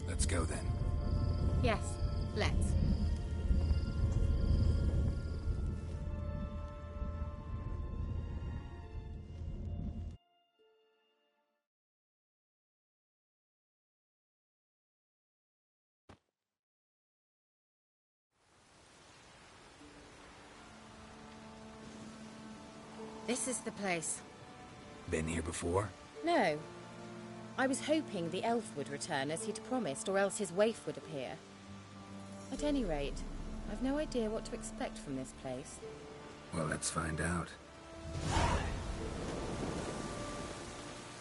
Let's go then. Yes, let's. This is the place. Been here before? No. I was hoping the elf would return as he'd promised, or else his waif would appear. At any rate, I've no idea what to expect from this place. Well, let's find out.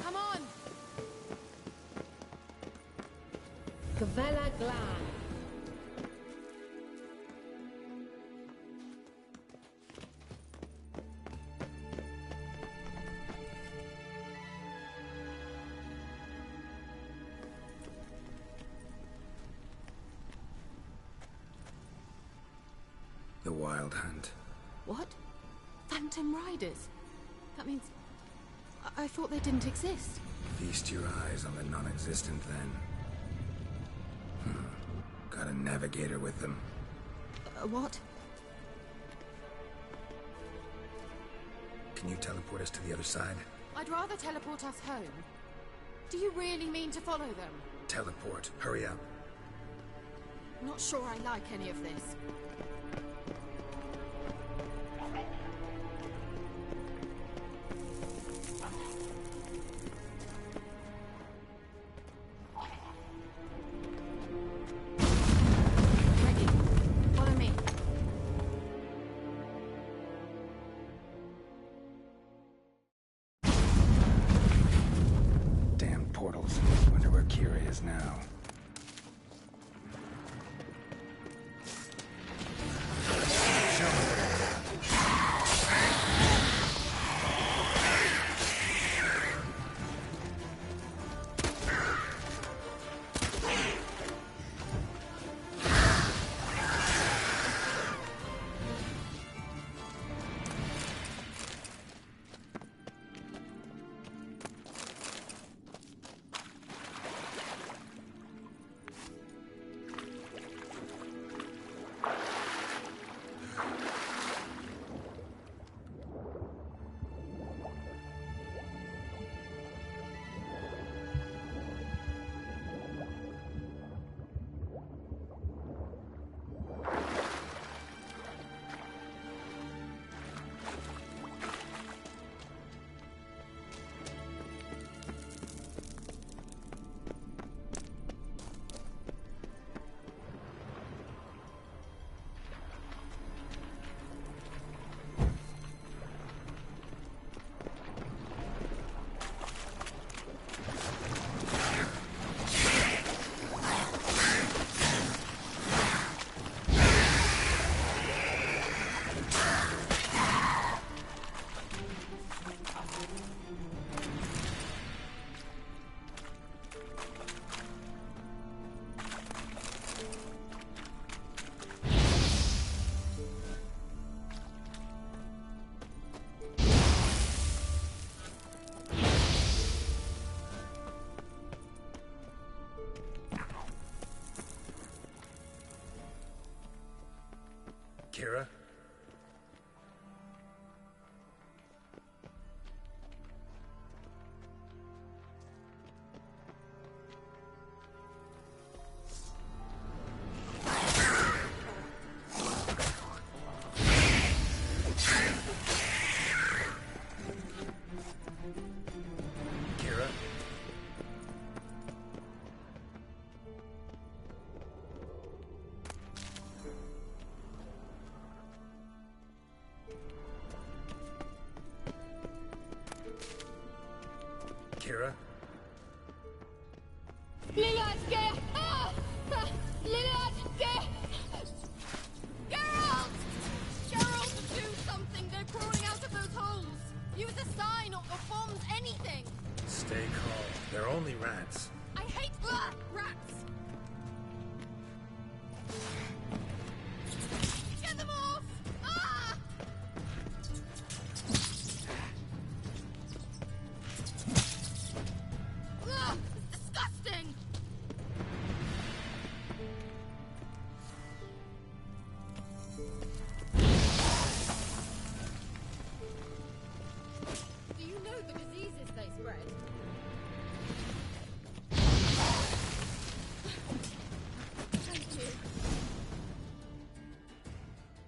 Come on! Kvella Glan. The Wild Hunt. What? Phantom Riders? That means... I thought they didn't exist. Feast your eyes on the non-existent then. Got a navigator with them. What? Can you teleport us to the other side? I'd rather teleport us home. Do you really mean to follow them? Teleport. Hurry up. Not sure I like any of this. Now. Kira? Kira? Lillard, get! Ah! Lillard, get! Geralt! Geralt, do something! They're crawling out of those holes! Use a sign or bombs, anything! Stay calm. They're only rats. I hate rats! Get them off! Ah! Ugh, it's disgusting! Do you know the diseases they spread? Thank you.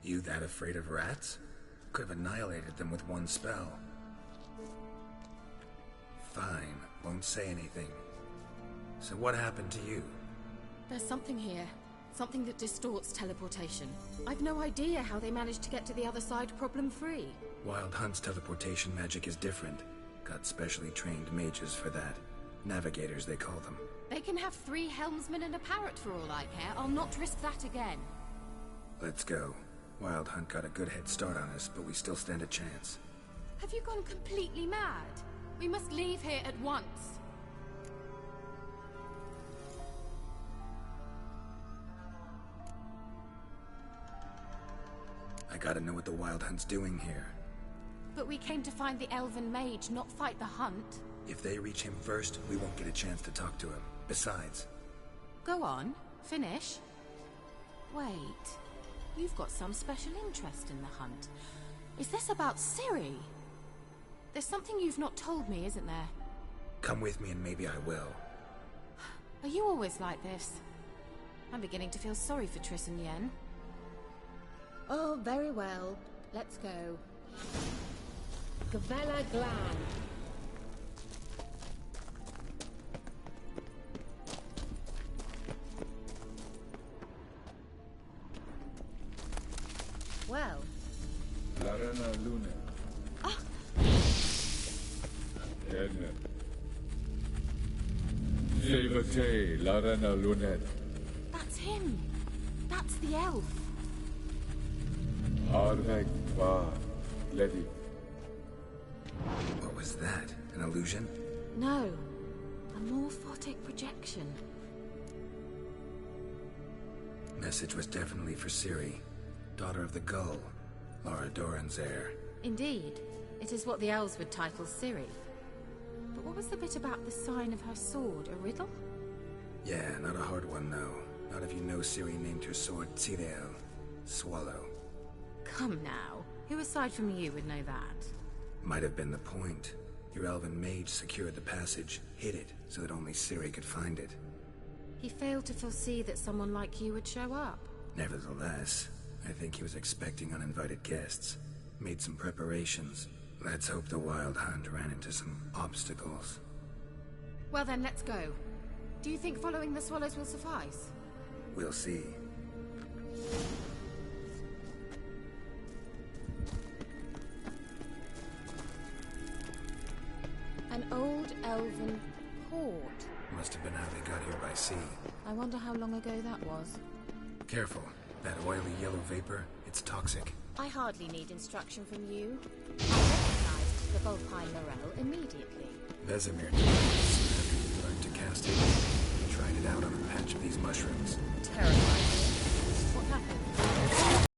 You that afraid of rats? Could have annihilated them with one spell. Fine, won't say anything. So what happened to you? There's something here. Something that distorts teleportation. I've no idea how they managed to get to the other side problem-free. Wild Hunt's teleportation magic is different. Got specially trained mages for that. Navigators, they call them. They can have 3 helmsmen and a parrot for all I care. I'll not risk that again. Let's go. Wild Hunt got a good head start on us, but we still stand a chance. Have you gone completely mad? We must leave here at once. I gotta know what the Wild Hunt's doing here. But we came to find the Elven Mage, not fight the hunt. If they reach him first, we won't get a chance to talk to him. Besides... Go on, finish. Wait, you've got some special interest in the hunt. Is this about Ciri? There's something you've not told me, isn't there? Come with me and maybe I will. Are you always like this? I'm beginning to feel sorry for Triss and Yen. Oh, very well. Let's go. Gavella Glan. Well. Larena Luna. Ah! Edna. Silvate, Larena Lunet. That's him. That's the elf. Arvek Va Ledi. What was that? An illusion? No. A morphotic projection. Message was definitely for Ciri. Daughter of the Gull. Lara Doran's heir. Indeed. It is what the elves would title Ciri. But what was the bit about the sign of her sword? A riddle? Yeah, not a hard one, though. Not if you know Ciri named her sword Tiriel. Swallow. Come now. Who aside from you would know that? Might have been the point. Your elven mage secured the passage, hid it, so that only Ciri could find it. He failed to foresee that someone like you would show up. Nevertheless, I think he was expecting uninvited guests. Made some preparations. Let's hope the Wild Hunt ran into some obstacles. Well then, let's go. Do you think following the swallows will suffice? We'll see. An old elven port. Must have been how they got here by sea. I wonder how long ago that was. Careful. That oily yellow vapor, it's toxic. I hardly need instruction from you. I recognized the Vulpine Morel immediately. Vesemir told us after you learned to cast it. He tried it out on a patch of these mushrooms. Terrifying. What happened?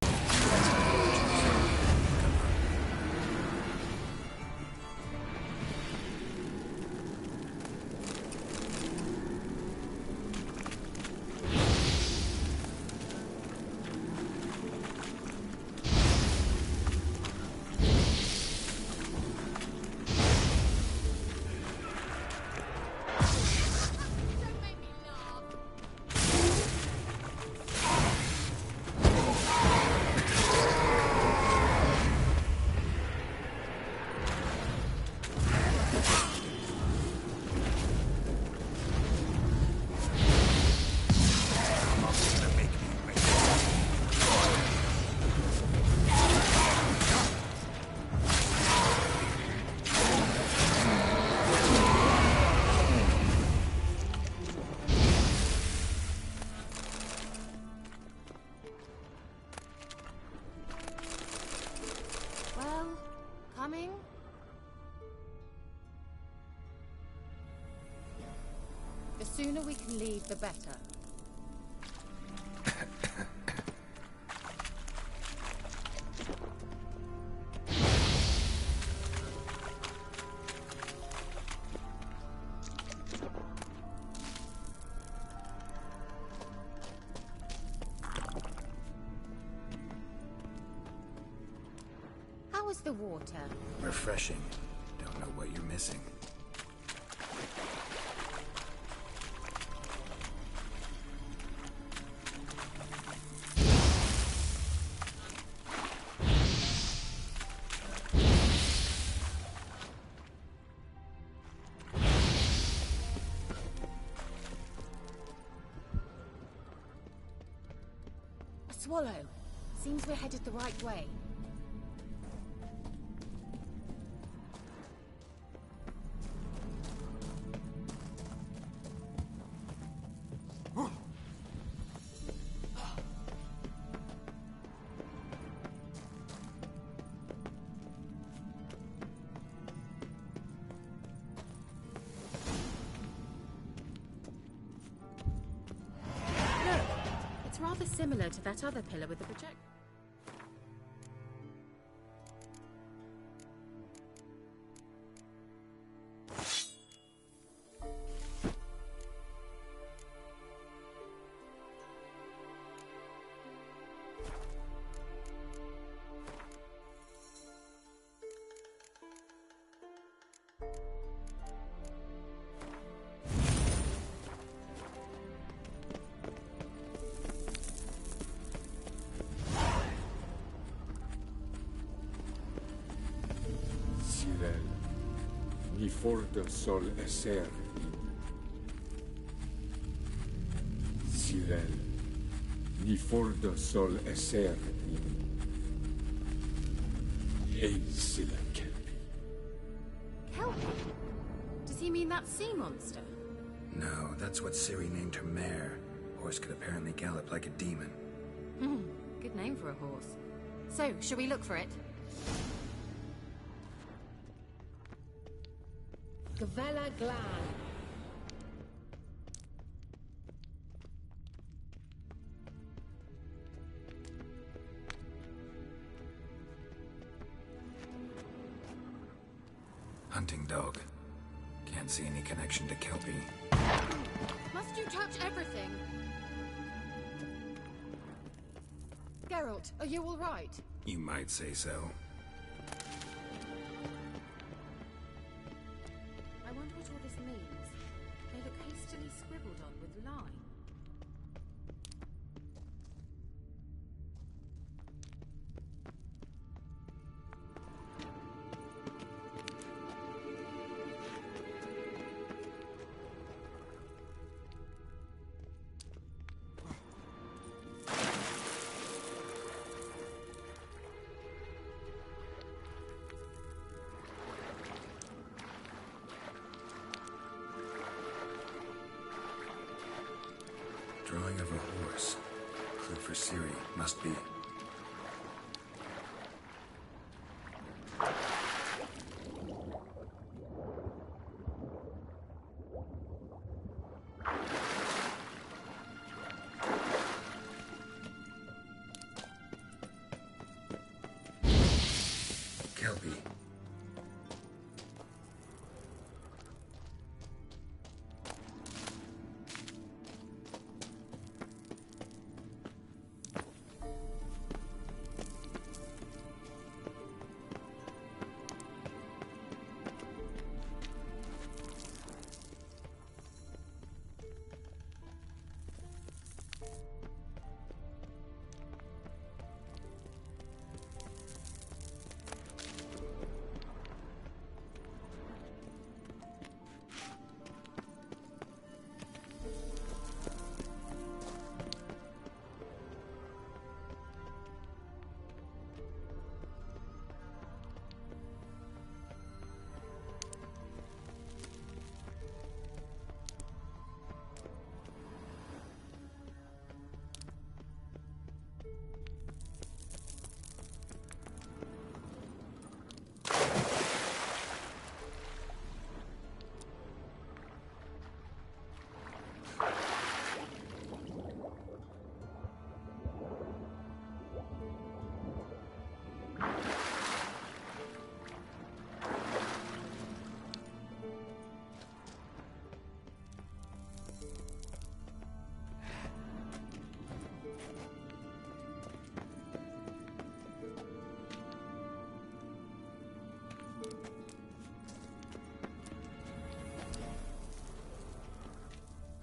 sooner we can leave, the better. How is the water? Refreshing. Don't know what you're missing. A swallow. Seems we're headed the right way. It's rather similar to that other pillar with the project. Sirel, ni forte sol esser. Sirel, ni forte sol esser. Ei sila kelpi. Kelpie? Does he mean that sea monster? No, that's what Ciri named her mare. Horse could apparently gallop like a demon. Good name for a horse. So, shall we look for it? Gavella Glan. Hunting dog. Can't see any connection to Kelpie. Must you touch everything? Geralt, are you all right? You might say so. I wonder what all this means. They look hastily scribbled on with lime. Drawing of a horse. Clue for Ciri. Must be. Kelpie.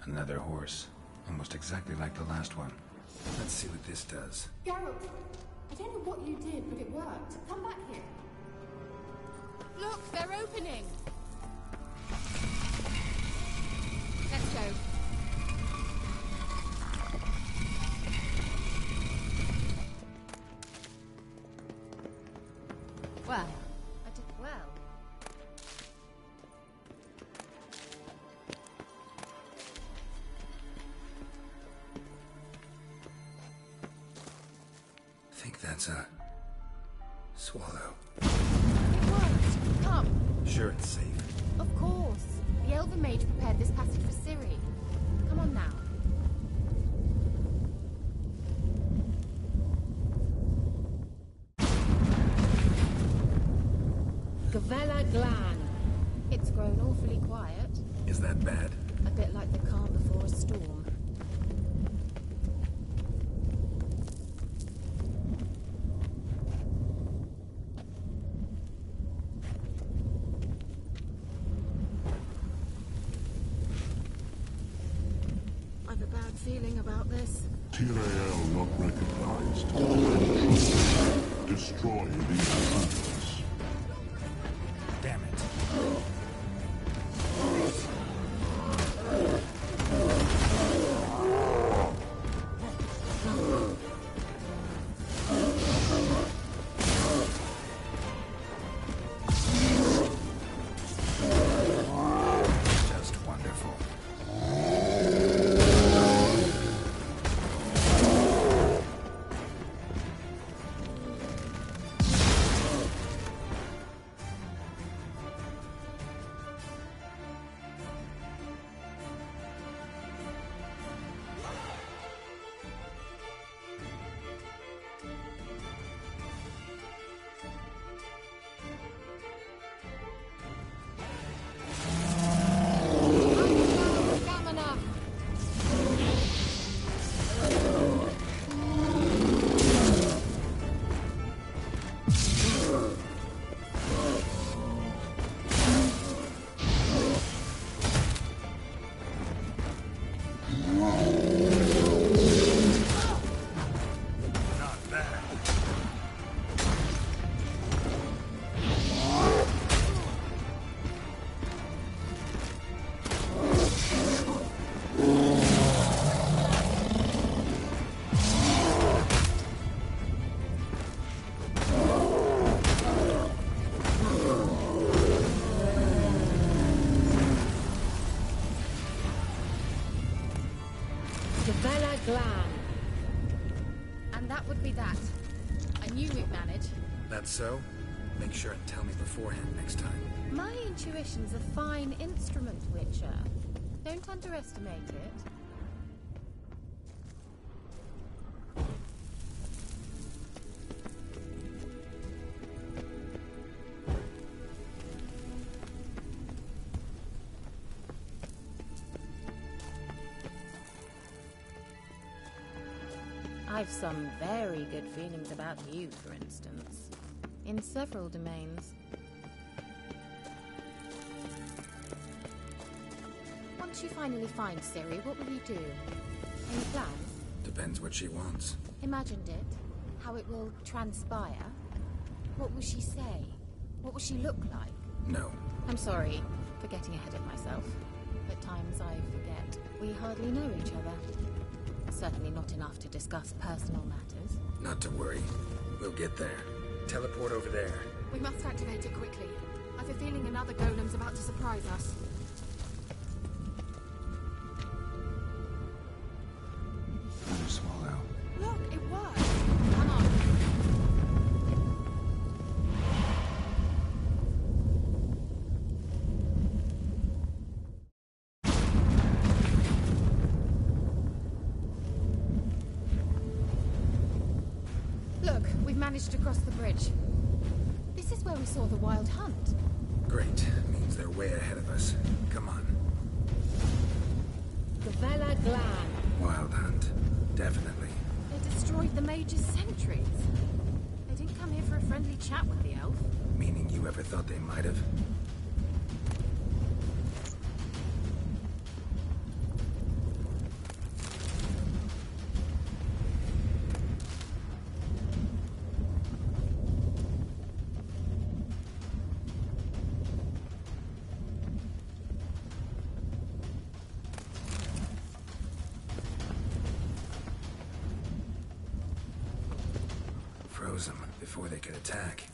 Another horse. Almost exactly like the last one. Let's see what this does. Geralt, I don't know what you did, but it worked. Come back here. Look, they're opening. Let's go. Well, I did well. I think that's a swallow. It worked. Come. Sure it's safe. Of course. The Elven Mage prepared this passage for Ciri. Come on now. Gavella Glan. It's grown awfully quiet. Is that bad? A bit like the calm before a storm. I've a bad feeling about this. Tyrael not recognized. Destroy these planets. Damn it. Just wonderful. Gavella Glan. And that would be that. I knew we'd manage. That's so? Make sure and tell me beforehand next time. My intuition's a fine instrument, Witcher. Don't underestimate it. I've some very good feelings about you, for instance. In several domains. Once you finally find Ciri, what will you do? Any plans? Depends what she wants. Imagined it? How it will transpire? What will she say? What will she look like? No. I'm sorry for getting ahead of myself. At times I forget. We hardly know each other. Certainly not enough to discuss personal matters. Not to worry. We'll get there. Teleport over there. We must activate it quickly. I've a feeling another golem's about to surprise us. Another swallow. Look, it worked. Come on. Look, we've managed to cross the bridge. This is where we saw the Wild Hunt. Great. Means they're way ahead of us. Come on. Gavella Glan. Wild Hunt. Definitely. They destroyed the Mage's sentries. They didn't come here for a friendly chat with the elf. Meaning you ever thought they might have? close them before they could attack.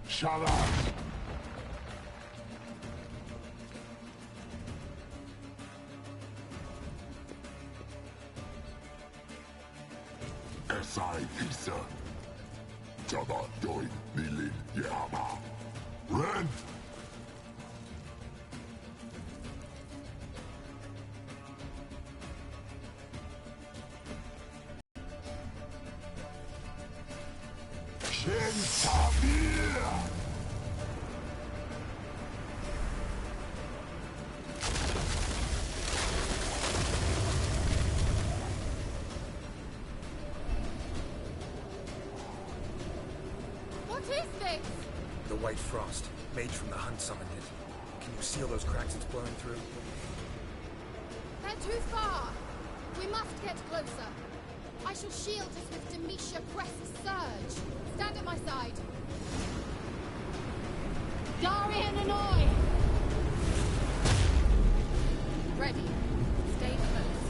Shut up! Esai Isa. Jabba doin Lilin Yama. Ren! Shin Tamir! What is this? The White Frost. Mage from the Hunt summoned it. Can you seal those cracks it's blowing through? They're too far. We must get closer. I shall shield us with Demetia Crest's surge. Stand at my side. Darian Annoy! Ready. Stay close.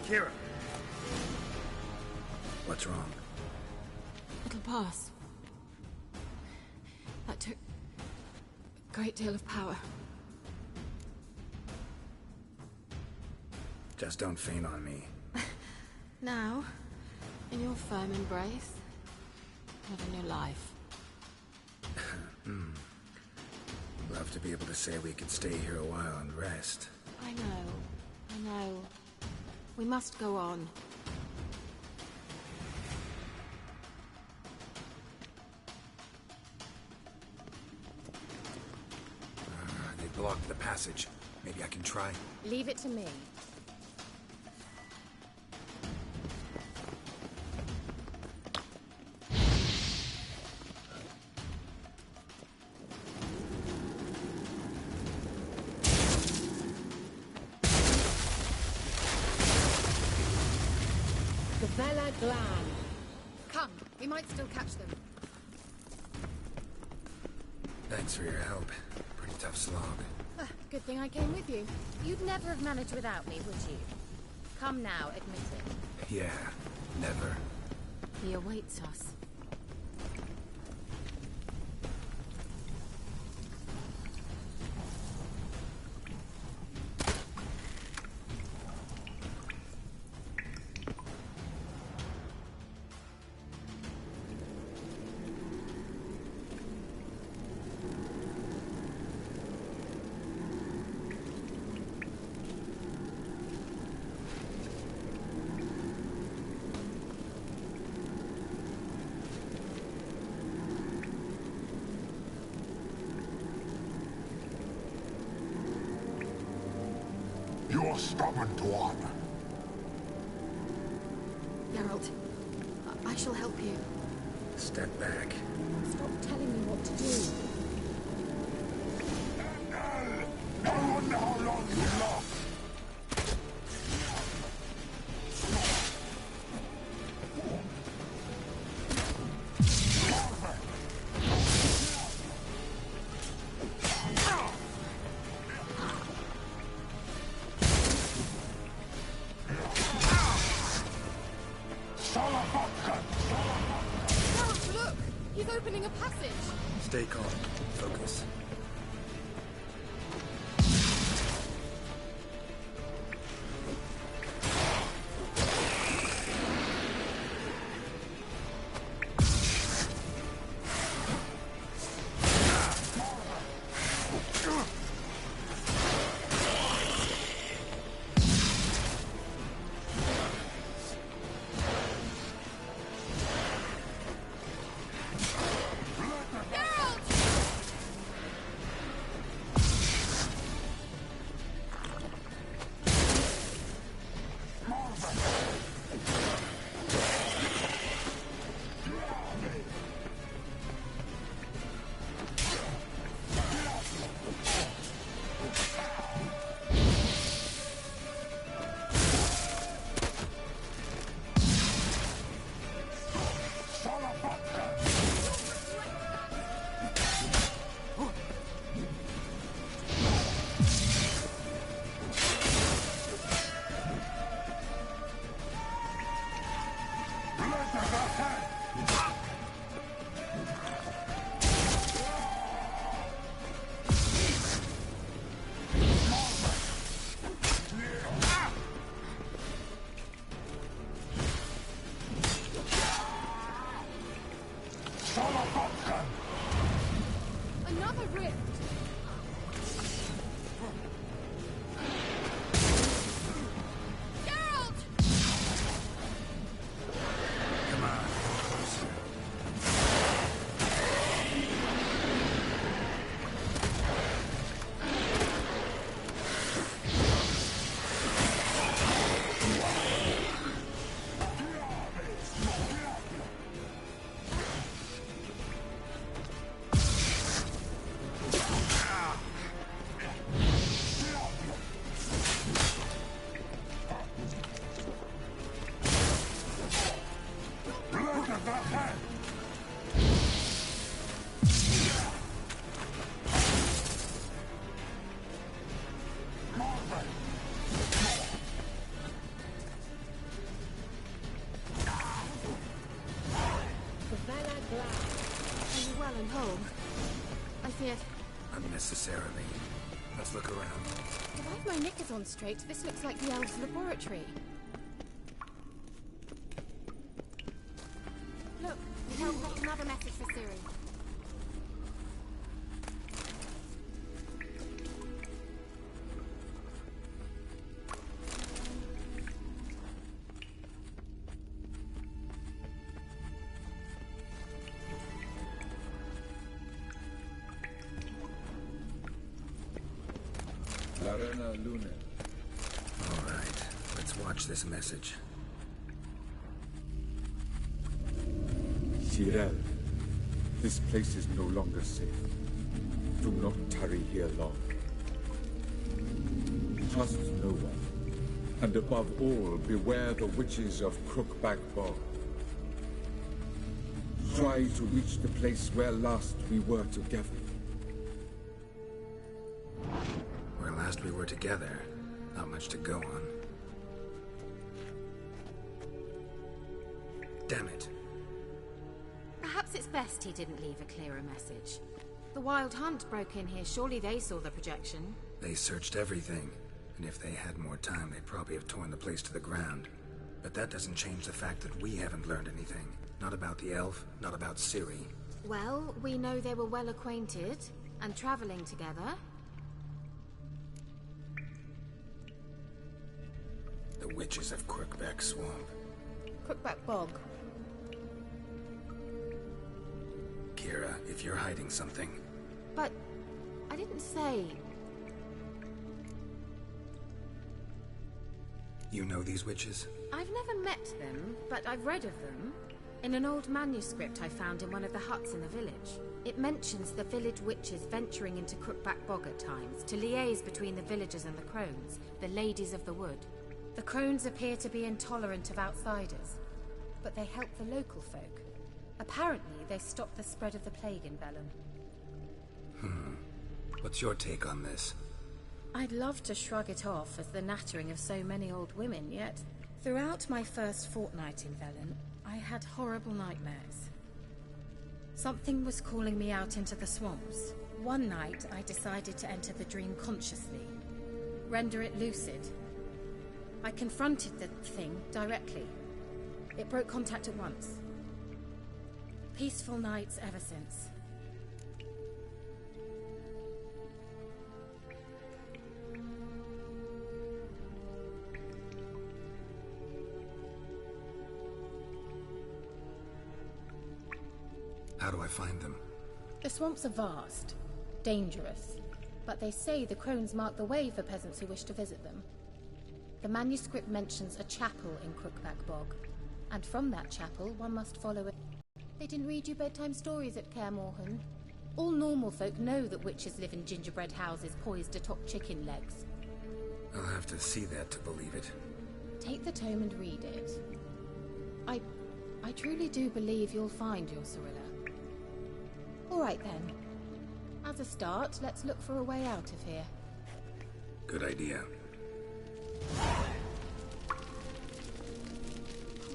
Kira! What's wrong? It'll pass. That took a great deal of power. Just don't faint on me. Now, in your firm embrace, not in your life. Love to be able to say we could stay here a while and rest. I know. We must go on. They blocked the passage. Maybe I can try. Leave it to me. Bella Glan. Come, we might still catch them. Thanks for your help. Pretty tough slog. Good thing I came with you. You'd never have managed without me, would you? Come now, admit it. Yeah, never. He awaits us. You're stubborn, Dwan. Geralt, I shall help you. Step back. Stop telling me what to do. I wonder how long you last. Geralt, look! He's opening a passage! Stay calm. Focus. Another rift! Geralt! Come on. all. I fear... Unnecessarily. Let's look around. If I've my knickers on straight, this looks like the elves' laboratory. Look, the elf got another message for Ciri. Larena Luna. All right, let's watch this message. Cirel, this place is no longer safe. Do not tarry here long. Trust no one. And above all, beware the witches of Crookback Bog. Try to reach the place where last we were together. Where last we were together, not much to go on. Damn it. Perhaps it's best he didn't leave a clearer message. The Wild Hunt broke in here. Surely they saw the projection. They searched everything, and if they had more time, they'd probably have torn the place to the ground. But that doesn't change the fact that we haven't learned anything. Not about the elf, not about Ciri. Well, we know they were well acquainted, and traveling together. The witches of Crookback Swamp. Crookback Bog. Kira, if you're hiding something... But... I didn't say... You know these witches? I've never met them, but I've read of them. In an old manuscript I found in one of the huts in the village. It mentions the village witches venturing into Crookback Bog at times, to liaise between the villagers and the crones, the ladies of the wood. The crones appear to be intolerant of outsiders, but they help the local folk. Apparently, they stop the spread of the plague in Velen. What's your take on this? I'd love to shrug it off as the nattering of so many old women, yet throughout my first fortnight in Velen, I had horrible nightmares. Something was calling me out into the swamps. One night, I decided to enter the dream consciously, render it lucid. I confronted the thing directly. It broke contact at once. Peaceful nights ever since. How do I find them? The swamps are vast, dangerous, but they say the crones mark the way for peasants who wish to visit them. The manuscript mentions a chapel in Crookback Bog, and from that chapel one must follow it. They didn't read you bedtime stories at Kaer Morhen. All normal folk know that witches live in gingerbread houses poised atop chicken legs. I'll have to see that to believe it. Take the tome and read it. I truly do believe you'll find your Cirilla. All right then. As a start, let's look for a way out of here. Good idea.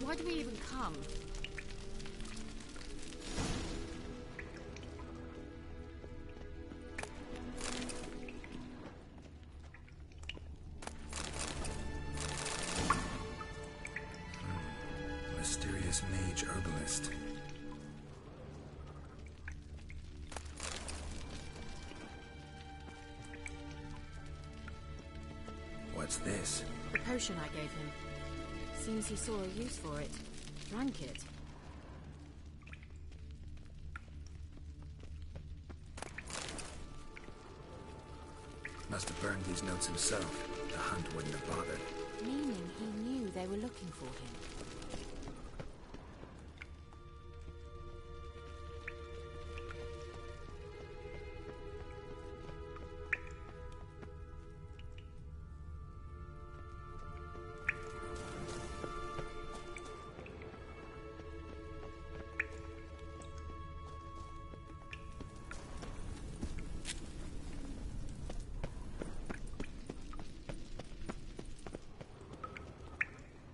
Why do we even come? Mysterious mage herbalist. What's this? The potion I gave him. Seems he saw a use for it. Drank it. Must have burned these notes himself. The hunt wouldn't have bothered. Meaning he knew they were looking for him.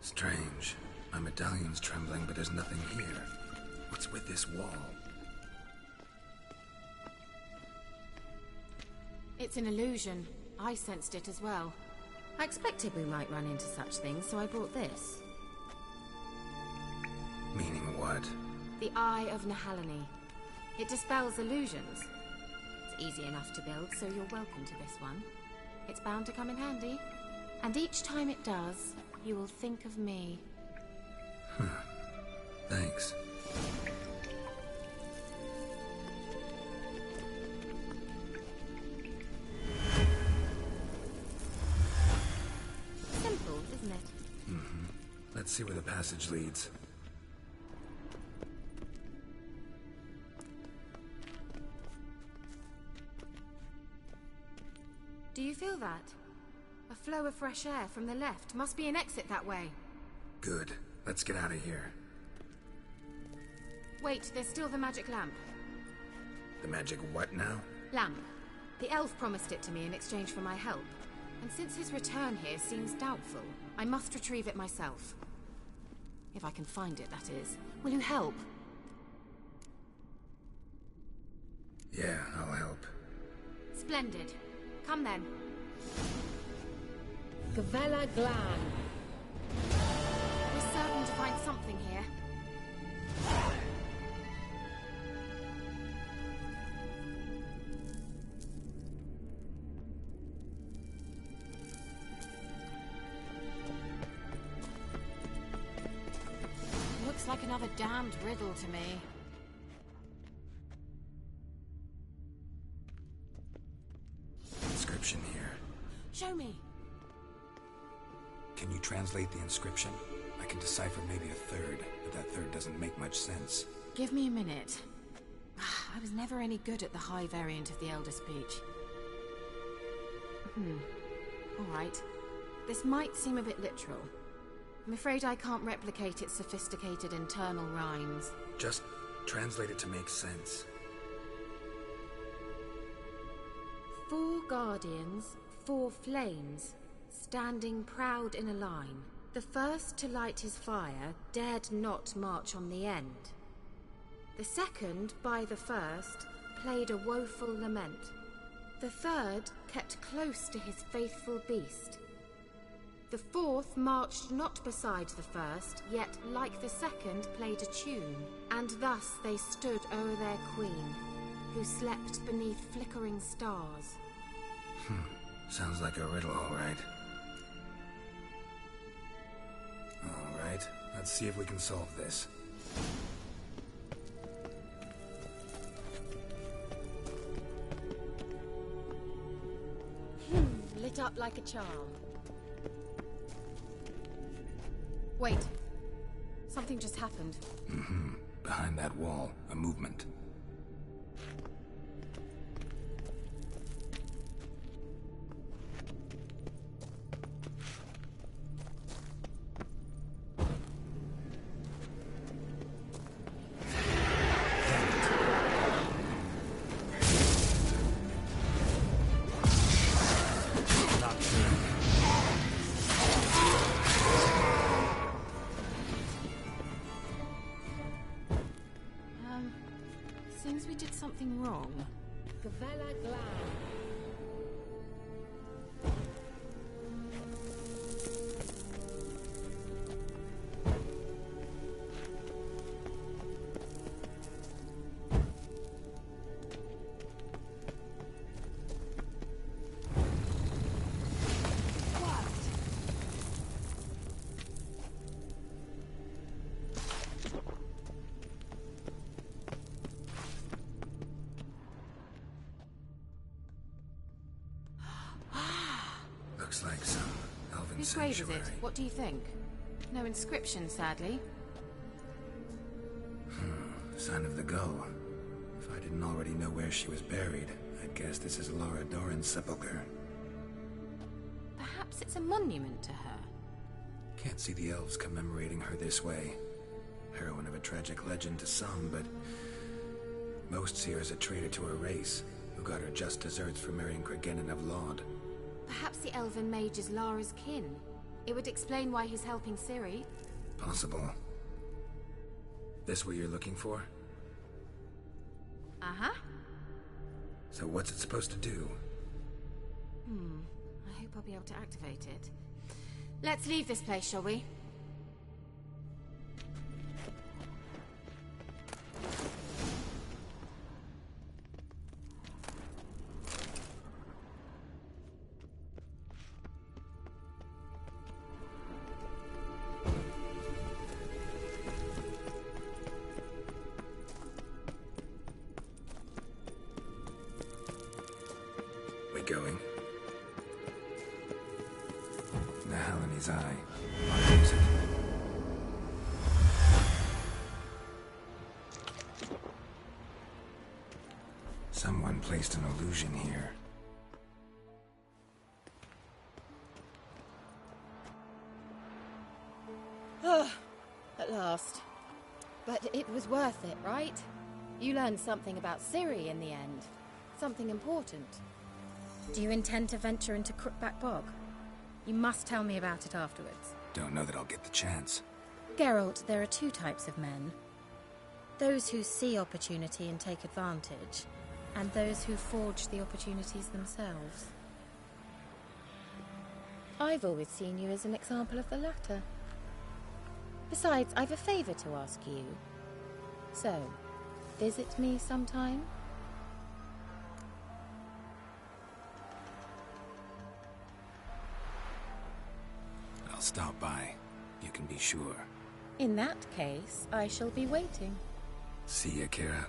Strange. My medallion's trembling, but there's nothing here. What's with this wall? it's an illusion. I sensed it as well. I expected we might run into such things, so I brought this. Meaning what? The Eye of Nehaleni. It dispels illusions. It's easy enough to build, so you're welcome to this one. It's bound to come in handy. And each time it does, you will think of me. Thanks. Simple, isn't it? Mm-hmm. Let's see where the passage leads. Do you feel that? A flow of fresh air from the left. Must be an exit that way. Good. Let's get out of here. Wait, there's still the magic lamp. The magic what now? Lamp. The elf promised it to me in exchange for my help. And since his return here seems doubtful, I must retrieve it myself. If I can find it, that is. Will you help? Yeah, I'll help. Splendid. Come then. Gavella Glan. We're certain to find something here. Looks like another damned riddle to me. Inscription here. Show me. Can you translate the inscription? I can decipher maybe a third, but that third doesn't make much sense. Give me a minute. I was never any good at the high variant of the Elder Speech. Alright. This might seem a bit literal. I'm afraid I can't replicate its sophisticated internal rhymes. Just translate it to make sense. 4 guardians, 4 flames, standing proud in a line. The first to light his fire dared not march on the end. The second, by the first, played a woeful lament. The third kept close to his faithful beast. The fourth marched not beside the first, yet, like the second, played a tune. And thus they stood o'er their queen, who slept beneath flickering stars. Sounds like a riddle, all right. All right, let's see if we can solve this. Lit up like a charm. Wait. Something just happened. Behind that wall, a movement. Seems we did something wrong. Gavella Glan. Looks like some elven Whose grave is sanctuary. it? What do you think? No inscription, sadly. Sign of the gull. If I didn't already know where she was buried, I'd guess this is Lara Dorren's sepulcher. Perhaps it's a monument to her. Can't see the elves commemorating her this way. Heroine of a tragic legend to some, but most see her as a traitor to her race, who got her just deserts for marrying Cregennan of Laud. Perhaps the elven mage is Lara's kin. It would explain why he's helping Ciri. Possible. This what you're looking for? Uh-huh. So what's it supposed to do? I hope I'll be able to activate it. Let's leave this place, shall we? We going? The hell in his eye. What is it? Someone placed an illusion here. At last. But it was worth it, right? You learned something about Ciri in the end. Something important. Do you intend to venture into Crookback Bog? You must tell me about it afterwards. Don't know that I'll get the chance. Geralt, there are two types of men. Those who see opportunity and take advantage, and those who forge the opportunities themselves. I've always seen you as an example of the latter. Besides, I've a favor to ask you. So, visit me sometime? I'll stop by. You can be sure. In that case, I shall be waiting. See ya, Kira.